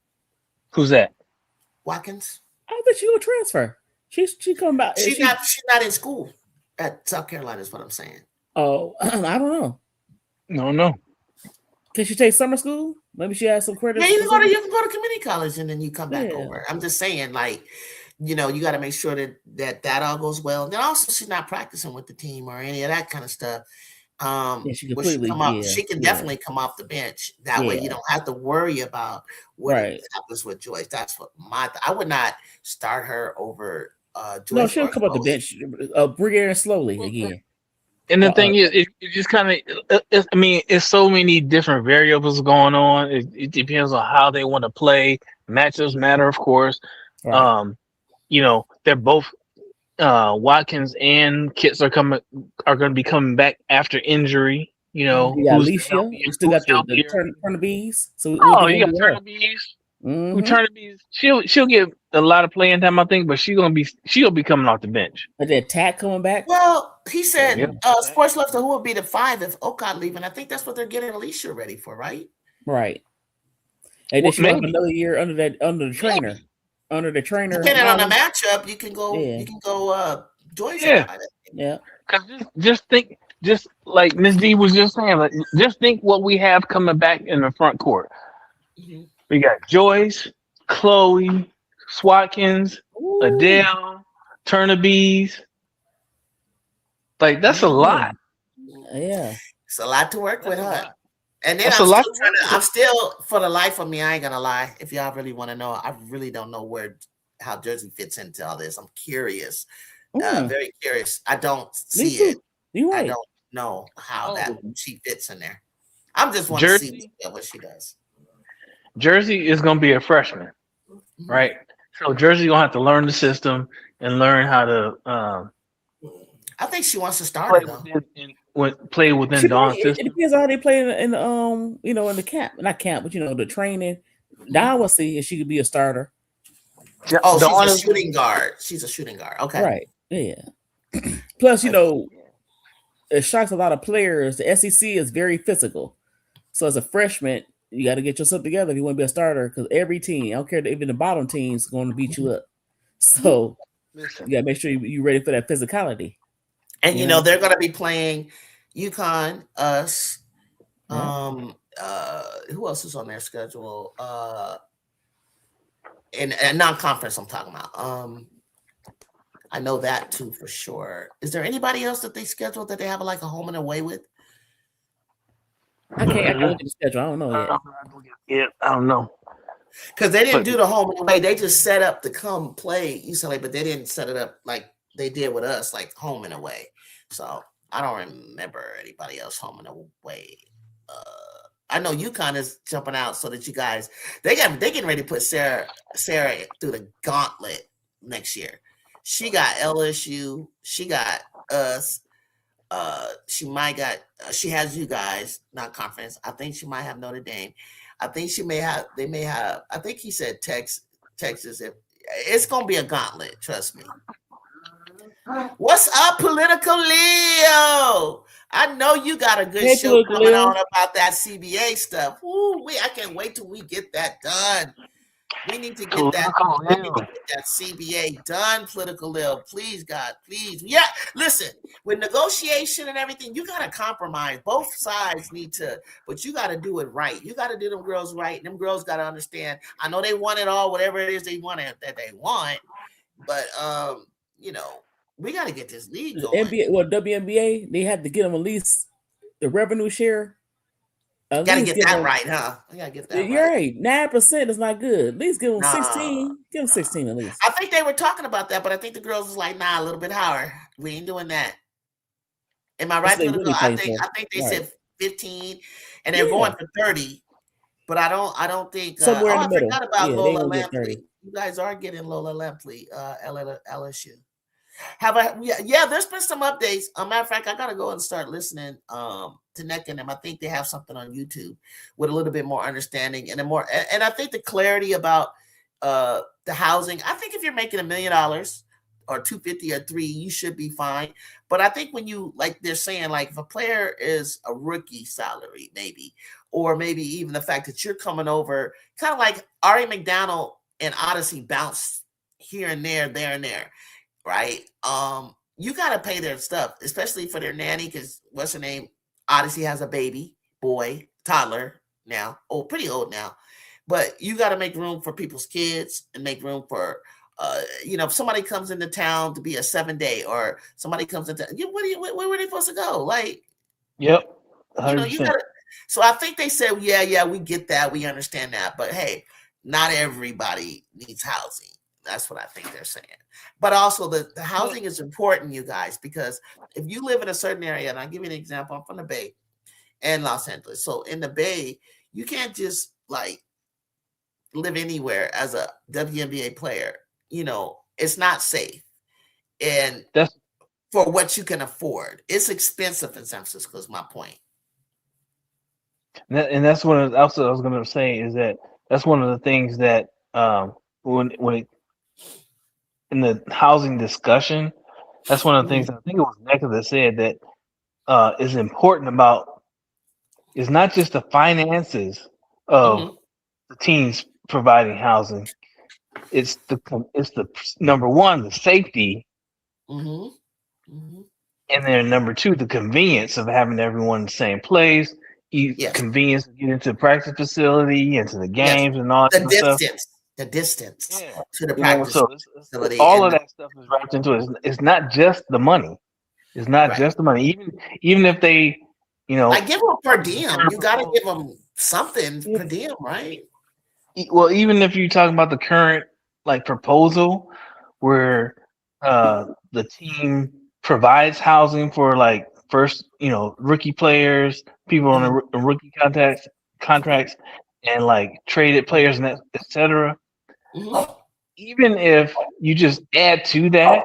Who's that? Watkins. I bet she will transfer. She come back. She's not in school at South Carolina. Is what I'm saying. Oh, I don't know. No. Can she take summer school? Maybe she has some credits. Yeah, you can go to community college and then you come back over. I'm just saying, you got to make sure that all goes well. And then also, she's not practicing with the team or any of that kind of stuff. She can definitely come off the bench. That way, you don't have to worry about what happens with Joyce. That's what I would not start her over Joyce. No, she'll come off the bench. Bring her in slowly again. And the thing is, it just kind of, it's so many different variables going on. It depends on how they want to play. Matchups matter, of course. Right. They're both Watkins and Kits are going to be coming back after injury. Alicia. You still got the Turnabees. So you got Turnabees. Who Turnabees? She'll get a lot of playing time, I think, but she'll be coming off the bench. But the attack coming back. Well, he said Sports Left, who will be the 5 if Okot leaving. I think that's what they're getting Alicia ready for, right? Right. And then she have another year under the trainer. Maybe. Under the trainer. Depending on the matchup, you can go Joyce. Yeah. Because just like Miss D was just saying, just think what we have coming back in the front court. Mm-hmm. We got Joyce, Chloe, Swatkins, Adele, Turnabees. That's a lot. Yeah. It's a lot to work with, huh? And then That's a lot. I'm still, for the life of me, I ain't gonna lie. If y'all really want to know, I really don't know how Jersey fits into all this. I'm curious, very curious. I don't see it. You're right. I don't know how that she fits in there. I'm just want to see what she does. Jersey is going to be a freshman, right? So Jersey going to have to learn the system and learn how to. I think she wants to start play within Dawn's It system. depends on how they play in the in the camp, not camp, but the training. Dawn will see if she could be a starter. Oh, she's a shooting guard. She's a shooting guard. Okay, right? Yeah. Plus, it shocks a lot of players. The SEC is very physical, so as a freshman, you got to get yourself together if you want to be a starter. Because every team, I don't care, even the bottom teams, going to beat you up. So you got to make sure you're ready for that physicality. And they're going to be playing UConn, us. Who else is on their schedule? And non-conference I'm talking about. I know that too for sure. Is there anybody else that they scheduled that they have like a home and away with? I can't look at the schedule. I don't know yet. Yeah, I don't know. Because they didn't do the home and away. They just set up to come play UCLA, but they didn't set it up like they did with us, like home and away. So I don't remember anybody else home and away. I know UConn is jumping out so that you guys they getting ready to put Sarah through the gauntlet next year. She got LSU, she got us, she has you guys, not conference. I think she might have Notre Dame. I think I think he said Texas. It's gonna be a gauntlet, trust me. What's up, Political Leo? I know you got a good show coming on about that CBA stuff. Ooh, I can't wait till we get that done. We need to get that CBA done, Political Leo. Please, God, please. Yeah, listen, with negotiation and everything, you got to compromise. Both sides need to, but you got to do it right. You got to do them girls right. Them girls got to understand. I know they want it all, whatever it is they want, but we got to get this league going. WNBA, they had to get them at least the revenue share. Got to get that right, huh? You got to get that right. You're right. 9% is not good. At least give them 16. Give them 16 at least. I think they were talking about that, but I think the girls was like, nah, a little bit higher. We ain't doing that. Am I right? I think they said 15, and they're going for 30. But I don't think. Somewhere in the middle. I forgot about Lola Lampley. You guys are getting Lola Lampley, LSU. There's been some updates. Matter of fact, I gotta go and start listening to Neck and them. I think they have something on YouTube with a little bit more understanding and I think the clarity about the housing. I think if you're making $1 million or 250 or 3, you should be fine. But I think when you, like they're saying, like if a player is a rookie salary, maybe, or maybe even the fact that you're coming over, kind of like Ari McDonald and Odyssey bounce here and there and there. Right? You got to pay their stuff, especially for their nanny, because what's her name? Odyssey has a baby boy, toddler now, pretty old now. But you got to make room for people's kids and make room for, if somebody comes into town to be a 7-day or somebody comes into, where were they supposed to go? Like, yep. 100%. You gotta. So I think they said, yeah, we get that, we understand that, but hey, not everybody needs housing. That's what I think they're saying. But also the housing is important, you guys, because if you live in a certain area, and I'll give you an example, I'm from the Bay and Los Angeles. So in the Bay, you can't just like live anywhere as a WNBA player. It's not safe. And that's for what you can afford. It's expensive in San Francisco is my point. And that's what I was going to say is that that's one of the things that when it in the housing discussion, that's one of the things I think it was Neca that said that is important about is not just the finances of the teams providing housing. It's the number one, the safety, and then number 2, the convenience of having everyone in the same place. Convenience to get into the practice facility, into the games, and all that stuff. The distance to the practice facility. All of that stuff is wrapped into it. It's not just the money. It's not just the money. Even if they You know, I give them per diem. You got to give them something per diem, right? well, even if you're talking about the current like proposal where the team provides housing for like first, rookie players, people on the rookie contracts, and like traded players and etc. Even if you just add to that,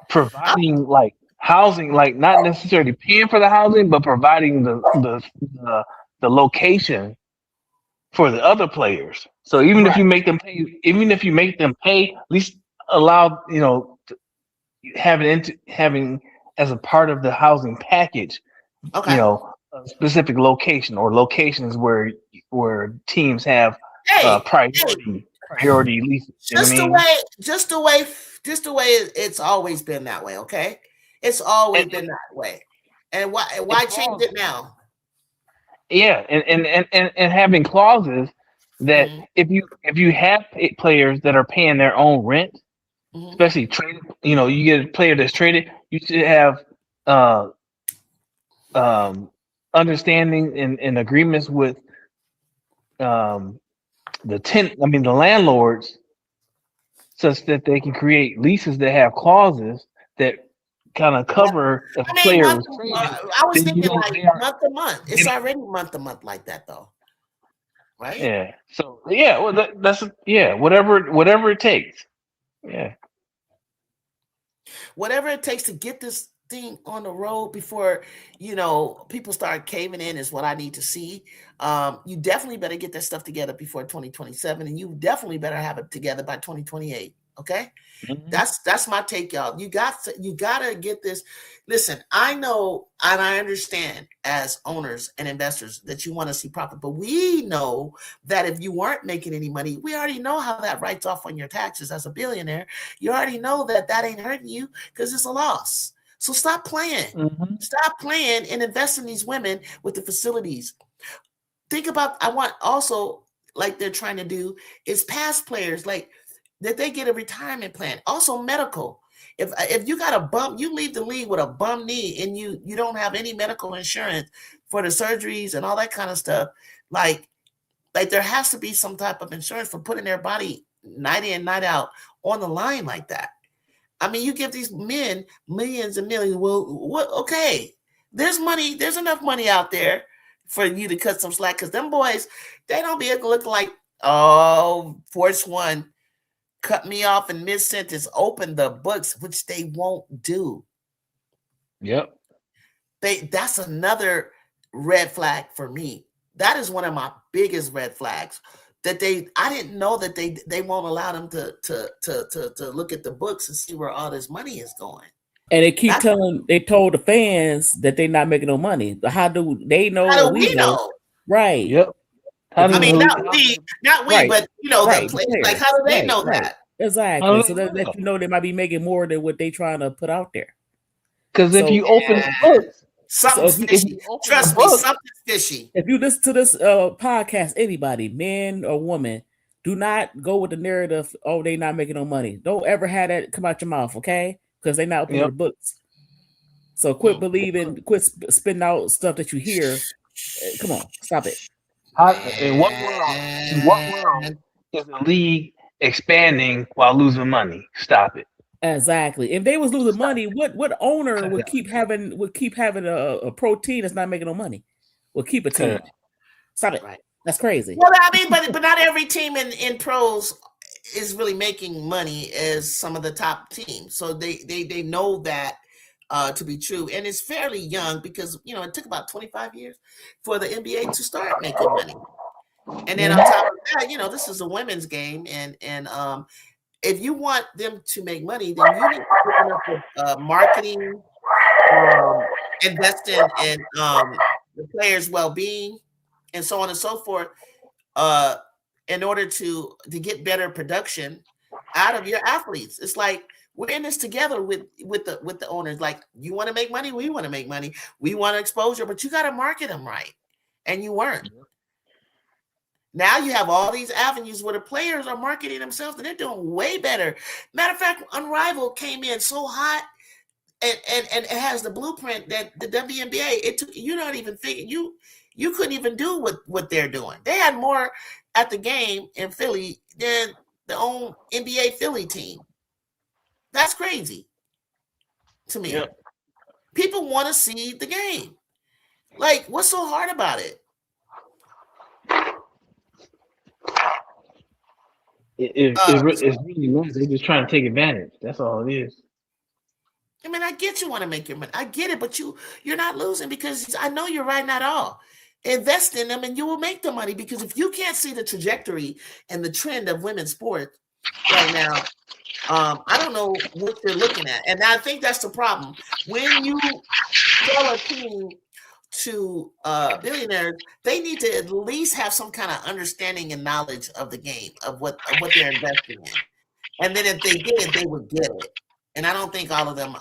providing like housing, like not necessarily paying for the housing, but providing the location for the other players. So even if you make them pay, at least allow having as a part of the housing package, a specific location or locations where teams have priority leases. Just the way it's always been that way. Okay, it's always been that way. And why change it now? Yeah, and having clauses that if you have players that are paying their own rent, especially traded, you get a player that's traded, you should have understanding and agreements with the landlords, such that they can create leases that have clauses that kind of cover if a player was traded. I was thinking like month to month. It's already month to month like that though, right? Yeah. So yeah, well that's whatever it takes. Yeah. Whatever it takes to get this thing on the road before people start caving in is what I need to see. You definitely better get that stuff together before 2027, and you definitely better have it together by 2028. Okay, that's my take, y'all. You gotta get this. Listen, I know and I understand as owners and investors that you want to see profit, but we know that if you weren't making any money, we already know how that writes off on your taxes as a billionaire. You already know that ain't hurting you because it's a loss. So stop playing. Stop playing and invest in these women with the facilities. Think about, I want also, like they're trying to do, is past players, like that they get a retirement plan. Also medical. If you got a bum, you leave the league with a bum knee and you don't have any medical insurance for the surgeries and all that kind of stuff, like there has to be some type of insurance for putting their body night in, night out on the line like that. I mean, you give these men millions and millions. Well, what? Okay, there's money. There's enough money out there for you to cut some slack, because them boys, they don't be looking like, oh, Force One cut me off in mid-sentence, open the books, which they won't do. Yep. That's another red flag for me. That is one of my biggest red flags. That I didn't know that they won't allow them to look at the books and see where all this money is going. And they told the fans that they're not making no money. How do they know? How do we know? Right. Yep. Not we, right. But right. The players. Like, how do they know that? Exactly. So that they might be making more than what they trying to put out there. Because if you open the books, something's fishy. Trust me, something's fishy. If you listen to this podcast, anybody, man or woman, do not go with the narrative, oh, they not making no money. Don't ever have that come out your mouth, okay? Because they not opening the books. So quit believing, quit spitting out stuff that you hear. Come on, stop it. In what world is the league expanding while losing money? Stop it. Exactly. If they was losing money, what owner would keep having a pro team that's not making no money? Will keep a team. Stop it. Right. That's crazy. Well, I mean, but not every team in pros is really making money as some of the top teams. So they know that to be true. And it's fairly young because, it took about 25 years for the NBA to start making money. And then on top of that, this is a women's game. And if you want them to make money, then you need to open up with marketing, invest in the players' well-being, and so on and so forth, in order to get better production out of your athletes. It's like we're in this together with the owners. Like, you want to make money, we want to make money, we want exposure, but you got to market them right, and you weren't. Now you have all these avenues where the players are marketing themselves, and they're doing way better. Matter of fact, Unrivaled came in so hot. and it has the blueprint that the WNBA. It took you're not even thinking you couldn't even do what they're doing. They had more at the game in Philly than the own NBA Philly team. That's crazy to me. Yep. People want to see the game. Like, what's so hard about it? It's really nice. They're just trying to take advantage. That's all it is. I mean, I get you want to make your money. I get it, but you're not losing because I know you're right. Not all. Invest in them, and you will make the money. Because if you can't see the trajectory and the trend of women's sports right now, I don't know what you're looking at. And I think that's the problem. When you sell a team to billionaires, they need to at least have some kind of understanding and knowledge of the game, of what they're investing in. And then if they did, they would get it. And I don't think all of them,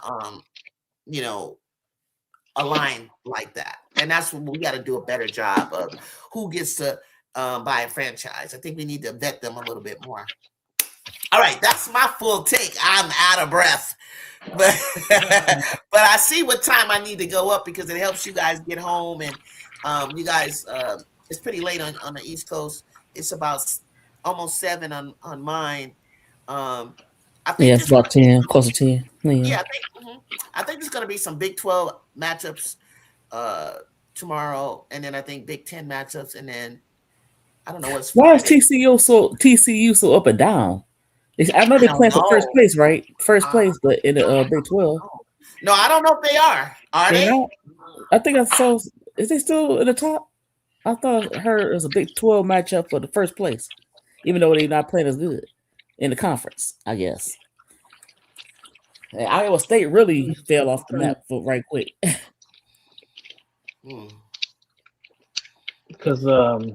align like that. And that's what we got to do a better job of who gets to buy a franchise. I think we need to vet them a little bit more. All right, that's my full take. I'm out of breath. But I see what time I need to go up because it helps you guys get home. And you guys, it's pretty late on the East Coast. It's about almost 7 on mine. I think it's about 10, close to 10. Yeah, I think there's going to be some Big 12 matchups tomorrow, and then I think Big 10 matchups, and then I don't know what's. Why is TCU so up and down? I know they're playing for first place, right? First place, but in the Big 12. No, I don't know if they are. Are they? Not? I think I saw. Is they still in the top? I thought it was a Big 12 matchup for the first place, even though they're not playing as good in the conference, I guess. And Iowa State really fell off the map right quick. Because let me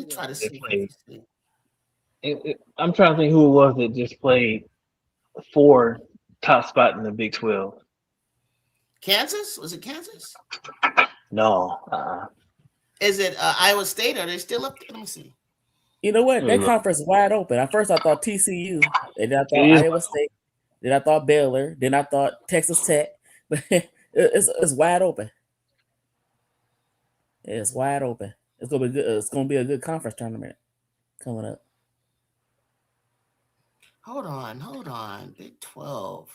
try to see. I'm trying to think who it was that just played 4 top spot in the Big 12. Kansas? Was it Kansas? No. Is it Iowa State? Are they still up there? Let me see. You know what? That conference is wide open. At first, I thought TCU, and then I thought Iowa State, then I thought Baylor, then I thought Texas Tech. But it's wide open. It's wide open. It's gonna be good. It's gonna be a good conference tournament coming up. Hold on. Big 12.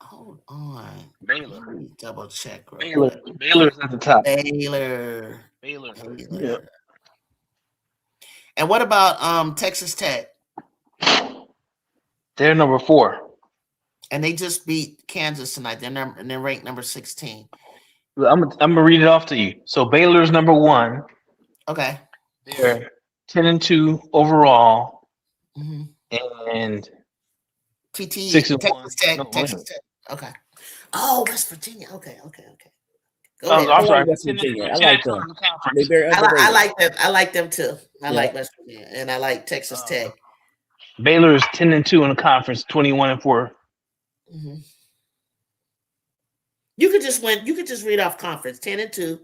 Hold on. Baylor. Let me double check. Baylor's at the top. Baylor. Yep. And what about Texas Tech? They're number 4. And they just beat Kansas tonight. They're ranked number 16. I'm gonna read it off to you. So Baylor's number 1. Okay. They're 10-2 overall, and TT 6-1. Texas Tech. Okay. Oh, West Virginia. Okay. Go ahead. I'm sorry, West Virginia. I like them. I like them too. I like West Virginia, and I like Texas Tech. Baylor is 10-2 in the conference, 21-4. You could just read off conference 10-2,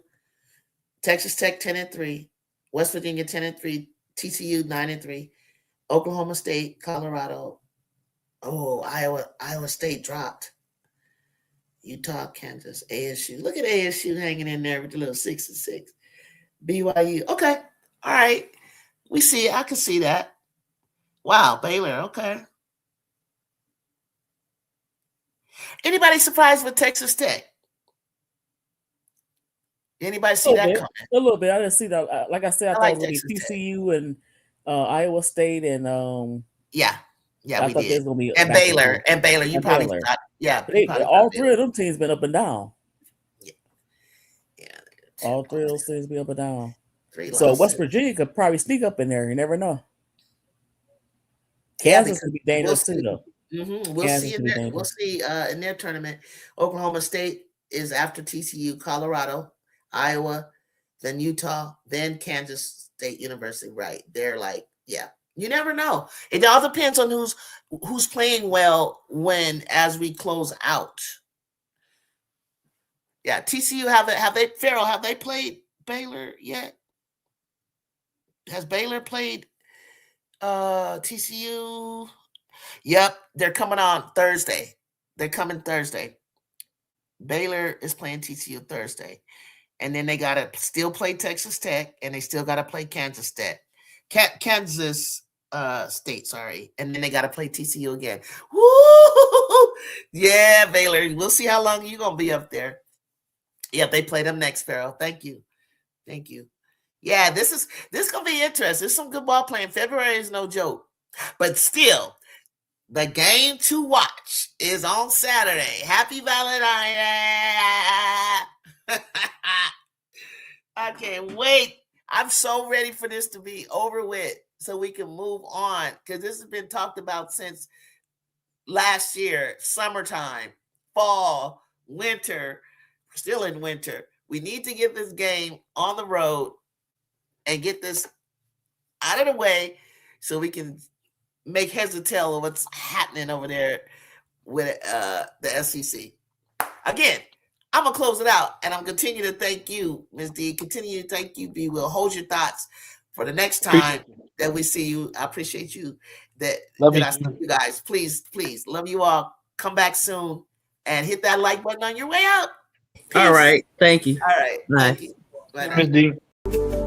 Texas Tech 10-3, West Virginia 10-3, TCU 9-3, Oklahoma State, Colorado. Oh, Iowa State dropped. Utah, Kansas, ASU. Look at ASU hanging in there with the little 6-6. BYU. Okay. All right. We see it. I can see that. Wow, Baylor. Okay. Anybody surprised with Texas Tech? Anybody see that coming? A little bit. I didn't see that. Like I said, I thought it would be TCU and Iowa State and Yeah, we thought did. Gonna be and Baylor. You probably thought, all 3 of them teams been up and down. Yeah. All 3 of those teams be up and down. 3 So losses. West Virginia could probably sneak up in there. You never know. Kansas could be dangerous too, though. We'll see in their tournament. Oklahoma State is after TCU, Colorado, Iowa, then Utah, then Kansas State University. Right? They're like, you never know. It all depends on who's playing well as we close out. Yeah, TCU have they played Baylor yet? Has Baylor played TCU? Yep, they're coming on Thursday. They're coming Thursday. Baylor is playing TCU Thursday. And then they got to still play Texas Tech, and they still got to play Kansas Tech. Kansas State, sorry. And then they got to play TCU again. Woo! Yeah, Baylor. We'll see how long you're going to be up there. Yep, they play them next, Farrell. Thank you. Thank you. Yeah, this is going to be interesting. There's some good ball playing. February is no joke. But still, the game to watch is on Saturday. Happy Valentine. I can't wait. I'm so ready for this to be over with so we can move on, because this has been talked about since last year, summertime, fall, winter. We're still in winter. We need to get this game on the road and get this out of the way so we can make heads or tail of what's happening over there with the SEC. Again, I'm going to close it out, and I'm continue to thank you, Ms. D. Continue to thank you, B. We'll hold your thoughts for the next time that we see you. I appreciate you that I see you guys. Please, love you all. Come back soon and hit that like button on your way out. Peace. All right. Thank you. All right. Bye. Thank you. Bye. Miss D.